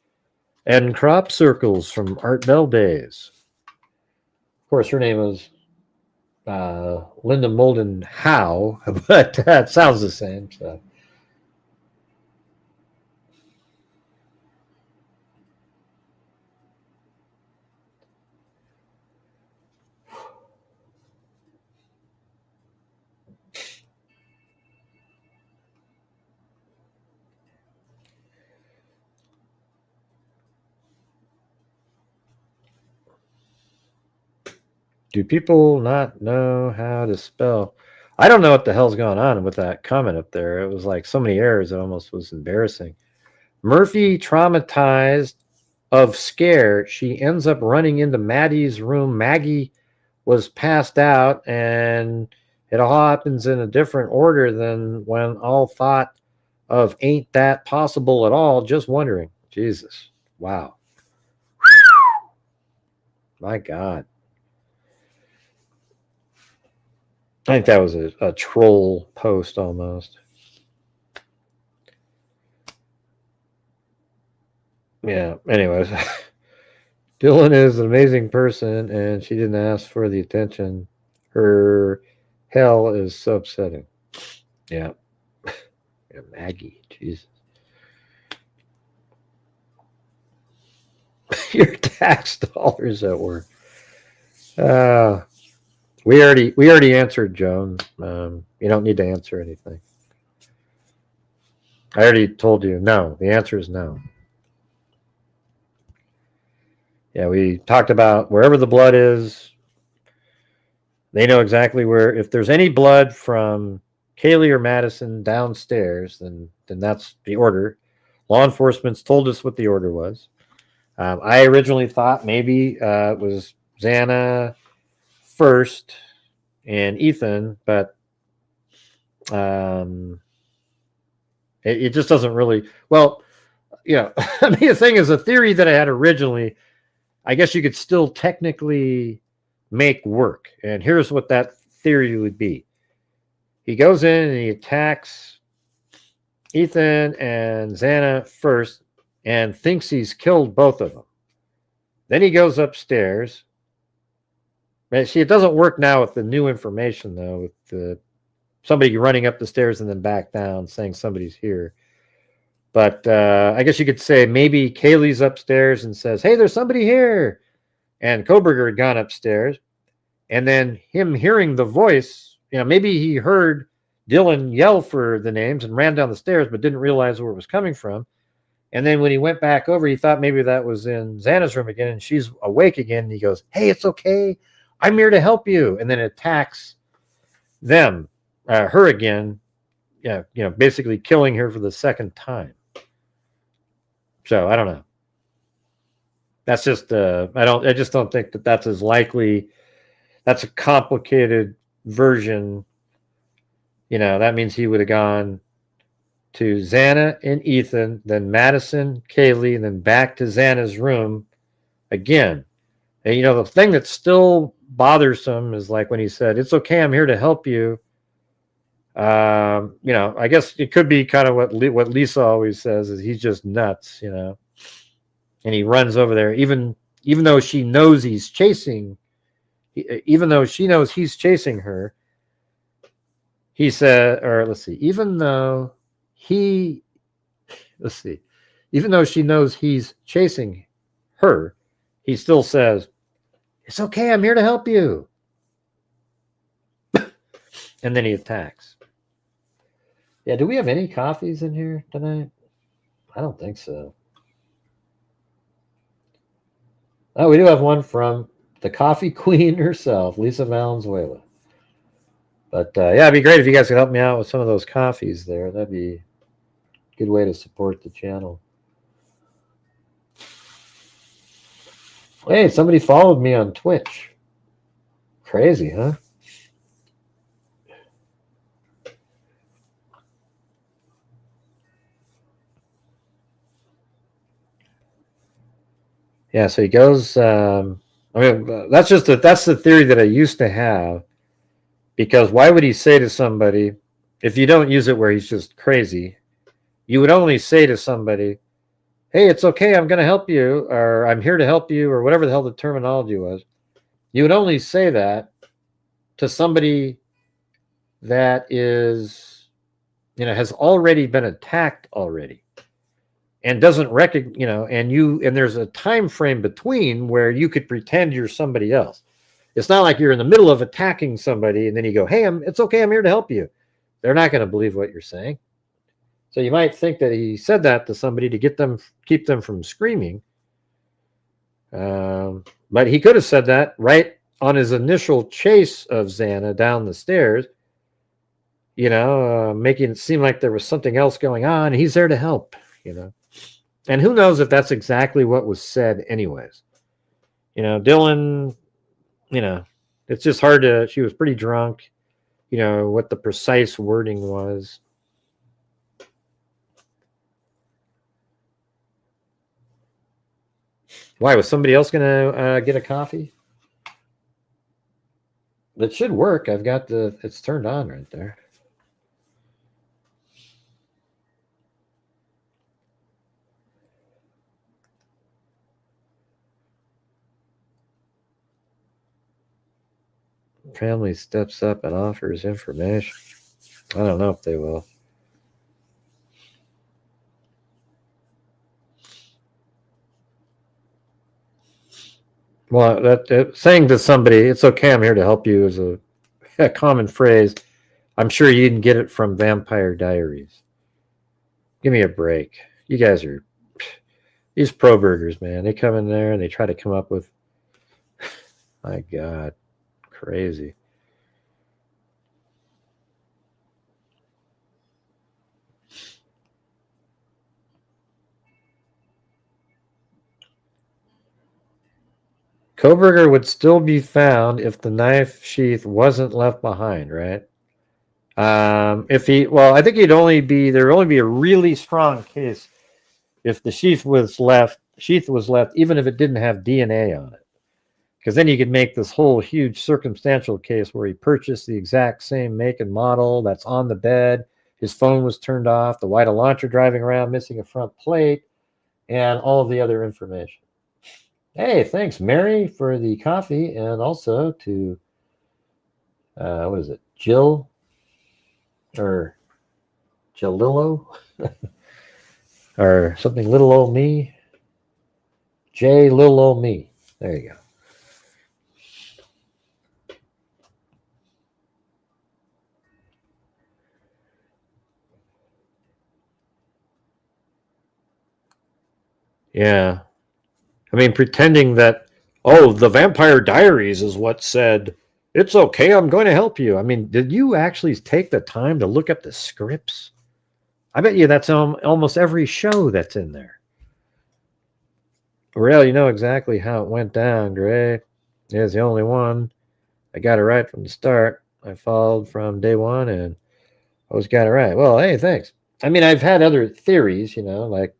and Crop Circles from Art Bell days. Of course, her name was Linda Moulton Howe, but it sounds the same. So. Do people not know how to spell? I don't know what the hell's going on with that comment up there. It was like so many errors, it almost was embarrassing. Murphy traumatized of scare. She ends up running into Maddie's room. Maggie was passed out, and it all happens in a different order than when all thought of ain't that possible at all. Just wondering. Jesus. Wow. My God. I think that was a troll post almost. Yeah, anyways. Dylan is an amazing person, and she didn't ask for the attention. Her hell is so upsetting. Yeah. Yeah, Maggie, Jesus. Your tax dollars at work. We already answered, Joan. You don't need to answer anything. I already told you no. The answer is no. Yeah, we talked about wherever the blood is, they know exactly where. If there's any blood from Kaylee or Madison downstairs, then that's the order. Law enforcement's told us what the order was. I originally thought maybe it was Xana first and Ethan, but it just doesn't really. Well, yeah. I mean, the thing is, a theory that I had originally, I guess you could still technically make work. And here's what that theory would be. He goes in and he attacks Ethan and Xana first and thinks he's killed both of them. Then he goes upstairs. See, it doesn't work now with the new information, though, with the somebody running up the stairs and then back down saying somebody's here. But I guess you could say maybe Kaylee's upstairs and says, hey, there's somebody here. And Koberger had gone upstairs. And then him hearing the voice, maybe he heard Dylan yell for the names and ran down the stairs, but didn't realize where it was coming from. And then when he went back over, he thought maybe that was in Xana's room again, and she's awake again. And he goes, hey, it's okay. I'm here to help you. And then attacks them, her again, basically killing her for the second time. So I don't know. That's just I just don't think that that's as likely. That's a complicated version. That means he would have gone to Xana and Ethan, then Madison, Kaylee, and then back to Xana's room again. And the thing that's still bothersome is like when he said, it's okay, I'm here to help you. I guess it could be kind of what Lisa always says is he's just nuts, and he runs over there, even though she knows he's chasing, even though she knows he's chasing her. He said, or let's see, even though she knows he's chasing her, he still says, it's okay, I'm here to help you. And then he attacks. Yeah, do we have any coffees in here tonight? I don't think so. Oh, we do have one from the coffee queen herself, Lisa Valenzuela. But yeah, it'd be great if you guys could help me out with some of those coffees there. That'd be a good way to support the channel. Hey, somebody followed me on Twitch. Crazy, huh? Yeah, so he goes. That's the theory that I used to have. Because why would he say to somebody, if you don't use it where he's just crazy, you would only say to somebody, hey, it's okay, I'm going to help you, or I'm here to help you, or whatever the hell the terminology was. You would only say that to somebody that is, has already been attacked already and doesn't recognize, and there's a time frame between where you could pretend you're somebody else. It's not like you're in the middle of attacking somebody and then you go, hey, it's okay, I'm here to help you. They're not going to believe what you're saying. So you might think that he said that to somebody to keep them from screaming. But he could have said that right on his initial chase of Xana down the stairs, making it seem like there was something else going on. He's there to help, And who knows if that's exactly what was said anyways. Dylan, it's just hard to, she was pretty drunk, what the precise wording was. Why, was somebody else going to get a coffee? That should work. I've got it's turned on right there. Family steps up and offers information. I don't know if they will. Well, saying to somebody, it's okay, I'm here to help you, is a common phrase. I'm sure you didn't get it from Vampire Diaries. Give me a break. You guys are, these pro burgers, man. They come in there and they try to come up with, my God, crazy. Koberger would still be found if the knife sheath wasn't left behind, right? I think there'd only be a really strong case if the sheath was left, even if it didn't have DNA on it. Because then you could make this whole huge circumstantial case where he purchased the exact same make and model that's on the bed. His phone was turned off, the white launcher driving around missing a front plate, and all of the other information. Hey, thanks, Mary, for the coffee, and also to, what is it, Jill, or Jalillo, or something, little old me, J, little old me. There you go. Yeah. I mean, pretending that, the Vampire Diaries is what said, it's okay, I'm going to help you. I mean, did you actually take the time to look up the scripts? I bet you that's almost every show that's in there. Well, you know exactly how it went down, Gray. It's the only one. I got it right from the start. I followed from day one and always got it right. Well, hey, thanks. I mean, I've had other theories, like...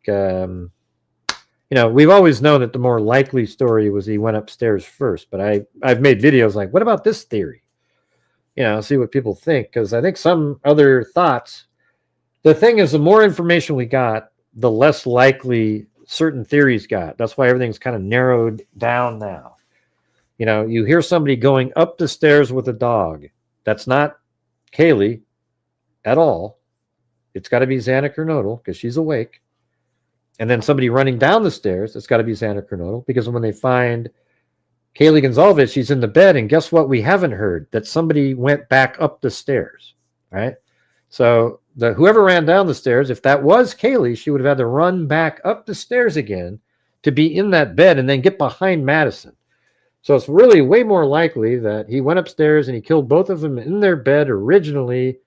we've always known that the more likely story was he went upstairs first, but I've made videos like, what about this theory? See what people think, because I think some other thoughts. The thing is, the more information we got, the less likely certain theories got. That's why everything's kind of narrowed down now. You hear somebody going up the stairs with a dog. That's not Kaylee at all. It's got to be Xana Kernodle because she's awake. And then somebody running down the stairs, it's got to be Xana Kernodle, because when they find Kaylee Gonzalez, she's in the bed, and guess what? We haven't heard that somebody went back up the stairs, right? So whoever ran down the stairs, if that was Kaylee, she would have had to run back up the stairs again to be in that bed and then get behind Madison. So it's really way more likely that he went upstairs and he killed both of them in their bed originally,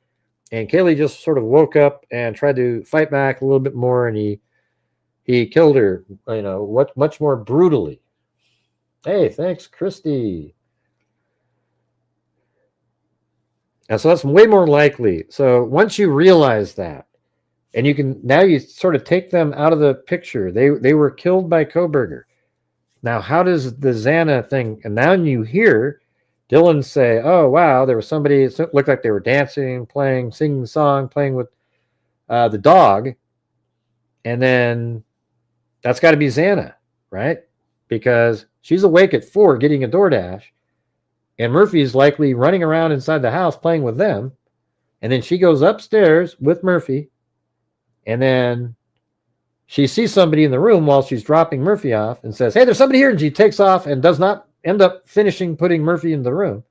and Kaylee just sort of woke up and tried to fight back a little bit more, and he killed her, much more brutally. Hey, thanks, Christy. And so that's way more likely. So once you realize that, and you sort of take them out of the picture. They were killed by Koberger. Now, how does the Xana thing, and now you hear Dylan say, oh, wow, there was somebody, it looked like they were dancing, playing, singing a song, playing with the dog. And then that's got to be Xana, right? Because she's awake at 4 getting a DoorDash, and Murphy's likely running around inside the house playing with them. And then she goes upstairs with Murphy, and then she sees somebody in the room while she's dropping Murphy off and says, hey, there's somebody here. And she takes off and does not end up finishing putting Murphy in the room,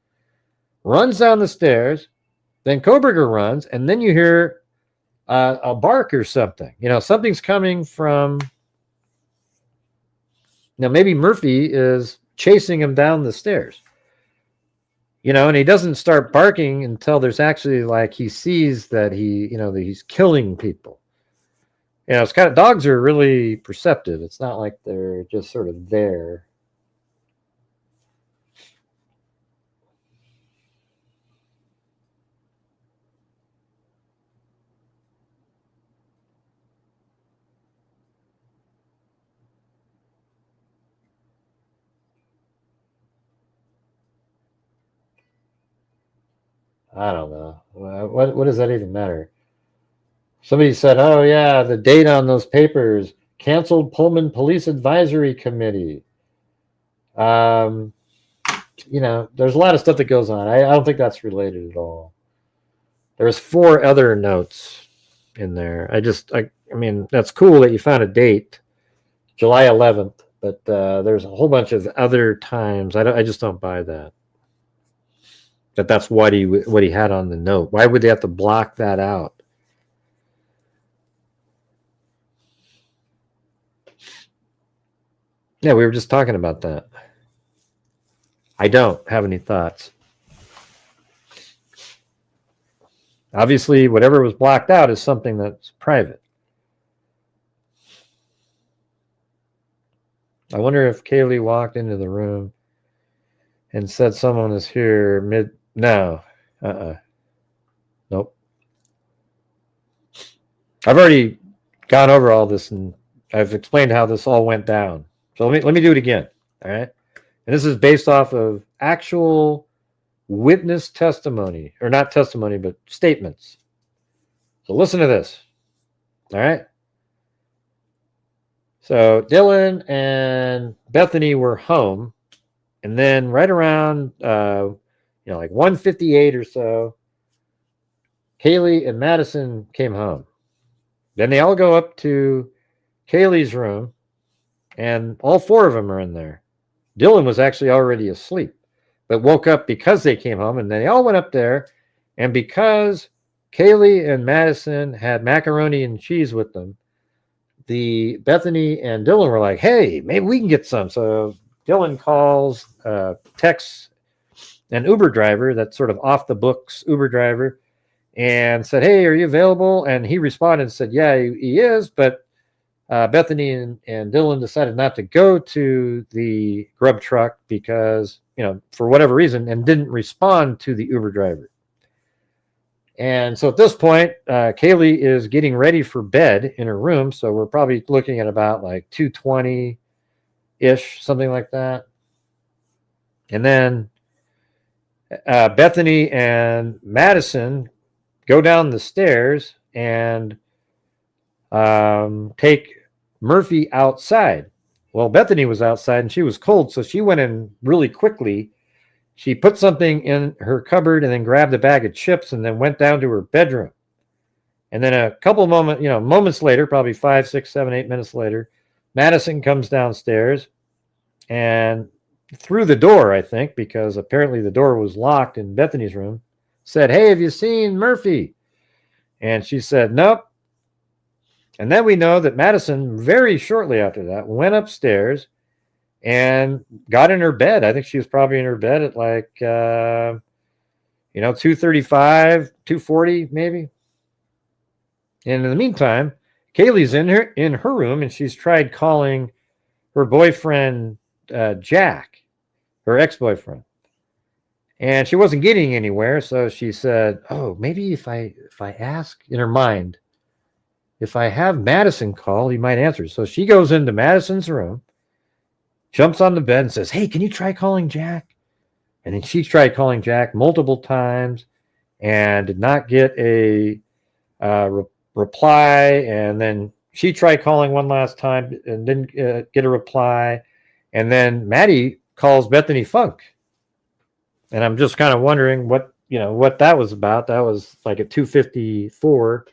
runs down the stairs, then Koberger runs, and then you hear a bark or something. Something's coming from... Now, maybe Murphy is chasing him down the stairs. And he doesn't start barking until there's actually he sees that that he's killing people. It's dogs are really perceptive. It's not like they're just sort of there. I don't know. What does that even matter? Somebody said, oh, yeah, the date on those papers, canceled Pullman Police Advisory Committee. There's a lot of stuff that goes on. I don't think that's related at all. There's 4 other notes in there. I mean, that's cool that you found a date, July 11th, but there's a whole bunch of other times. I just don't buy that. That's what he had on the note. Why would they have to block that out? Yeah, we were just talking about that. I don't have any thoughts. Obviously, whatever was blocked out is something that's private. I wonder if Kaylee walked into the room and said someone is here No. Nope. I've already gone over all this, and I've explained how this all went down. So let me do it again. All right. And this is based off of actual witness testimony, or not testimony, but statements. So listen to this. All right. So Dylan and Bethany were home, and then right around 1:58 or so, Kaylee and Madison came home. Then they all go up to Kaylee's room, and all 4 of them are in there. Dylan was actually already asleep, but woke up because they came home, and then they all went up there. And because Kaylee and Madison had macaroni and cheese with them, Bethany and Dylan were like, hey, maybe we can get some. So Dylan calls, texts an Uber driver that's sort of off the books Uber driver, and said, hey, are you available? And he responded and said, yeah, he is, but Bethany and Dylan decided not to go to the grub truck because, for whatever reason, and didn't respond to the Uber driver. And so at this point, Kaylee is getting ready for bed in her room. So we're probably looking at about 2:20-ish, something like that. And then Bethany and Madison go down the stairs and take Murphy outside. Well, Bethany was outside and she was cold, so she went in really quickly. She put something in her cupboard and then grabbed a bag of chips and then went down to her bedroom. And then a couple moments later, probably 5, 6, 7, 8 minutes later, Madison comes downstairs and through the door, I think, because apparently the door was locked in Bethany's room, said, hey, have you seen Murphy? And she said, nope. And then we know that Madison, very shortly after that, went upstairs and got in her bed. I think she was probably in her bed at 2:35, 2:40 maybe. And in the meantime, Kaylee's in her room, and she's tried calling her boyfriend, Jack, her ex-boyfriend. And she wasn't getting anywhere, so she said, oh, maybe if I ask in her mind, if I have Madison call, he might answer. So she goes into Madison's room, jumps on the bed and says, hey, can you try calling Jack? And then she tried calling Jack multiple times and did not get a reply. And then she tried calling one last time and didn't get a reply. And then Maddie calls Bethany Funk. And I'm just kind of wondering what that was about. That was like at 2:54.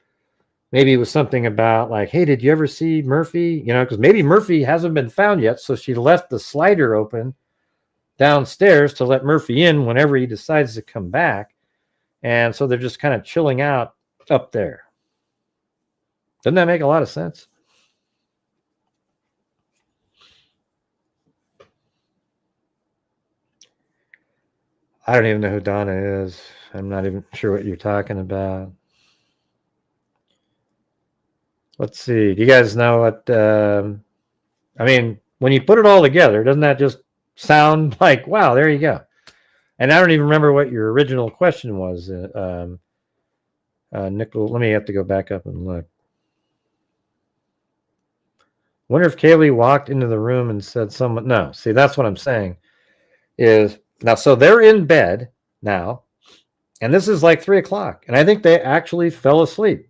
Maybe it was something about like, hey, did you ever see Murphy? Because maybe Murphy hasn't been found yet. So she left the slider open downstairs to let Murphy in whenever he decides to come back. And so they're just kind of chilling out up there. Doesn't that make a lot of sense? I don't even know who Donna is. I'm not even sure what you're talking about. Let's see. Do you guys know what? I mean, when you put it all together, doesn't that just sound like, wow, there you go? And I don't even remember what your original question was, Nickel. Let me have to go back up and look. Wonder if Kaylee walked into the room and said someone. No, see, that's what I'm saying. Is now, so they're in bed now, and this is like 3 o'clock, and I think they actually fell asleep.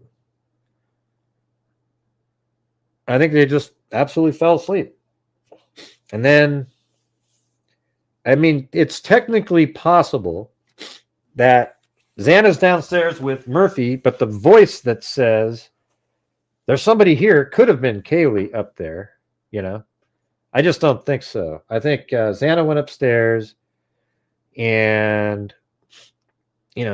I think they just absolutely fell asleep. And then, I mean, it's technically possible that Xana's downstairs with Murphy, but the voice that says there's somebody here could have been Kaylee up there, I just don't think so. I think Xana went upstairs and,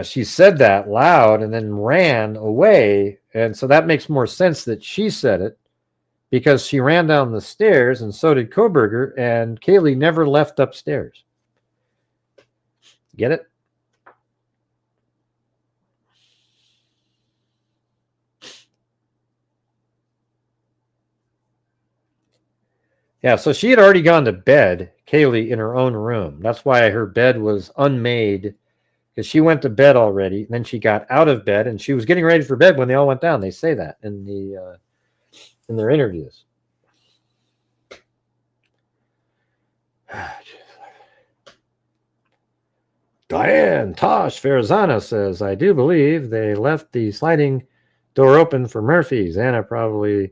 she said that loud and then ran away. And so that makes more sense that she said it, because she ran down the stairs and so did Koberger, and Kaylee never left upstairs. Get it? Yeah, so she had already gone to bed, Kaylee, in her own room. That's why her bed was unmade, because she went to bed already. And then she got out of bed, and she was getting ready for bed when they all went down. They say that in their interviews. Diane Tosh Farazana says, I do believe they left the sliding door open for Murphy. Xana probably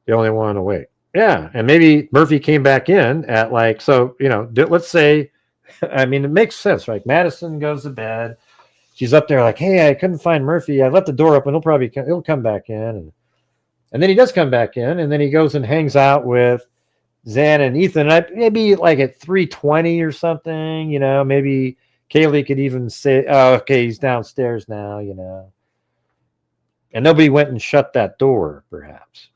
the only one awake. Yeah, and maybe Murphy came back in at like, so, let's say, I mean, it makes sense, right? Madison goes to bed. She's up there like, hey, I couldn't find Murphy. I left the door open. He'll come back in. And then he does come back in, and then he goes and hangs out with Xana and Ethan. Maybe like at 3:20 or something, maybe Kaylee could even say, oh, okay, he's downstairs now, And nobody went and shut that door, perhaps.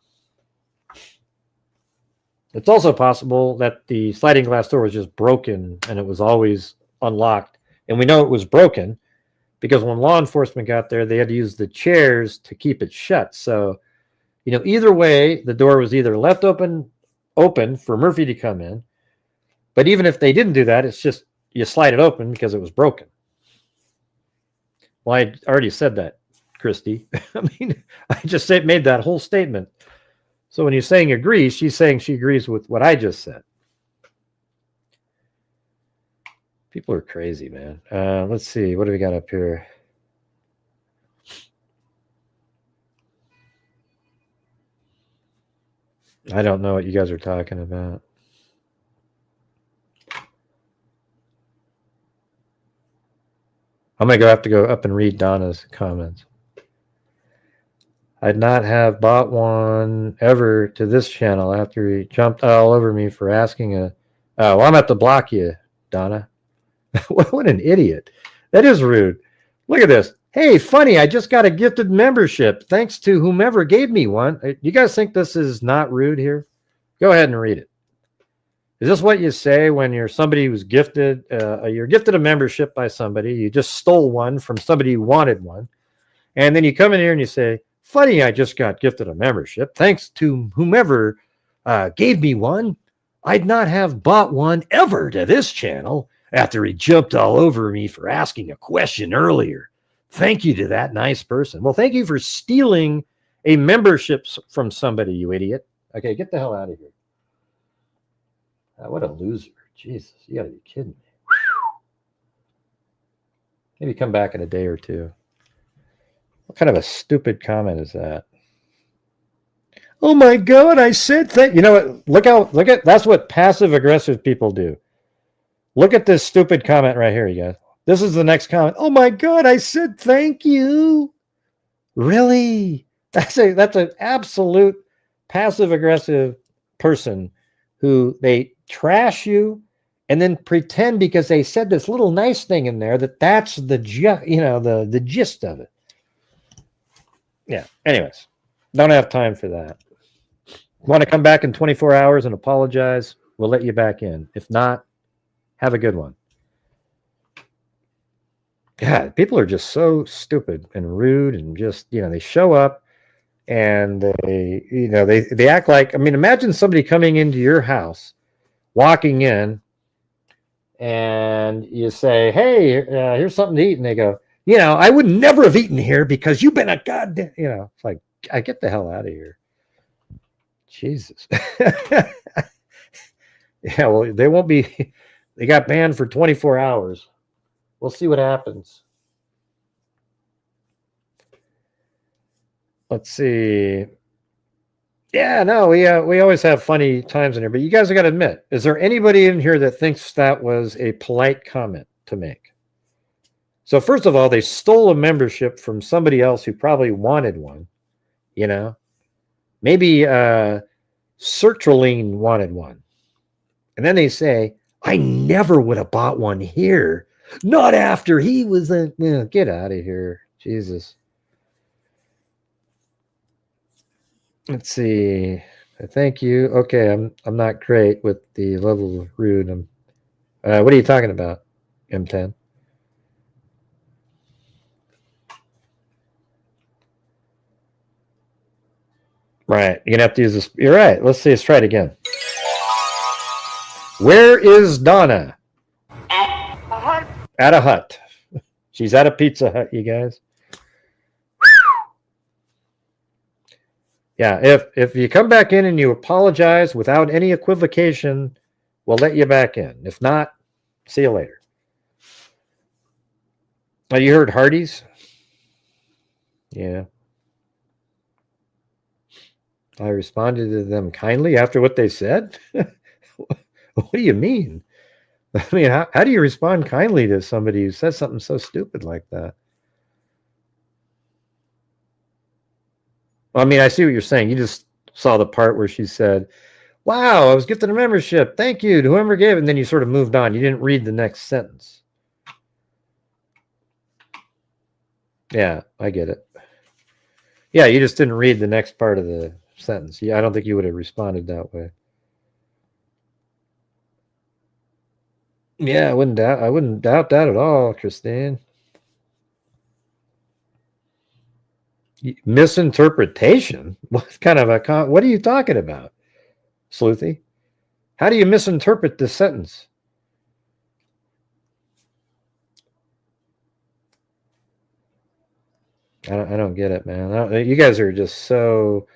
It's also possible that the sliding glass door was just broken and it was always unlocked. And we know it was broken because when law enforcement got there, they had to use the chairs to keep it shut. So, either way, the door was either left open for Murphy to come in. But even if they didn't do that, it's just you slide it open because it was broken. Well, I already said that, Christy. I mean, I just made that whole statement. So when you're saying agrees, she's saying she agrees with what I just said. People are crazy, man. Let's see. What do we got up here? I don't know what you guys are talking about. I'm going to have to go up and read Donna's comments. I'd not have bought one ever to this channel after he jumped all over me for asking I'm going to have to block you, Donna. What an idiot. That is rude. Look at this. Hey, funny, I just got a gifted membership thanks to whomever gave me one. You guys think this is not rude here? Go ahead and read it. Is this what you say when you're somebody who's gifted? You're gifted a membership by somebody. You just stole one from somebody who wanted one. And then you come in here and you say, funny, I just got gifted a membership thanks to whomever gave me one. I'd not have bought one ever to this channel after he jumped all over me for asking a question earlier. Thank you to that nice person. Well, thank you for stealing a membership from somebody, you idiot. Okay, get the hell out of here. What a loser. Jesus, you got to be kidding me. Maybe come back in a day or two. What kind of a stupid comment is that? Oh my God, I said that. You know what? Look at, that's what passive aggressive people do. Look at this stupid comment right here, you guys. This is the next comment. Oh my God, I said thank you. Really? That's an absolute passive aggressive person who they trash you and then pretend because they said this little nice thing in there that's the the gist of it. Yeah. Anyways, don't have time for that. Want to come back in 24 hours and apologize? We'll let you back in. If not, have a good one. God, people are just so stupid and rude and just, they show up and they act like, I mean, imagine somebody coming into your house, walking in, and you say, hey, here's something to eat. And they go, I would never have eaten here because you've been a goddamn, it's like, I get the hell out of here. Jesus. Yeah, well, they won't be, they got banned for 24 hours. We'll see what happens. Let's see. Yeah, no, we always have funny times in here, but you guys have got to admit, is there anybody in here that thinks that was a polite comment to make? So first of all, they stole a membership from somebody else who probably wanted one, Maybe Sertraline wanted one. And then they say, I never would have bought one here. Not after he was get out of here. Jesus. Let's see. Thank you. Okay, I'm not great with the level of rude. What are you talking about, M10? Right. You're gonna have to use this. You're right. Let's see. Let's try it again. Where is Donna? At a hut. She's at a Pizza Hut, you guys. Yeah, if you come back in and you apologize without any equivocation, we'll let you back in. If not, see you later. Oh, you heard Hardee's? Yeah. I responded to them kindly after what they said? What do you mean? I mean, how do you respond kindly to somebody who says something so stupid like that? Well, I mean, I see what you're saying. You just saw the part where she said, wow, I was gifted a membership. Thank you to whoever gave it. And then you sort of moved on. You didn't read the next sentence. Yeah, I get it. Yeah, you just didn't read the next part of the sentence. Yeah, I don't think you would have responded that way. Yeah, I wouldn't doubt that at all, Christine. Misinterpretation? What kind of what are you talking about, Sleuthy? How do you misinterpret this sentence? I don't get it, man. You guys are just so,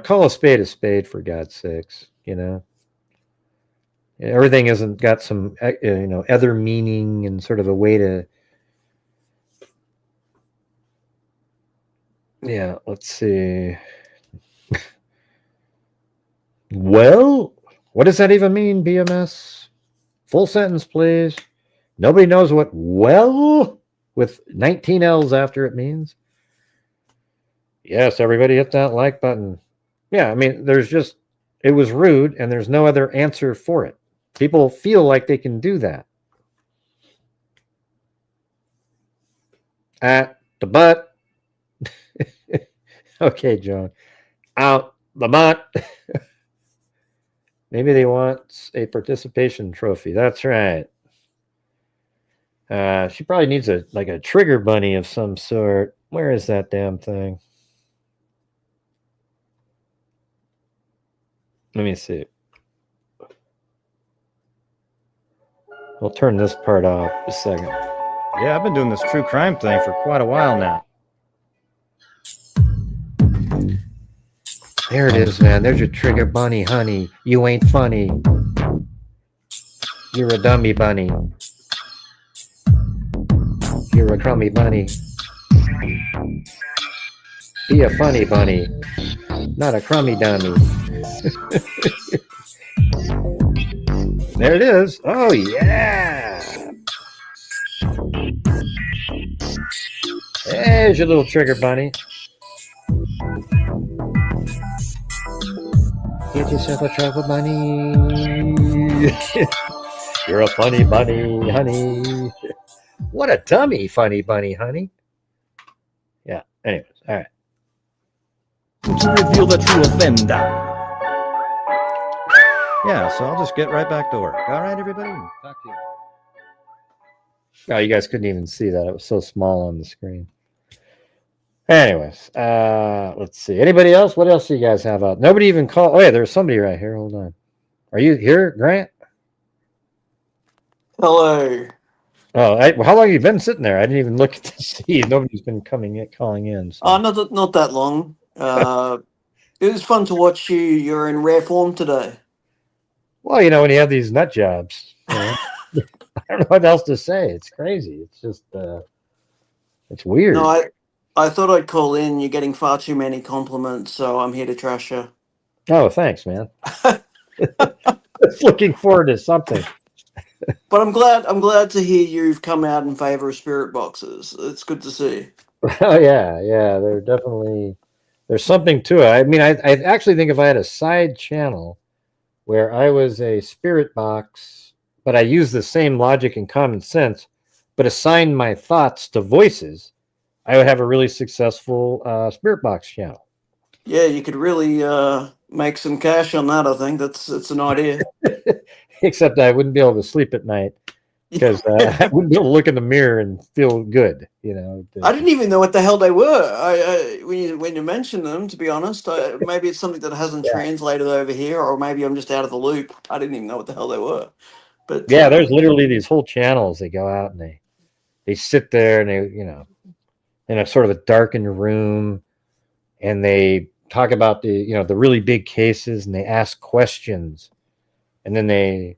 call a spade for God's sakes, Everything hasn't got some, other meaning and sort of a way to. Yeah, let's see. Well, what does that even mean, BMS? Full sentence, please. Nobody knows what well with 19 L's after it means. Yes, everybody hit that like button. Yeah, I mean, it was rude and there's no other answer for it. People feel like they can do that. At the butt. Okay, John. Out the butt. Maybe they want a participation trophy. That's right. She probably needs a trigger bunny of some sort. Where is that damn thing? Let me see. We'll turn this part off a second. Yeah, I've been doing this true crime thing for quite a while now. There it is, man. There's your trigger bunny, honey. You ain't funny. You're a dummy bunny. You're you're a crummy bunny. Be a funny bunny, not a crummy dummy. There it is. Oh, yeah. There's your little trigger bunny. Get yourself a trouble bunny. You're a funny bunny, honey. What a dummy, funny bunny, honey. Yeah, anyways, all right. To reveal the true offender. Yeah, so I'll just get right back to work. All right, everybody? Talk to you. Oh, you guys couldn't even see that. It was so small on the screen. Anyways, let's see. Anybody else? What else do you guys have out? Nobody even called. Oh, yeah, there's somebody right here. Hold on. Are you here, Grant? Hello. Oh, how long have you been sitting there? I didn't even look to see. Nobody's been calling in. So. Oh, not that long. It was fun to watch you. You're in rare form today. Well, you know, when you have these nut jobs, you know, I don't know what else to say. It's crazy. It's just, it's weird. No, I thought I'd call in. You're getting far too many compliments, so I'm here to trash you. Oh, thanks, man. Looking forward to something. But I'm glad to hear you've come out in favor of spirit boxes. It's good to see. Oh yeah, they're definitely, there's something to it. I mean, I actually think if I had a side channel where I was a spirit box, but I used the same logic and common sense, but assigned my thoughts to voices, I would have a really successful spirit box channel. Yeah, you could really make some cash on that. I think it's an idea. Except I wouldn't be able to sleep at night because I wouldn't be able to look in the mirror and feel good. You know, I didn't even know what the hell they were. When you mentioned them, to be honest, maybe it's something that hasn't translated over here, or maybe I'm just out of the loop. I didn't even know what the hell they were. But yeah, there's literally these whole channels. They go out and they sit there and they, you know, in a sort of a darkened room, and they talk about the really big cases, and they ask questions. And then they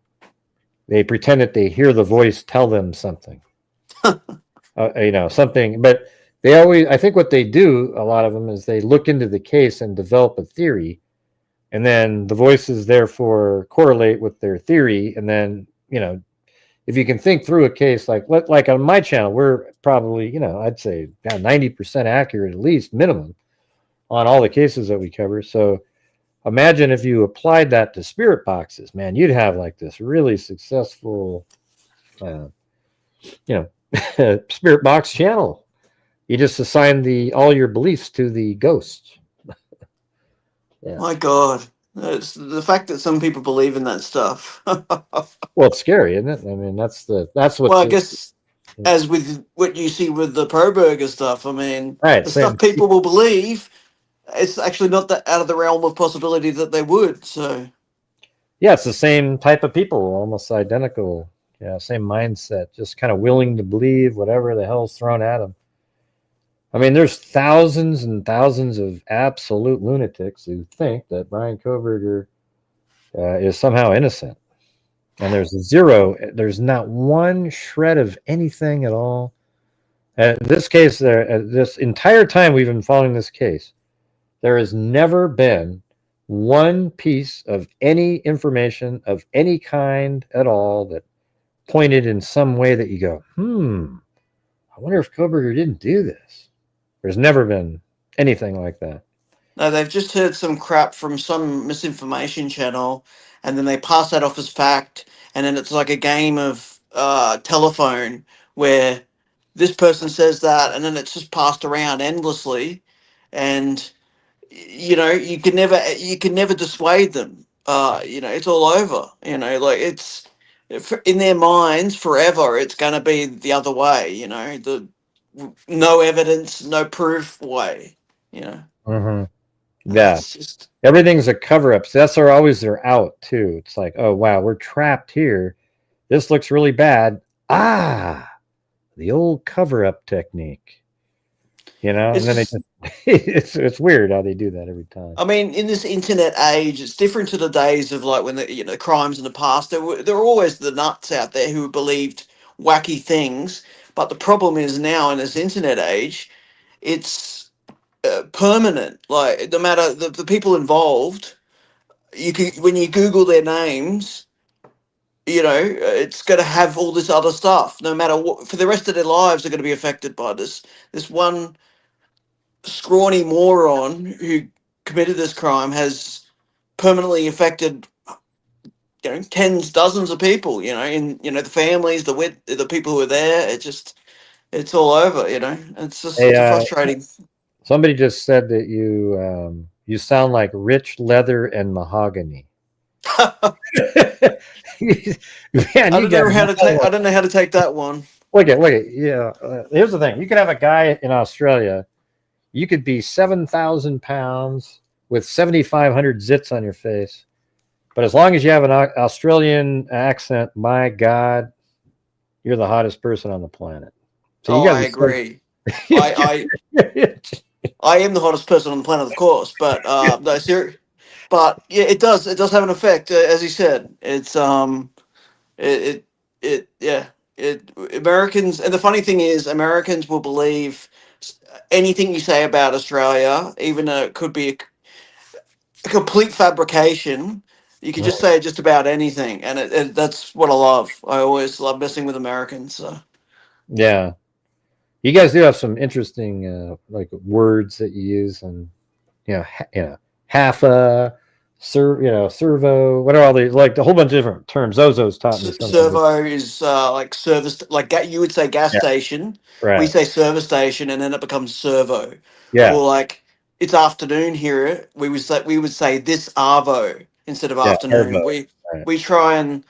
pretend that they hear the voice tell them something, something. But they always, I think what they do, a lot of them, is they look into the case and develop a theory. And then the voices therefore correlate with their theory. And then, you know, if you can think through a case like on my channel, we're probably, you know, I'd say about 90% accurate, at least minimum, on all the cases that we cover. So imagine if you applied that to spirit boxes, man, you'd have like this really successful, spirit box channel. You just assign all your beliefs to the ghost. Yeah. My God, it's the fact that some people believe in that stuff. Well, it's scary, isn't it? I mean, that's what. Well, I guess as with what you see with the Pro Burger stuff, I mean, the stuff people will believe. It's actually not that out of the realm of possibility that they would. So, yeah, it's the same type of people, almost identical. Yeah, same mindset, just kind of willing to believe whatever the hell's thrown at them. I mean, there's thousands and thousands of absolute lunatics who think that Brian Kohberger is somehow innocent, and there's not one shred of anything at all. This case, this entire time we've been following this case, there has never been one piece of any information of any kind at all that pointed in some way that you go, I wonder if Kohberger didn't do this. There's never been anything like that. No, they've just heard some crap from some misinformation channel, and then they pass that off as fact, and then it's like a game of telephone where this person says that, and then it's just passed around endlessly, and you know, you can never dissuade them. It's all over. You know, like it's in their minds forever. It's going to be the other way. You know, the no evidence, no proof way. You know. Mm-hmm. Yeah, everything's a cover up. So that's always they're out too. It's like, oh wow, we're trapped here. This looks really bad. The old cover up technique. You know, and then it's weird how they do that every time. I mean, in this internet age, it's different to the days of like when crimes in the past. There were always the nuts out there who believed wacky things, But the problem is now in this internet age, it's permanent. Like no matter the people involved, you can when you Google their names, it's going to have all this other stuff. No matter what, for the rest of their lives, they're going to be affected by this one scrawny moron who committed this crime has permanently affected tens, dozens of people, in the families, the people who are there. It's all over, It's just Hey, it's frustrating. somebody just said that you sound like rich leather and mahogany. Man, I you don't know got how to take. I don't know how to take that one. look at yeah. Here's the thing: you could have a guy in Australia. You could be 7,000 pounds with 7,500 zits on your face, but as long as you have an Australian accent, my God, you're the hottest person on the planet. So you got I agree. I am the hottest person on the planet, of course, but no, but yeah, it does have an effect, as you said. It's yeah, Americans, and the funny thing is, Americans will believe anything you say about Australia, even though it could be a complete fabrication. You can just say just about anything, and that's what I love. I always love messing with Americans. So. Yeah, you guys do have some interesting like words that you use, and half a servo. What are all these, like, a whole bunch of different terms? Zozo's taught me some of it. Servo is like service, like you would say gas Yeah, station. We right. say service station, and then it becomes servo. Yeah, Or like it's afternoon here. We would say this arvo instead of yeah, afternoon. Arvo. We Right. we try and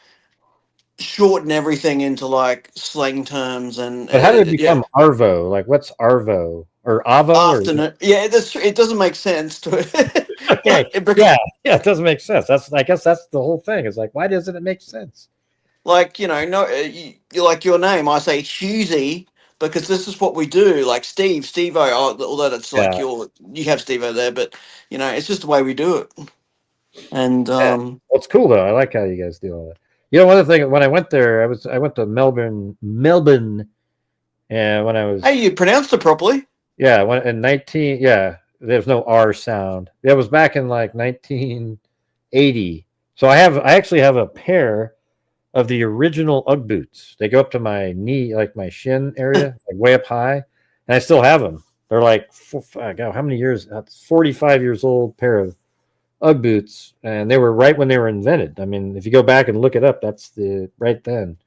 shorten everything into like slang terms and But how did it yeah, become Arvo? Like, what's Arvo or Avo or afternoon. Yeah, it doesn't make sense to it. okay? It Yeah, yeah, it doesn't make sense. I guess that's the whole thing. It's like, why doesn't it make sense? like no, you like your name. I say Hughesy because this is what we do. Like Steve-O. Although that's like Yeah, you have Steve-O there, but it's just the way we do it. And yeah. Well, it's cool though. I like how you guys do all that. One other thing, when I went there, I went to Melbourne, and when I was hey, you pronounced it properly. yeah, when in 19 yeah, there's no R sound. It was back in like 1980. So I actually have a pair of the original Ugg boots. They go up to my knee, like my shin area, like way up high, and I still have them. They're like, God, how many years? 45 years old pair of Ugg boots, and they were right when they were invented. I mean, if you go back and look it up, that's the right then.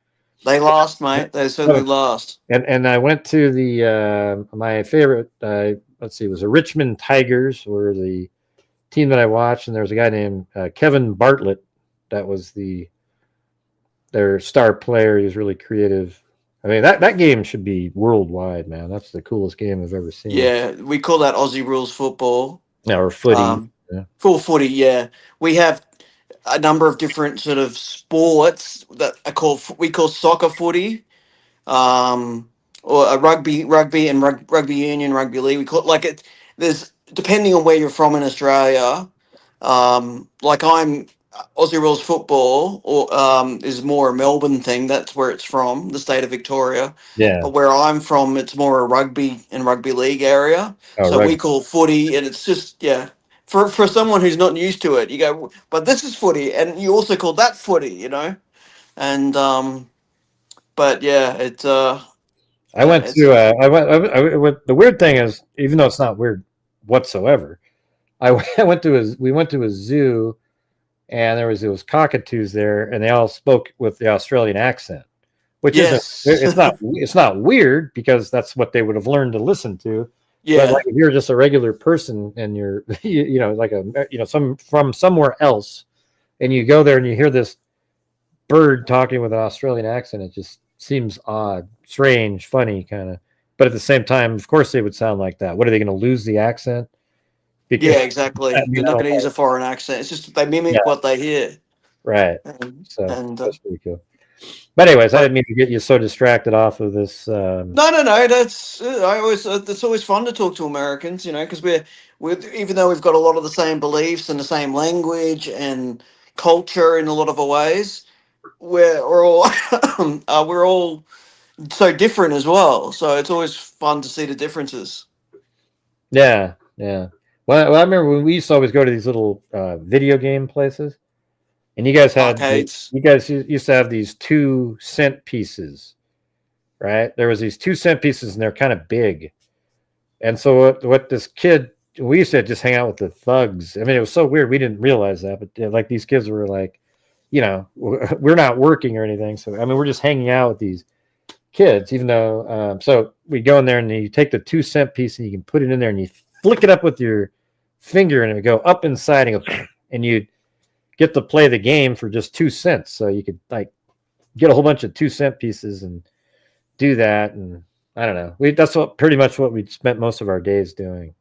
They last, mate. They certainly last. And I went to the my favorite. Let's see, it was the Richmond Tigers, were the team that I watched, and there was a guy named Kevin Bartlett that was their star player. He was really creative. I mean, that game should be worldwide, man. That's the coolest game I've ever seen. Yeah, we call that Aussie rules football. Yeah, or footy. Yeah. Full footy. Yeah, we have a number of different sort of sports that we call soccer footy, or a rugby and rugby union, rugby league. We call it like it. There's depending on where you're from in Australia. Like I'm Aussie rules football, or is more a Melbourne thing. That's where it's from, the state of Victoria. Yeah. But where I'm from, it's more a rugby and rugby league area. Oh, So rugby. we call footy, and it's just For someone who's not used to it, you go, but this is footy, and you also call that footy, and but yeah, it's I went to I went. The weird thing is, even though it's not weird whatsoever, I went to we went to a zoo, and there was cockatoos there, and they all spoke with the Australian accent, which yes, it's not weird because that's what they would have learned to listen to. yeah, But like if you're just a regular person and you're like from somewhere else, and you go there and you hear this bird talking with an Australian accent, it just seems odd, strange, funny kind of. But at the same time, of course, they would sound like that. What are they going to lose the accent? Because, yeah, exactly. They're not going to use a foreign accent. It's just they mimic what they hear, right. So and that's pretty cool. But anyways, I didn't mean to get you so distracted off of this. no. That's I always. It's always fun to talk to Americans, because we're even though we've got a lot of the same beliefs and the same language and culture in a lot of ways, we're all we're all so different as well. So it's always fun to see the differences. Yeah, yeah. Well, I remember when we used to always go to these little video game places, and you guys had Arcades. you guys used to have these 2-cent pieces, right? There was these 2-cent pieces, and they're kind of big. And so what this kid, we used to just hang out with the thugs. I mean, it was so weird. We didn't realize that, but like these kids were like, you know, we're not working or anything. So I mean, we're just hanging out with these kids, even though. So we go in there and you take the 2-cent piece and you can put it in there and you flick it up with your finger and it would go up inside and go, and you get to play the game for just 2 cents. So you could like get a whole bunch of 2-cent pieces and do that. And I don't know. That's pretty much what we spent most of our days doing.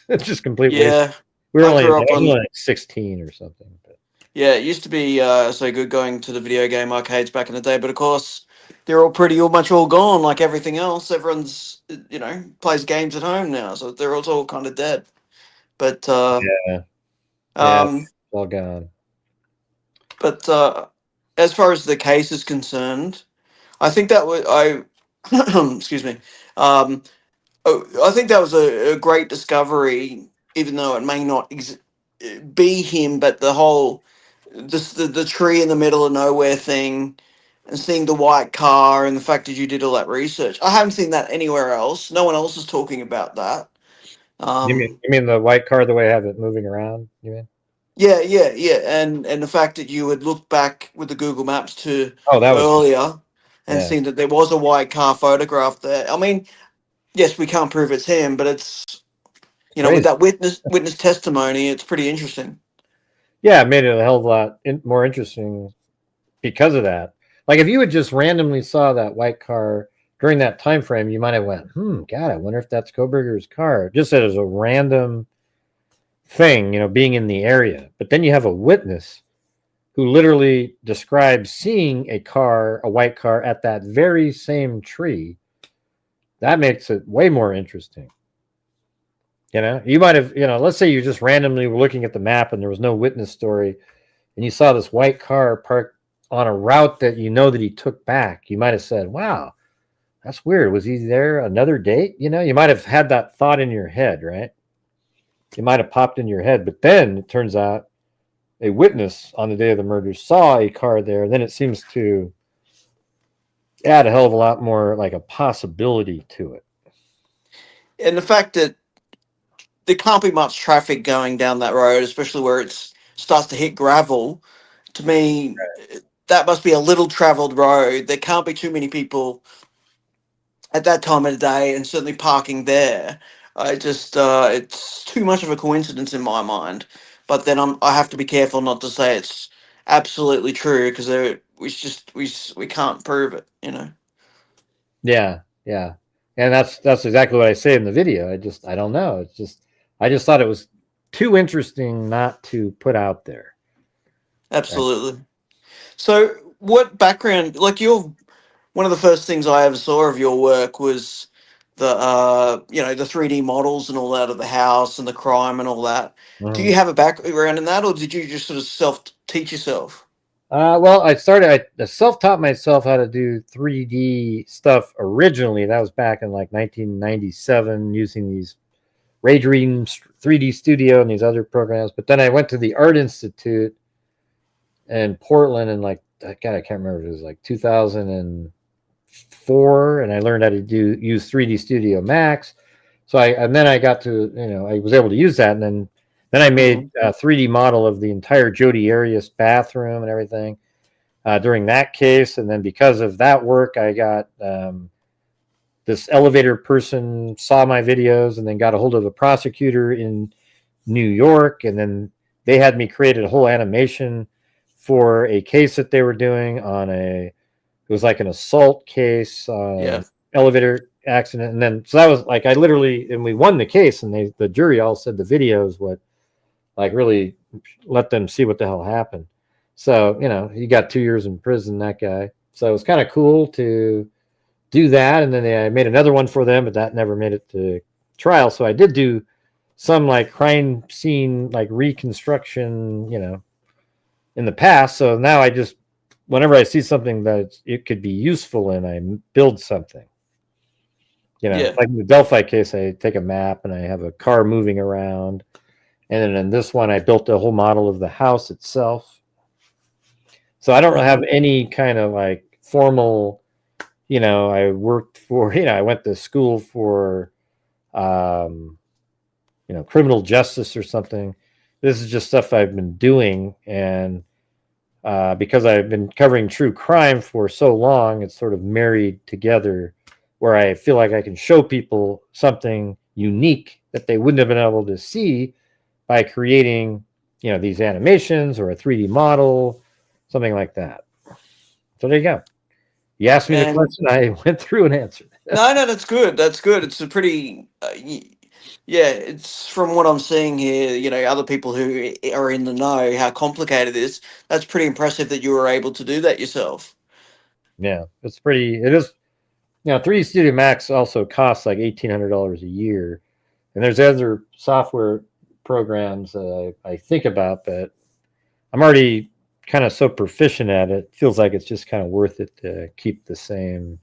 It's just complete waste. Yeah. We were I grew up only on- like 16 or something. But. Yeah, it used to be so good going to the video game arcades back in the day, but of course they're all much all gone like everything else. Everyone's plays games at home now, so they're all kind of dead. But Yeah, it's all gone. But as far as the case is concerned, I think that excuse me. I think that was a great discovery, even though it may not be him, but the whole the tree in the middle of nowhere thing, and seeing the white car, and the fact that you did all that research. I haven't seen that anywhere else. No one else is talking about that. You mean the white car, the way I have it moving around? You mean? Yeah, and the fact that you had looked back with the Google Maps to That was earlier and yeah. seen that there was a white car photograph there. I mean, yes, we can't prove it's him, but it's with that witness testimony, it's pretty interesting. Yeah, it made it a hell of a lot more interesting because of that. Like if you had just randomly saw that white car during that time frame, you might have went, God, I wonder if that's Koberger's car. Just as a random thing, being in the area. But then you have a witness who literally describes seeing a white car at that very same tree. That makes it way more interesting. You might have, let's say you just randomly were looking at the map and there was no witness story and you saw this white car parked on a route that that he took back. You might have said, wow, that's weird. Was he there another date? You might have had that thought in your head, right? It might have popped in your head, but then it turns out a witness on the day of the murder saw a car there. Then it seems to add a hell of a lot more like a possibility to it. And the fact that there can't be much traffic going down that road, especially where it starts to hit gravel. To me, that must be a little traveled road. There can't be too many people at that time of the day, and certainly parking there. It's too much of a coincidence in my mind. But then I have to be careful not to say it's absolutely true because we can't prove it. Yeah, and that's exactly what I say in the video. I don't know. I just thought it was too interesting not to put out there. Absolutely. Right. So, what background? Like one of the first things I ever saw of your work was the the 3D models and all that of the house and the crime and all that. Mm-hmm. Do you have a background in that, or did you just sort of self-teach yourself? Well, I self-taught myself how to do 3D stuff originally. That was back in like 1997 using these Ray Dream 3D Studio and these other programs. But then I went to the Art Institute in Portland and I can't remember. It was like 2004, and I learned how to use 3D Studio Max. So then I got to, I was able to use that, and then I made a 3D model of the entire Jodi Arias bathroom and everything during that case. And then because of that work, I got this elevator person saw my videos and then got a hold of a prosecutor in New York. And then they had me create a whole animation for a case that they were doing it was like an assault case, elevator accident. And then, so that was like, and we won the case, and the jury all said the video is what really let them see what the hell happened. So, he got 2 years in prison, that guy. So it was kind of cool to do that. And then I made another one for them, but that never made it to trial. So I did do some crime scene, reconstruction, in the past. So now I just whenever I see something that it could be useful in, I build something. Yeah. Like in the Delphi case, I take a map and I have a car moving around. And then in this one, I built a whole model of the house itself. So I don't have any kind of like formal, I worked for, I went to school for, criminal justice or something. This is just stuff I've been doing. And because I've been covering true crime for so long, it's sort of married together where I feel like I can show people something unique that they wouldn't have been able to see by creating, these animations or a 3D model, something like that. So there you go. You asked me the question, I went through and answered. No, that's good. That's good. It's a pretty, yeah, it's from what I'm seeing here, other people who are in the know how complicated it is. That's pretty impressive that you were able to do that yourself. Yeah, it is. 3D Studio Max also costs like $1,800 a year. And there's other software programs that I think about, but I'm already kind of so proficient at it. Feels like it's just kind of worth it to keep the same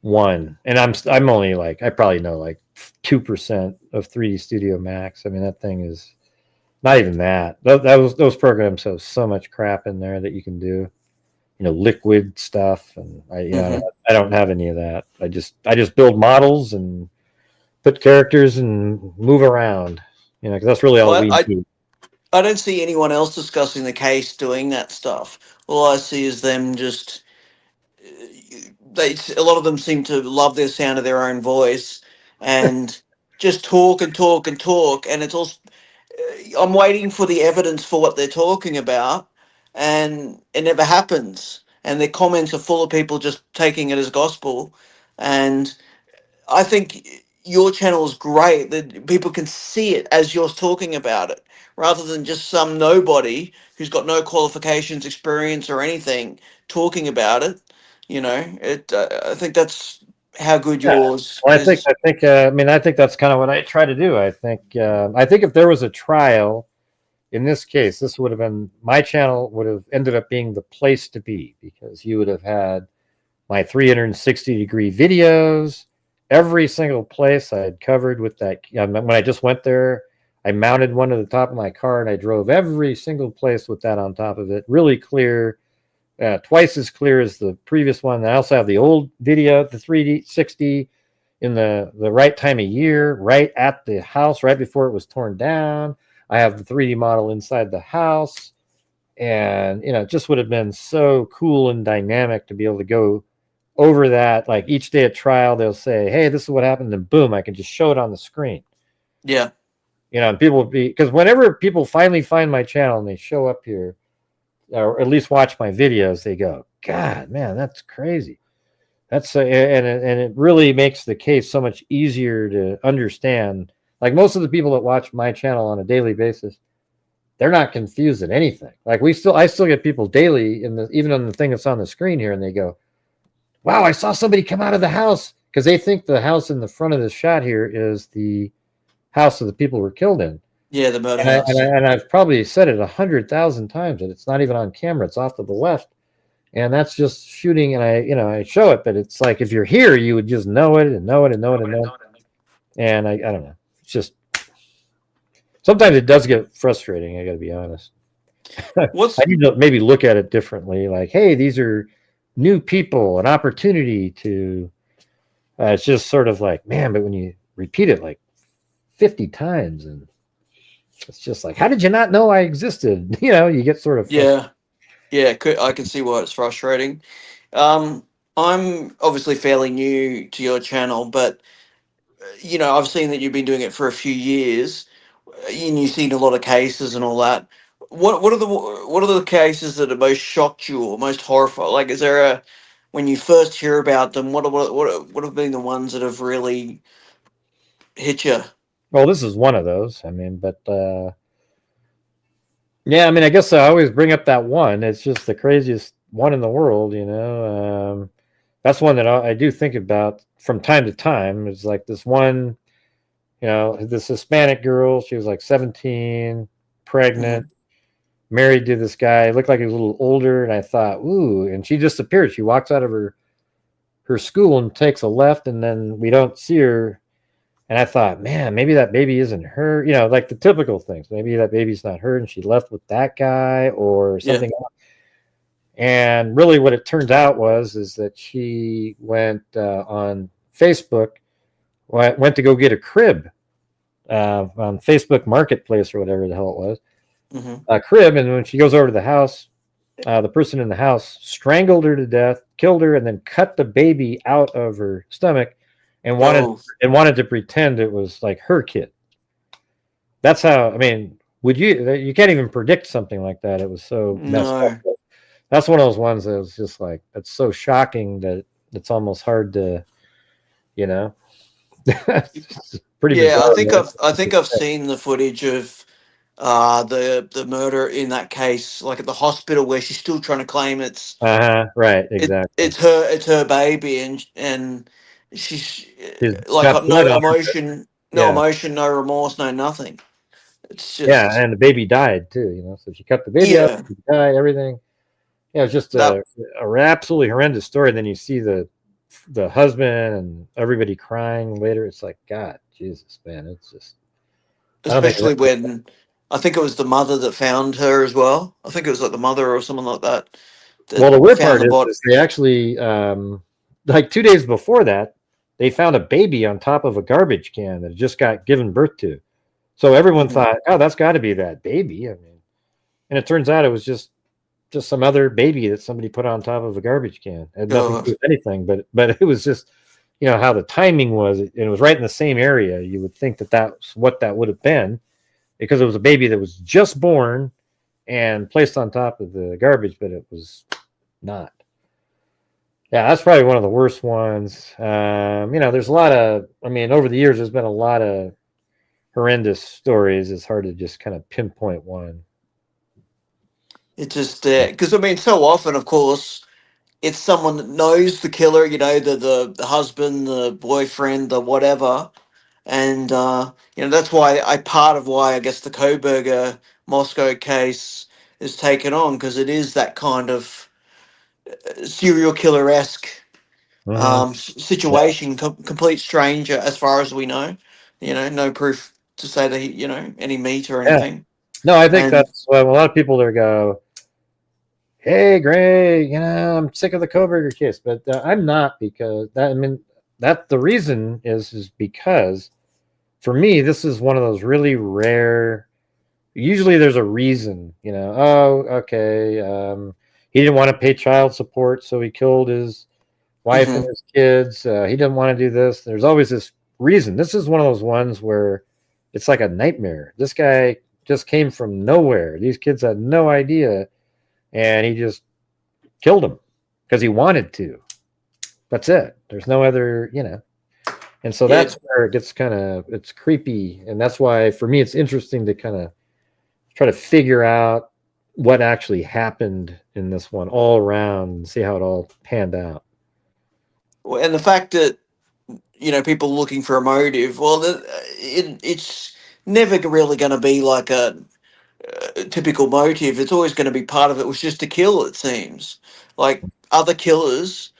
one. And I'm only like, I probably know like 2% of 3D Studio Max. I mean, that thing is not even that. Those programs have so much crap in there that you can do. Liquid stuff, and I don't have any of that. I just build models and put characters and move around. Because that's really all we do. I don't see anyone else discussing the case doing that stuff. All I see is them just. A lot of them seem to love the sound of their own voice and just talk and talk and talk, and it's all. I'm waiting for the evidence for what they're talking about, and it never happens. And their comments are full of people just taking it as gospel. And I think your channel is great that people can see it as you're talking about it, rather than just some nobody who's got no qualifications, experience, or anything talking about it. I think that's how good yours Well, is. I think that's kind of what I try to do. I think if there was a trial, in this case, this would have been, my channel would have ended up being the place to be, because you would have had my 360-degree videos, every single place I had covered with that. When I just went there, I mounted one to the top of my car and I drove every single place with that on top of it. Really clear, twice as clear as the previous one. I also have the old video, the 360 in the right time of year, right at the house, right before it was torn down. I have the 3D model inside the house, and it just would have been so cool and dynamic to be able to go over that. Like each day at trial, they'll say, "Hey, this is what happened," and boom, I can just show it on the screen. Yeah, and people will be, because whenever people finally find my channel and they show up here, or at least watch my videos, they go, "God, man, that's crazy." That's and it really makes the case so much easier to understand. Like most of the people that watch my channel on a daily basis, they're not confused at anything. Like I still get people daily even on the thing that's on the screen here, and they go, "Wow, I saw somebody come out of the house," because they think the house in the front of this shot here is the house that the people were killed in. Yeah, the murder house. And I've probably said it 100,000 times that it's not even on camera; it's off to the left, and that's just shooting. And I show it, but it's like if you're here, you would just know it and know it and know it and know it. And I don't know. It's just sometimes it does get frustrating. I got to be honest. I need to maybe look at it differently. Like, hey, these are new people, an opportunity to. It's just sort of like, man, but when you repeat it like 50 times, and it's just like, how did you not know I existed? You get sort of frustrated. Yeah, I can see why it's frustrating. I'm obviously fairly new to your channel, but I've seen that you've been doing it for a few years, and you've seen a lot of cases and all that. What are the cases that have most shocked you or most horrified? Like, is there when you first hear about them, what have been the ones that have really hit you? Well, this is one of those. I mean, but yeah, I mean, I guess I always bring up that one. It's just the craziest one in the world, That's one that I do think about from time to time. It's like this one, this Hispanic girl. She was like 17, pregnant. married to this guy. Looked like he was a little older, and I thought, ooh. And she disappeared. She walks out of her school and takes a left, and then we don't see her. And I thought, man, maybe that baby isn't her. You know, like the typical things. Maybe that baby's not her, and she left with that guy or something else. And really, what it turned out is that she went on Facebook, went to go get a crib on Facebook Marketplace or whatever the hell it was, a crib. And when she goes over to the house, the person in the house strangled her to death, killed her, and then cut the baby out of her stomach, and wanted to pretend it was like her kid. That's how. I mean, you can't even predict something like that. It was so messed up. That's one of those ones that was just like, it's so shocking that it's almost hard to, you know. Pretty bizarre, I think I've seen the footage of the murder in that case, like at the hospital where she's still trying to claim it's right, exactly. it's her baby, and she's She's like got no blood on her. emotion, no emotion, no remorse, no nothing. It's just and the baby died too, you know. So she cut the baby up, she died, everything. Yeah, it's just a absolutely horrendous story. And then you see the husband and everybody crying later. It's like, God, Jesus, man, it's just. Especially when I think it was the mother that found her as well. I think it was like the mother or someone like that. Well, the weird part is they actually, like 2 days before that, they found a baby on top of a garbage can that just got given birth to. So everyone thought, oh, that's got to be that baby. I mean, and it turns out it was just some other baby that somebody put on top of a garbage can. It had nothing to do with anything, but it was just, you know, how the timing was. It was right in the same area. You would think that that's what that would have been, because it was a baby that was just born and placed on top of the garbage, but it was not. Yeah, that's probably one of the worst ones. You know, there's a lot of, I mean, over the years, there's been a lot of horrendous stories. It's hard to just kind of pinpoint one. It's just because I mean, so often, of course, it's someone that knows the killer. You know, the husband, the boyfriend, the whatever, and you know that's why part of why I guess the Koberger Moscow case is taken on, because it is that kind of serial killer-esque situation. Complete stranger, as far as we know. You know, no proof to say that he, you know, any meat or anything. No, I think that's why a lot of people there go, hey, Gray, you know, I'm sick of the Koberger case, but I'm not, because that, I mean, that the reason is because for me, this is one of those really rare. Usually there's a reason, you know, oh, okay. He didn't want to pay child support, so he killed his wife and his kids. He didn't want to do this. There's always this reason. This is one of those ones where it's like a nightmare. This guy just came from nowhere. These kids had no idea, and he just killed them because he wanted to. That's it. There's no other, you know. And so that's where it gets kind of, it's creepy. And that's why, for me, it's interesting to kind of try to figure out what actually happened in this one all around and see how it all panned out. Well, and the fact that, you know, people looking for a motive, well, it's never really going to be like a typical motive. It's always going to be part of it was just to kill, it seems. Like other killers,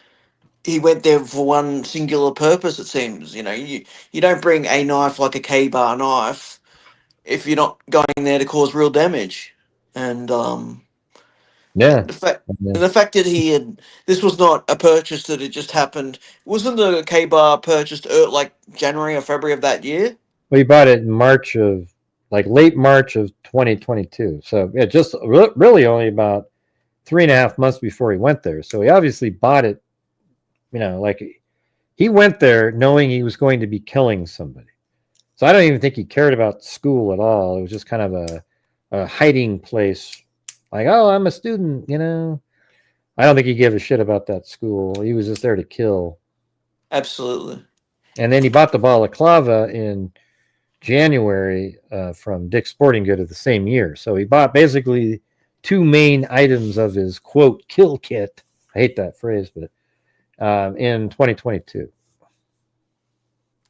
he went there for one singular purpose, it seems. You know, you don't bring a knife like a K-bar knife if you're not going there to cause real damage. And the fact that this was not a purchase that it just happened. Wasn't the K-bar purchased like January or February of that year? Well, he bought it in late March of 2022. So yeah, just really only about 3.5 months before he went there. So he obviously bought it, you know, like he went there knowing he was going to be killing somebody. So I don't even think he cared about school at all. It was just kind of a hiding place. Like, oh, I'm a student, you know. I don't think he gave a shit about that school. He was just there to kill. Absolutely. And then he bought the balaclava in January from Dick's Sporting Good of the same year. So he bought basically two main items of his, quote, kill kit. I hate that phrase, but in 2022.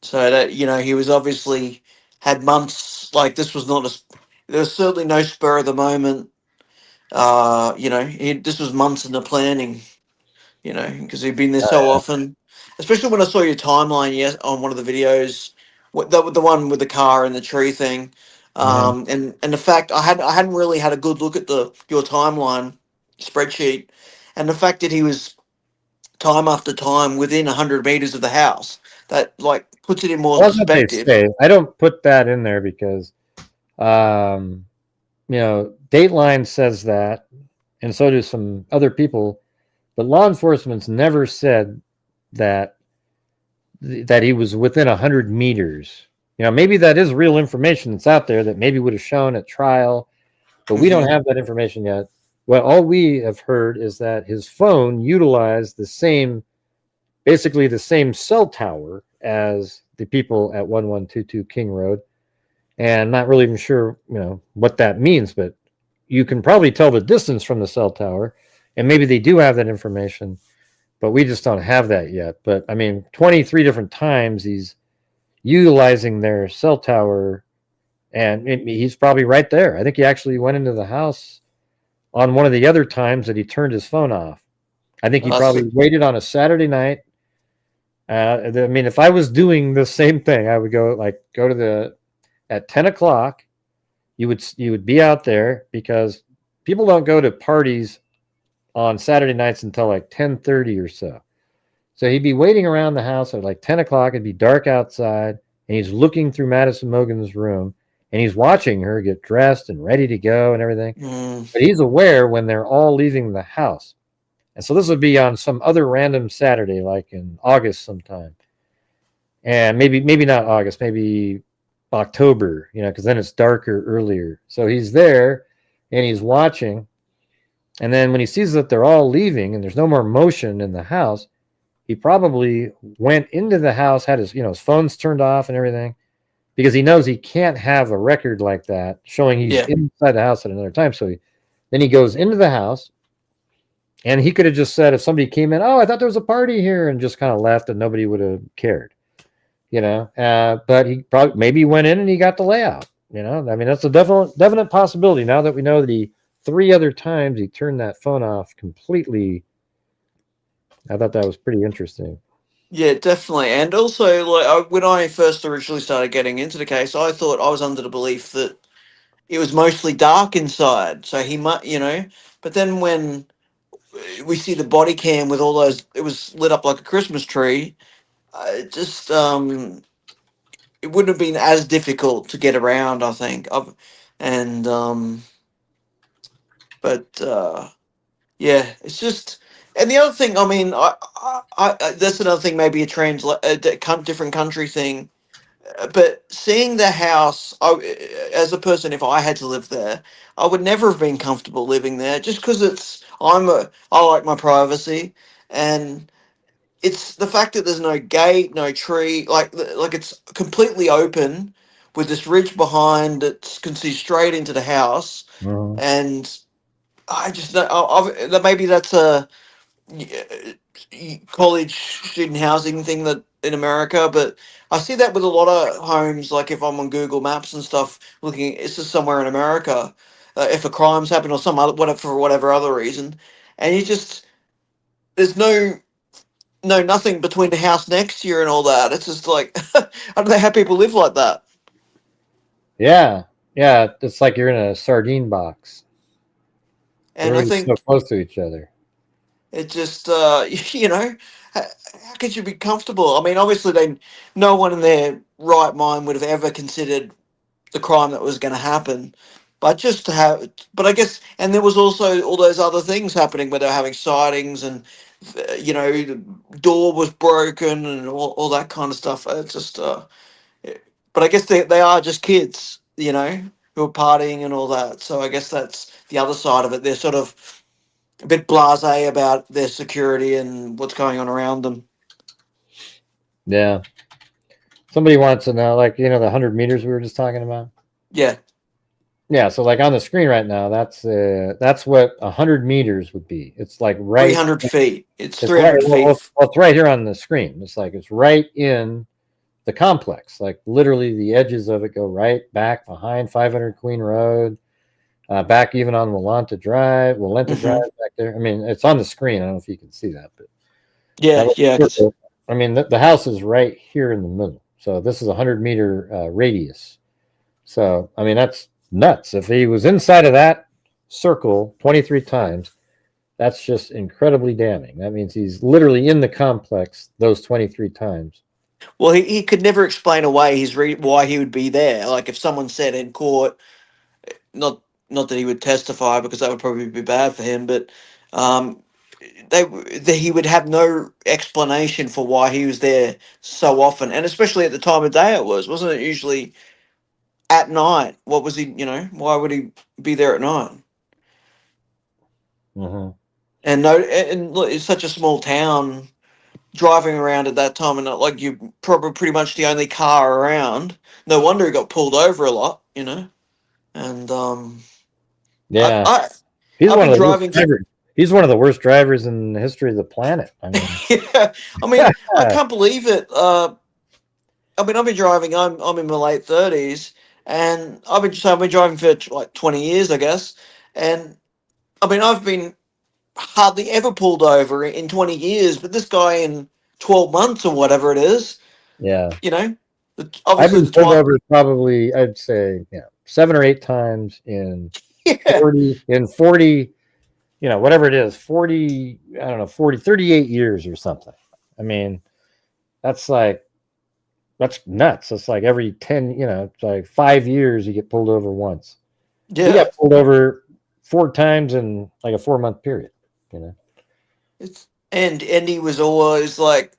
So that, you know, he was obviously had months, like this was not there was certainly no spur of the moment This was months in the planning, because he'd been there so often. Especially when I saw your timeline, on one of the videos, the one with the car and the tree thing, and the fact I hadn't really had a good look at your timeline spreadsheet, and the fact that he was time after time within 100 meters of the house, that like puts it in more Well, that's what they perspective. say. I don't put that in there because, Dateline says that, and so do some other people, but law enforcement's never said that he was within 100 meters. Maybe that is real information that's out there that maybe would have shown at trial, but we don't have that information yet. Well, all we have heard is that his phone utilized basically the same cell tower as the people at 1122 King Road. And not really even sure, what that means, but you can probably tell the distance from the cell tower, and maybe they do have that information, but we just don't have that yet. But I mean, 23 different times he's utilizing their cell tower, and he's probably right there. I think he actually went into the house on one of the other times that he turned his phone off. I think he probably waited on a Saturday night. If I was doing the same thing, I would go to at 10 o'clock. You would be out there, because people don't go to parties on Saturday nights until like 10:30 or so. So he'd be waiting around the house at like 10 o'clock. It'd be dark outside, and he's looking through Madison Mogan's room, and he's watching her get dressed and ready to go and everything. But he's aware when they're all leaving the house. And so this would be on some other random Saturday, like in August sometime. And maybe not August, maybe October, because then it's darker earlier. So he's there and he's watching. And then when he sees that they're all leaving and there's no more motion in the house, he probably went into the house, had his, his phone's turned off and everything, because he knows he can't have a record like that showing he's inside the house at another time. So then he goes into the house, and he could have just said, if somebody came in, oh, I thought there was a party here, and just kind of left, and nobody would have cared, but he probably maybe went in and he got the layout. That's a definite possibility. Now that we know that 3 other times he turned that phone off completely, I thought that was pretty interesting. Yeah, definitely. And also, like, when I first originally started getting into the case, I thought I was under the belief that it was mostly dark inside. So he might, but then when we see the body cam with all those, it was lit up like a Christmas tree. It just, it wouldn't have been as difficult to get around, I think. Yeah, it's just, and the other thing, I mean, that's another thing, maybe a different country thing. But seeing the house, as a person, if I had to live there, I would never have been comfortable living there, just because I like my privacy, and it's the fact that there's no gate, no tree, like it's completely open with this ridge behind that can see straight into the house, and I just maybe that's a college student housing thing that in America, but I see that with a lot of homes. Like if I'm on Google Maps and stuff, looking, it's just somewhere in America, if a crime's happened or some other whatever for whatever other reason, and there's nothing between the house next to you and all that. It's just like I don't know how people live like that. Yeah, it's like you're in a sardine box. And I think so close to each other. it just, how could you be comfortable? I mean, obviously, no one in their right mind would have ever considered the crime that was going to happen. But I guess, and there was also all those other things happening where they were having sightings and, the door was broken and all that kind of stuff. It's just, but I guess they are just kids, who are partying and all that. So I guess that's the other side of it. They're sort of a bit blasé about their security and what's going on around them. Yeah. Somebody wants to know, like, the 100 meters we were just talking about. Yeah. Yeah. So, like on the screen right now, that's what 100 meters would be. It's like 300 feet. It's 300 feet. Well, it's right here on the screen. It's like it's right in the complex. Like literally, the edges of it go right back behind 500 Queen Road. Back even on Walenta Drive back there. I mean, it's on the screen. I don't know if you can see that, but Yeah, that yeah. I mean, the house is right here in the middle. So this is a 100-meter radius. So, I mean, that's nuts. If he was inside of that circle 23 times, that's just incredibly damning. That means he's literally in the complex those 23 times. Well, he could never explain away why he would be there. Like if someone said in court, not that he would testify because that would probably be bad for him, but um, he would have no explanation for why he was there so often, and especially at the time of day wasn't it usually at night? What was he? Why would he be there at night? Mm-hmm. And no, and look, it's such a small town. Driving around at that time, and like you're probably pretty much the only car around. No wonder he got pulled over a lot, And Yeah. I've been driving. He's one of the worst drivers in the history of the planet. I mean, Yeah, I mean, I can't believe it. I mean, I've been driving. I'm in my late 30s, and I've been driving for like 20 years, I guess. And I mean, I've been hardly ever pulled over in 20 years, but this guy in 12 months or whatever it is, yeah. Obviously I've been pulled over probably, I'd say, 7 or 8 times in 40, whatever it is, 40, I don't know, 38 years or something. I mean, that's nuts. It's like every 10, it's like 5 years you get pulled over once. Yeah. He got pulled over 4 times in like a 4-month period, And he was always like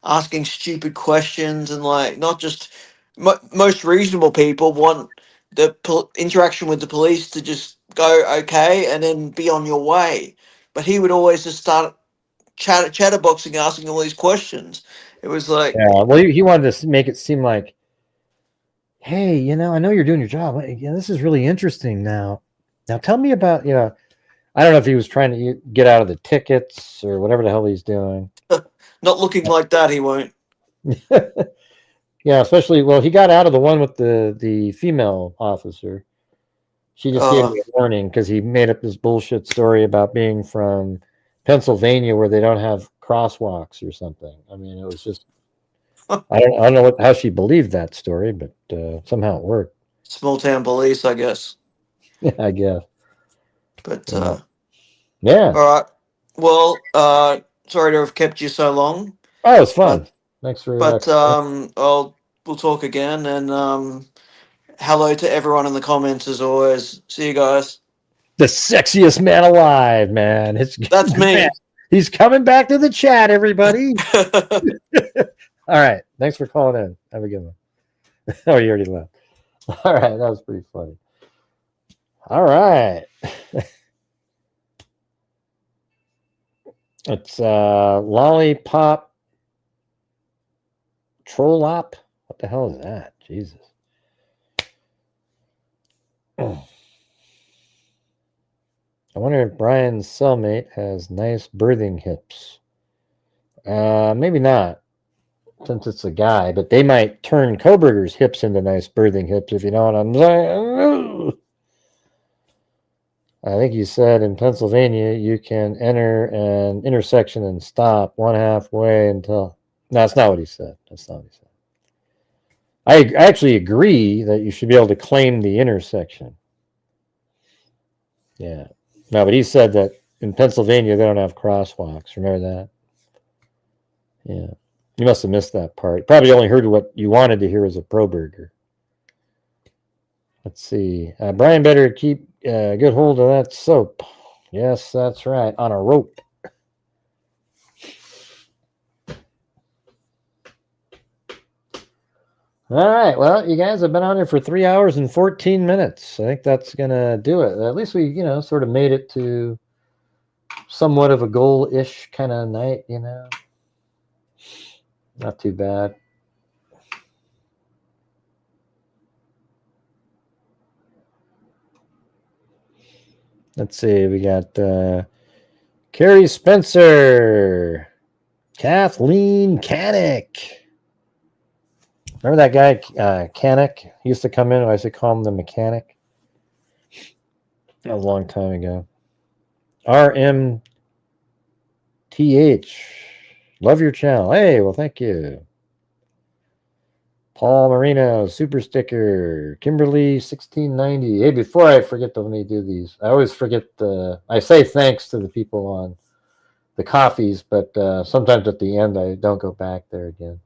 asking stupid questions, and like not just most reasonable people want the interaction with the police to just go okay and then be on your way, but he would always just start chatterboxing, asking all these questions. It was like, yeah. Well, he wanted to make it seem like, hey, I know you're doing your job. This is really interesting. Now tell me about, I don't know if he was trying to get out of the tickets or whatever the hell he's doing. not looking like that, he won't. Yeah, especially, well, he got out of the one with the female officer. She just gave me a warning because he made up this bullshit story about being from Pennsylvania where they don't have crosswalks or something. I mean, it was just, I don't know how she believed that story, but somehow it worked. Small town police, I guess. Yeah, I guess. But yeah. All right. Well, sorry to have kept you so long. Oh, it was fun. Thanks for. But we'll talk again, and hello to everyone in the comments as always. See you guys. The sexiest man alive, man. That's me. He's coming back to the chat, everybody. All right. Thanks for calling in. Have a good one. Oh, you already left. All right. That was pretty funny. All right. It's Lollipop Trollop. What the hell is that? Jesus. I wonder if Brian's cellmate has nice birthing hips. Maybe not, since it's a guy, but they might turn Koberger's hips into nice birthing hips, if you know what I'm saying. I think you said in Pennsylvania you can enter an intersection and stop 1/2 way until. No, that's not what he said. That's not what he said. I actually agree that you should be able to claim the intersection. Yeah. No, but he said that in Pennsylvania they don't have crosswalks. Remember that? Yeah. You must have missed that part. Probably only heard what you wanted to hear as a pro-burger. Let's see. Brian better keep a good hold of that soap. Yes, that's right. On a rope. All right. Well, you guys have been on here for 3 hours and 14 minutes. I think that's going to do it. At least we, sort of made it to somewhat of a goal-ish kind of night, Not too bad. Let's see. We got Carrie Spencer, Kathleen Canick. Remember that guy, Canick? He used to come in. I used to call him the mechanic. That was a long time ago. RMTH. Love your channel. Hey, well, thank you. Paul Marino, super sticker. Kimberly 1690. Hey, before I forget to let me do these, I always forget I say thanks to the people on the coffees, but sometimes at the end I don't go back there again.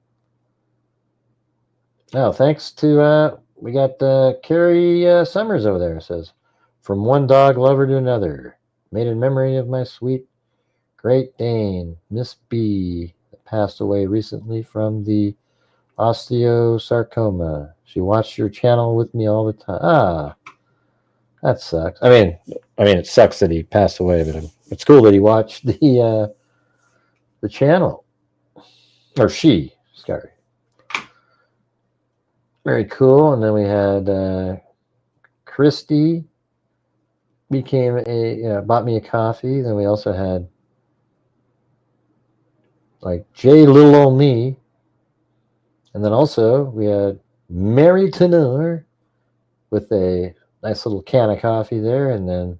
Oh, thanks to we got Carrie Summers over there. Says, from one dog lover to another, made in memory of my sweet Great Dane, Miss B, that passed away recently from the osteosarcoma. She watched your channel with me all the time. Ah, that sucks. I mean, it sucks that he passed away, but it's cool that he watched the channel, or she. Sorry. Very cool. And then we had Christy bought me a coffee. Then we also had like J Little Ol' Me. And then also we had Mary Tenor with a nice little can of coffee there. And then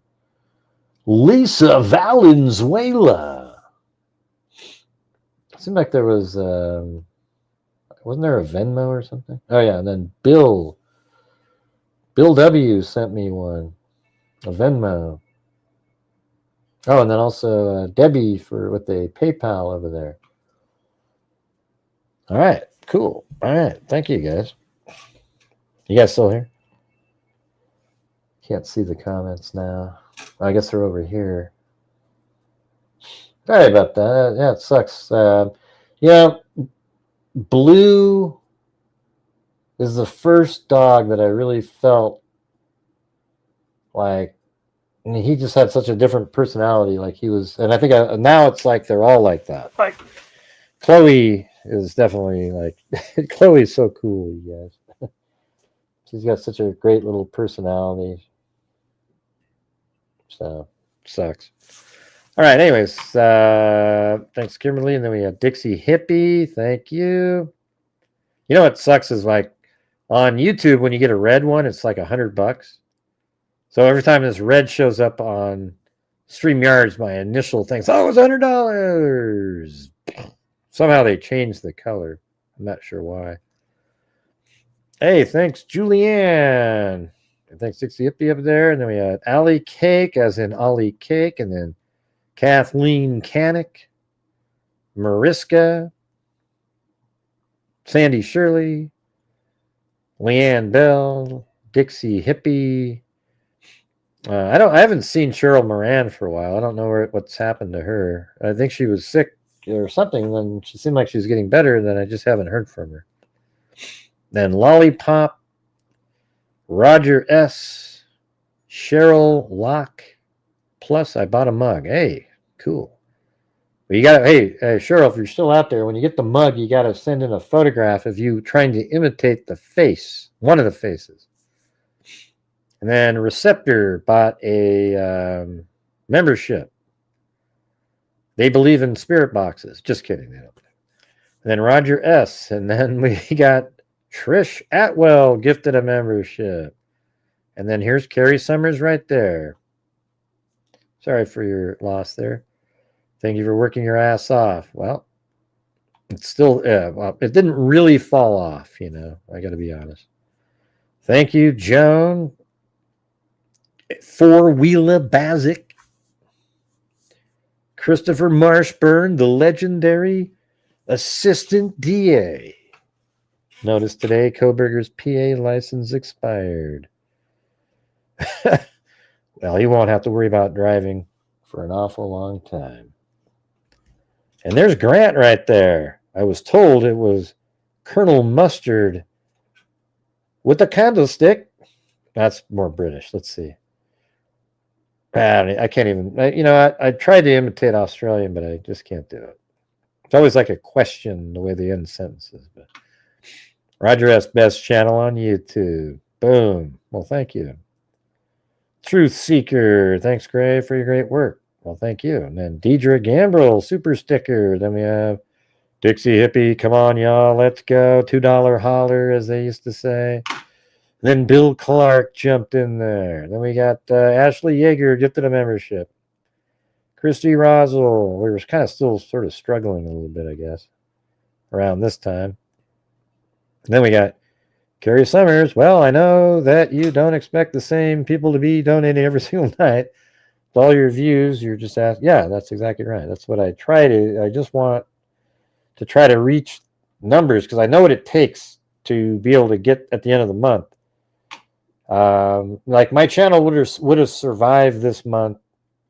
Lisa Valenzuela. It seemed like there was, wasn't there a Venmo or something? Oh, yeah. And then Bill W sent me one, a Venmo. Oh, and then also Debbie with a PayPal over there. All right. Cool. All right. Thank you, guys. You guys still here? Can't see the comments now. I guess they're over here. Sorry about that. Yeah, it sucks. Blue is the first dog that I really felt like, I mean, he just had such a different personality. Like he was, and I think now it's like they're all like that. Like Chloe is definitely like, Chloe's so cool, you guys. She's got such a great little personality. So, sucks. All right, anyways, thanks, Kimberly. And then we have Dixie Hippie. Thank you. You know what sucks is like on YouTube, when you get a red one, it's like $100. So every time this red shows up on StreamYards, my initial thing is, oh, it's $100. Somehow they changed the color. I'm not sure why. Hey, thanks, Julianne. And thanks, Dixie Hippie up there. And then we had Allie Cake, as in Ollie Cake. And then Kathleen Canick, Mariska, Sandy Shirley, Leanne Bell, Dixie Hippie. I haven't seen Cheryl Moran for a while. I don't know what's happened to her. I think she was sick or something. Then she seemed like she was getting better. Then I just haven't heard from her. Then Lollipop, Roger S, Cheryl Locke. Plus, I bought a mug. Hey, cool. But you got to, hey, Cheryl, if you're still out there, when you get the mug, you got to send in a photograph of you trying to imitate the face, one of the faces. And then Receptor bought a membership. They believe in spirit boxes. Just kidding. They don't. And then Roger S. And then we got Trish Atwell gifted a membership. And then here's Carrie Summers right there. Sorry for your loss there. Thank you for working your ass off. Well, it's still, well, it didn't really fall off, you know. I got to be honest. Thank you, Joan. Four-Wheeler Bazik. Christopher Marshburn, the legendary assistant DA. Notice today, Koberger's PA license expired. Well, he won't have to worry about driving for an awful long time. And there's Grant right there. I was told it was Colonel Mustard with a candlestick. That's more British. Let's see. I can't even, I tried to imitate Australian, but I just can't do it. It's always like a question the way they end sentences. But Roger S. Best channel on YouTube. Boom. Well, thank you. Truth Seeker. Thanks, Gray, for your great work. Well, thank you. And then Deidre Gambrel, super sticker. Then we have Dixie Hippie. Come on, y'all. Let's go. $2 holler, as they used to say. Then Bill Clark jumped in there. Then we got Ashley Yeager gifted a membership. Christy Rosel. We were kind of still sort of struggling a little bit, I guess, around this time. And then we got Carrie Summers. Well, I know that you don't expect the same people to be donating every single night. With all your views, you're just asking. Yeah, that's exactly right. That's what I try to. I just want to try to reach numbers because I know what it takes to be able to get at the end of the month. Like my channel would have survived this month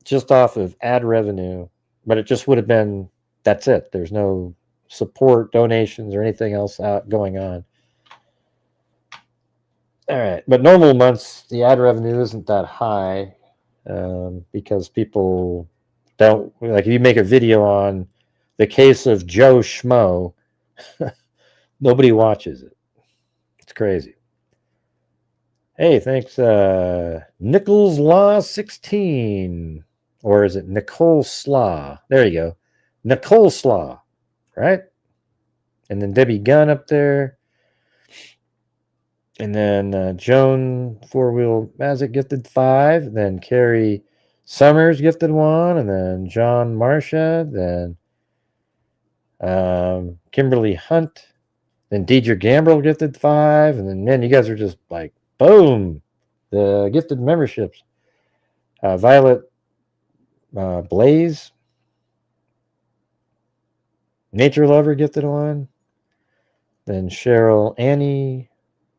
just off of ad revenue, but it just would have been, that's it. There's no support, donations, or anything else out going on. All right, but normal months the ad revenue isn't that high because people don't, like if you make a video on the case of Joe Schmo, nobody watches it. It's crazy. Hey, thanks, Nichols Law 16. Or is it Nicole Slaw? There you go. Nicole Slaw, right? And then Debbie Gunn up there. And then Joan Four-Wheel Mazic gifted 5. Then Carrie Summers gifted 1. And then John Marcia. Then Kimberly Hunt. Then Deidre Gambrell gifted 5. And then, man, you guys are just like, boom, the gifted memberships. Violet Blaze. Nature Lover gifted 1. Then Cheryl Annie.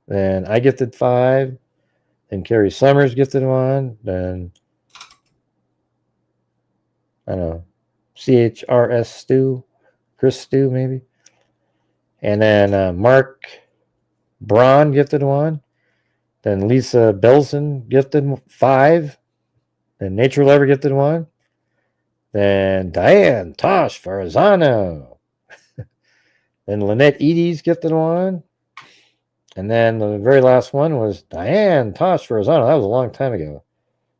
Then I gifted 5. Then Carrie Summers gifted 1. Then, I don't know, CHRS Stu. Chris Stu, maybe. And then Mark Braun gifted 1. Then Lisa Belson gifted 5. Then Nature Lover gifted 1. Then Diane Tosh Farzano. Then Lynette Eades gifted 1. And then the very last one was Diane Tosh Farzano. That was a long time ago.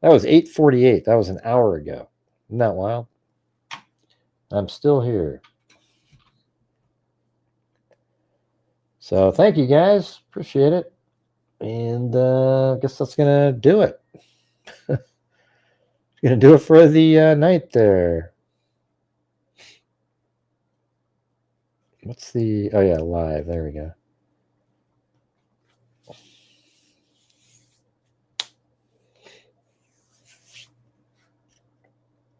That was 8:48. That was an hour ago. Isn't that wild? I'm still here. So thank you guys. Appreciate it. And I guess that's going to do it. Going to do it for the night there. What's the... Oh, yeah, live. There we go.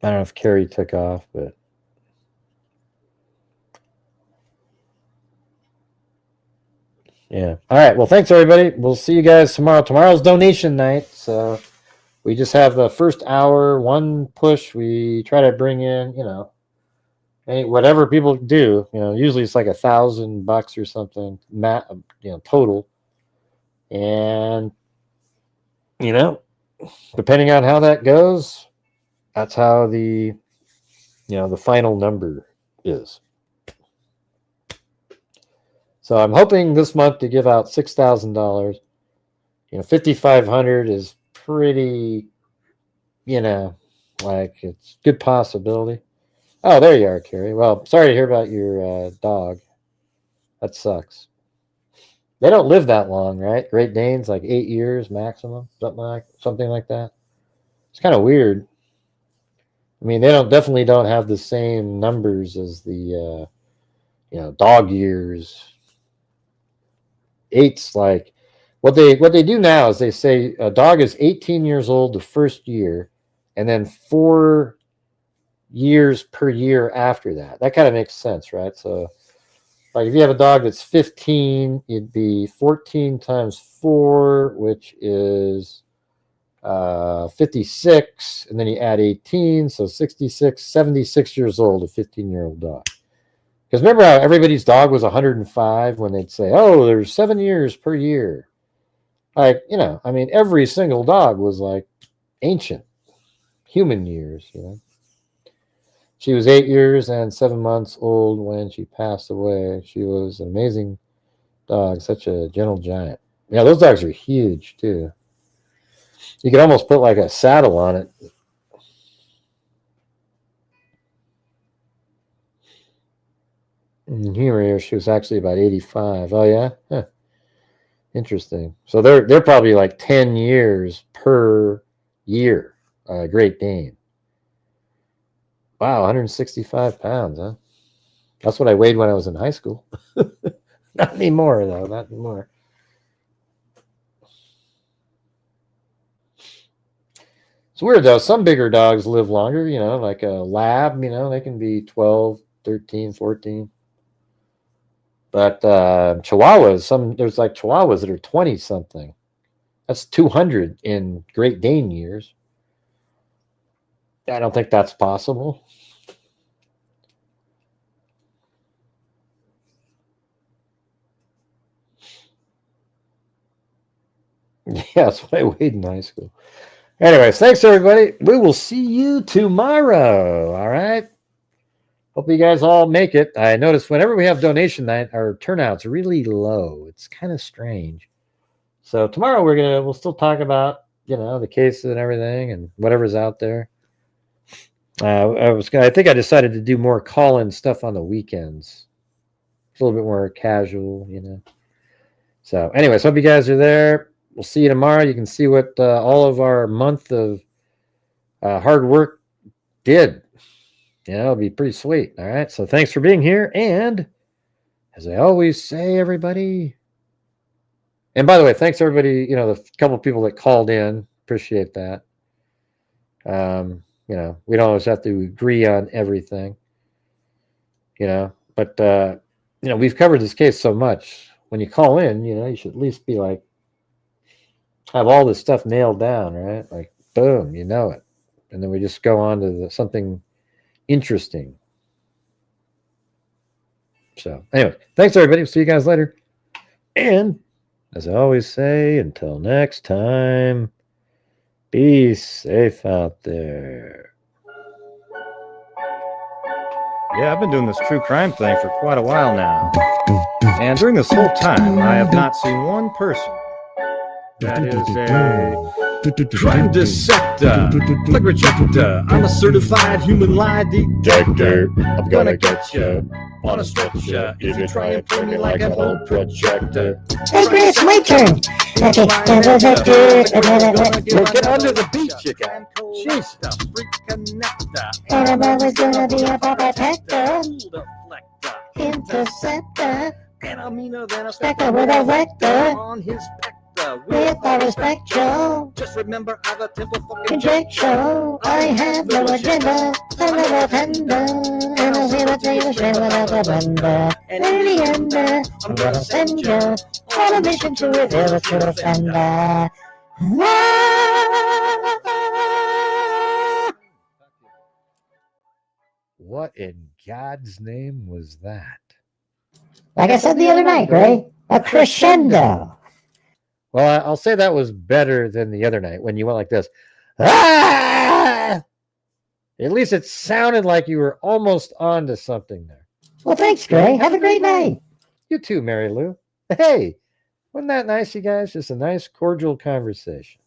I don't know if Carrie took off, but... Yeah. All right. Well, thanks, everybody. We'll see you guys tomorrow. Tomorrow's donation night. So we just have the first hour, one push. We try to bring in, you know, whatever people do. You know, usually it's like $1,000 or something, you know, total. And, you know, depending on how that goes, that's how the, you know, the final number is. So I'm hoping this month to give out $6,000. You know, $5,500 is pretty, you know, like it's good possibility. Oh, there you are, Carrie. Well, sorry to hear about your dog. That sucks. They don't live that long, right? Great Danes, like 8 years maximum, something like that. It's kind of weird. I mean, they definitely don't have the same numbers as the, you know, dog years. 8's like what they do now is they say a dog is 18 years old the first year, and then 4 years per year after that. That kind of makes sense, right? So, like if you have a dog that's 15, it'd be 14 times 4, which is 56, and then you add 18, so 66, 76 years old, a 15-year-old dog. Because remember how everybody's dog was 105 when they'd say, oh, there's 7 years per year. Like, you know, I mean, every single dog was like ancient human years, you know. She was 8 years and 7 months old when she passed away. She was an amazing dog, such a gentle giant. Yeah, those dogs are huge, too. You could almost put like a saddle on it. In humor here, she was actually about 85. Oh, yeah? Huh. Interesting. So they're probably like 10 years per year. Great Dane. Wow, 165 pounds, huh? That's what I weighed when I was in high school. Not anymore, though. Not anymore. It's weird, though. Some bigger dogs live longer, you know, like a lab, you know, they can be 12, 13, 14. But Chihuahuas, there's like Chihuahuas that are 20 something. That's 200 in Great Dane years. I don't think that's possible. Yeah, that's what I weighed in high school. Anyways, thanks everybody. We will see you tomorrow. All right. Hope you guys all make it. I noticed whenever we have donation night, our turnout's really low. It's kind of strange. So tomorrow we'll still talk about, you know, the cases and everything and whatever's out there. I think I decided to do more call-in stuff on the weekends. It's a little bit more casual, you know. So anyways, hope you guys are there. We'll see you tomorrow. You can see what all of our month of hard work did. Yeah, it'll be pretty sweet. All right. So thanks for being here. And as I always say, everybody. And by the way, thanks everybody. You know, the couple of people that called in. Appreciate that. You know, we don't always have to agree on everything. You know, but you know, we've covered this case so much. When you call in, you know, you should at least be like, have all this stuff nailed down, right? Like, boom, you know it. And then we just go on to something interesting. So anyway, thanks everybody. We'll see you guys later. And as I always say, until next time, be safe out there. Yeah, I've been doing this true crime thing for quite a while now. And during this whole time, I have not seen one person that is a crime dissector, flag rejector. I'm a certified human lie detector. I'm gonna get you on a stretcher if you try and play me like an old projector. Hey, Chris, it's my turn. Okay, Well, get under the beat, chicken. Jeez. and I'm always gonna be a protector, interceptor, And I'm meaner than a spectre with a vector, on his spectre. with all respect, Joe. Just remember, I've a temple fucking Conjecture, I have no agenda, I'm no offender, and I'll here to tell you the shit without the bender. And in the end, I'm gonna send you on a mission to reveal the true offender. What in God's name was that? Like I said the other night, Gray, a crescendo. Well, I'll say that was better than the other night when you went like this. Ah! At least it sounded like you were almost onto something there. Well, thanks, Gray. Have a great night. You too, Mary Lou. Hey, wasn't that nice, you guys? Just a nice, cordial conversation.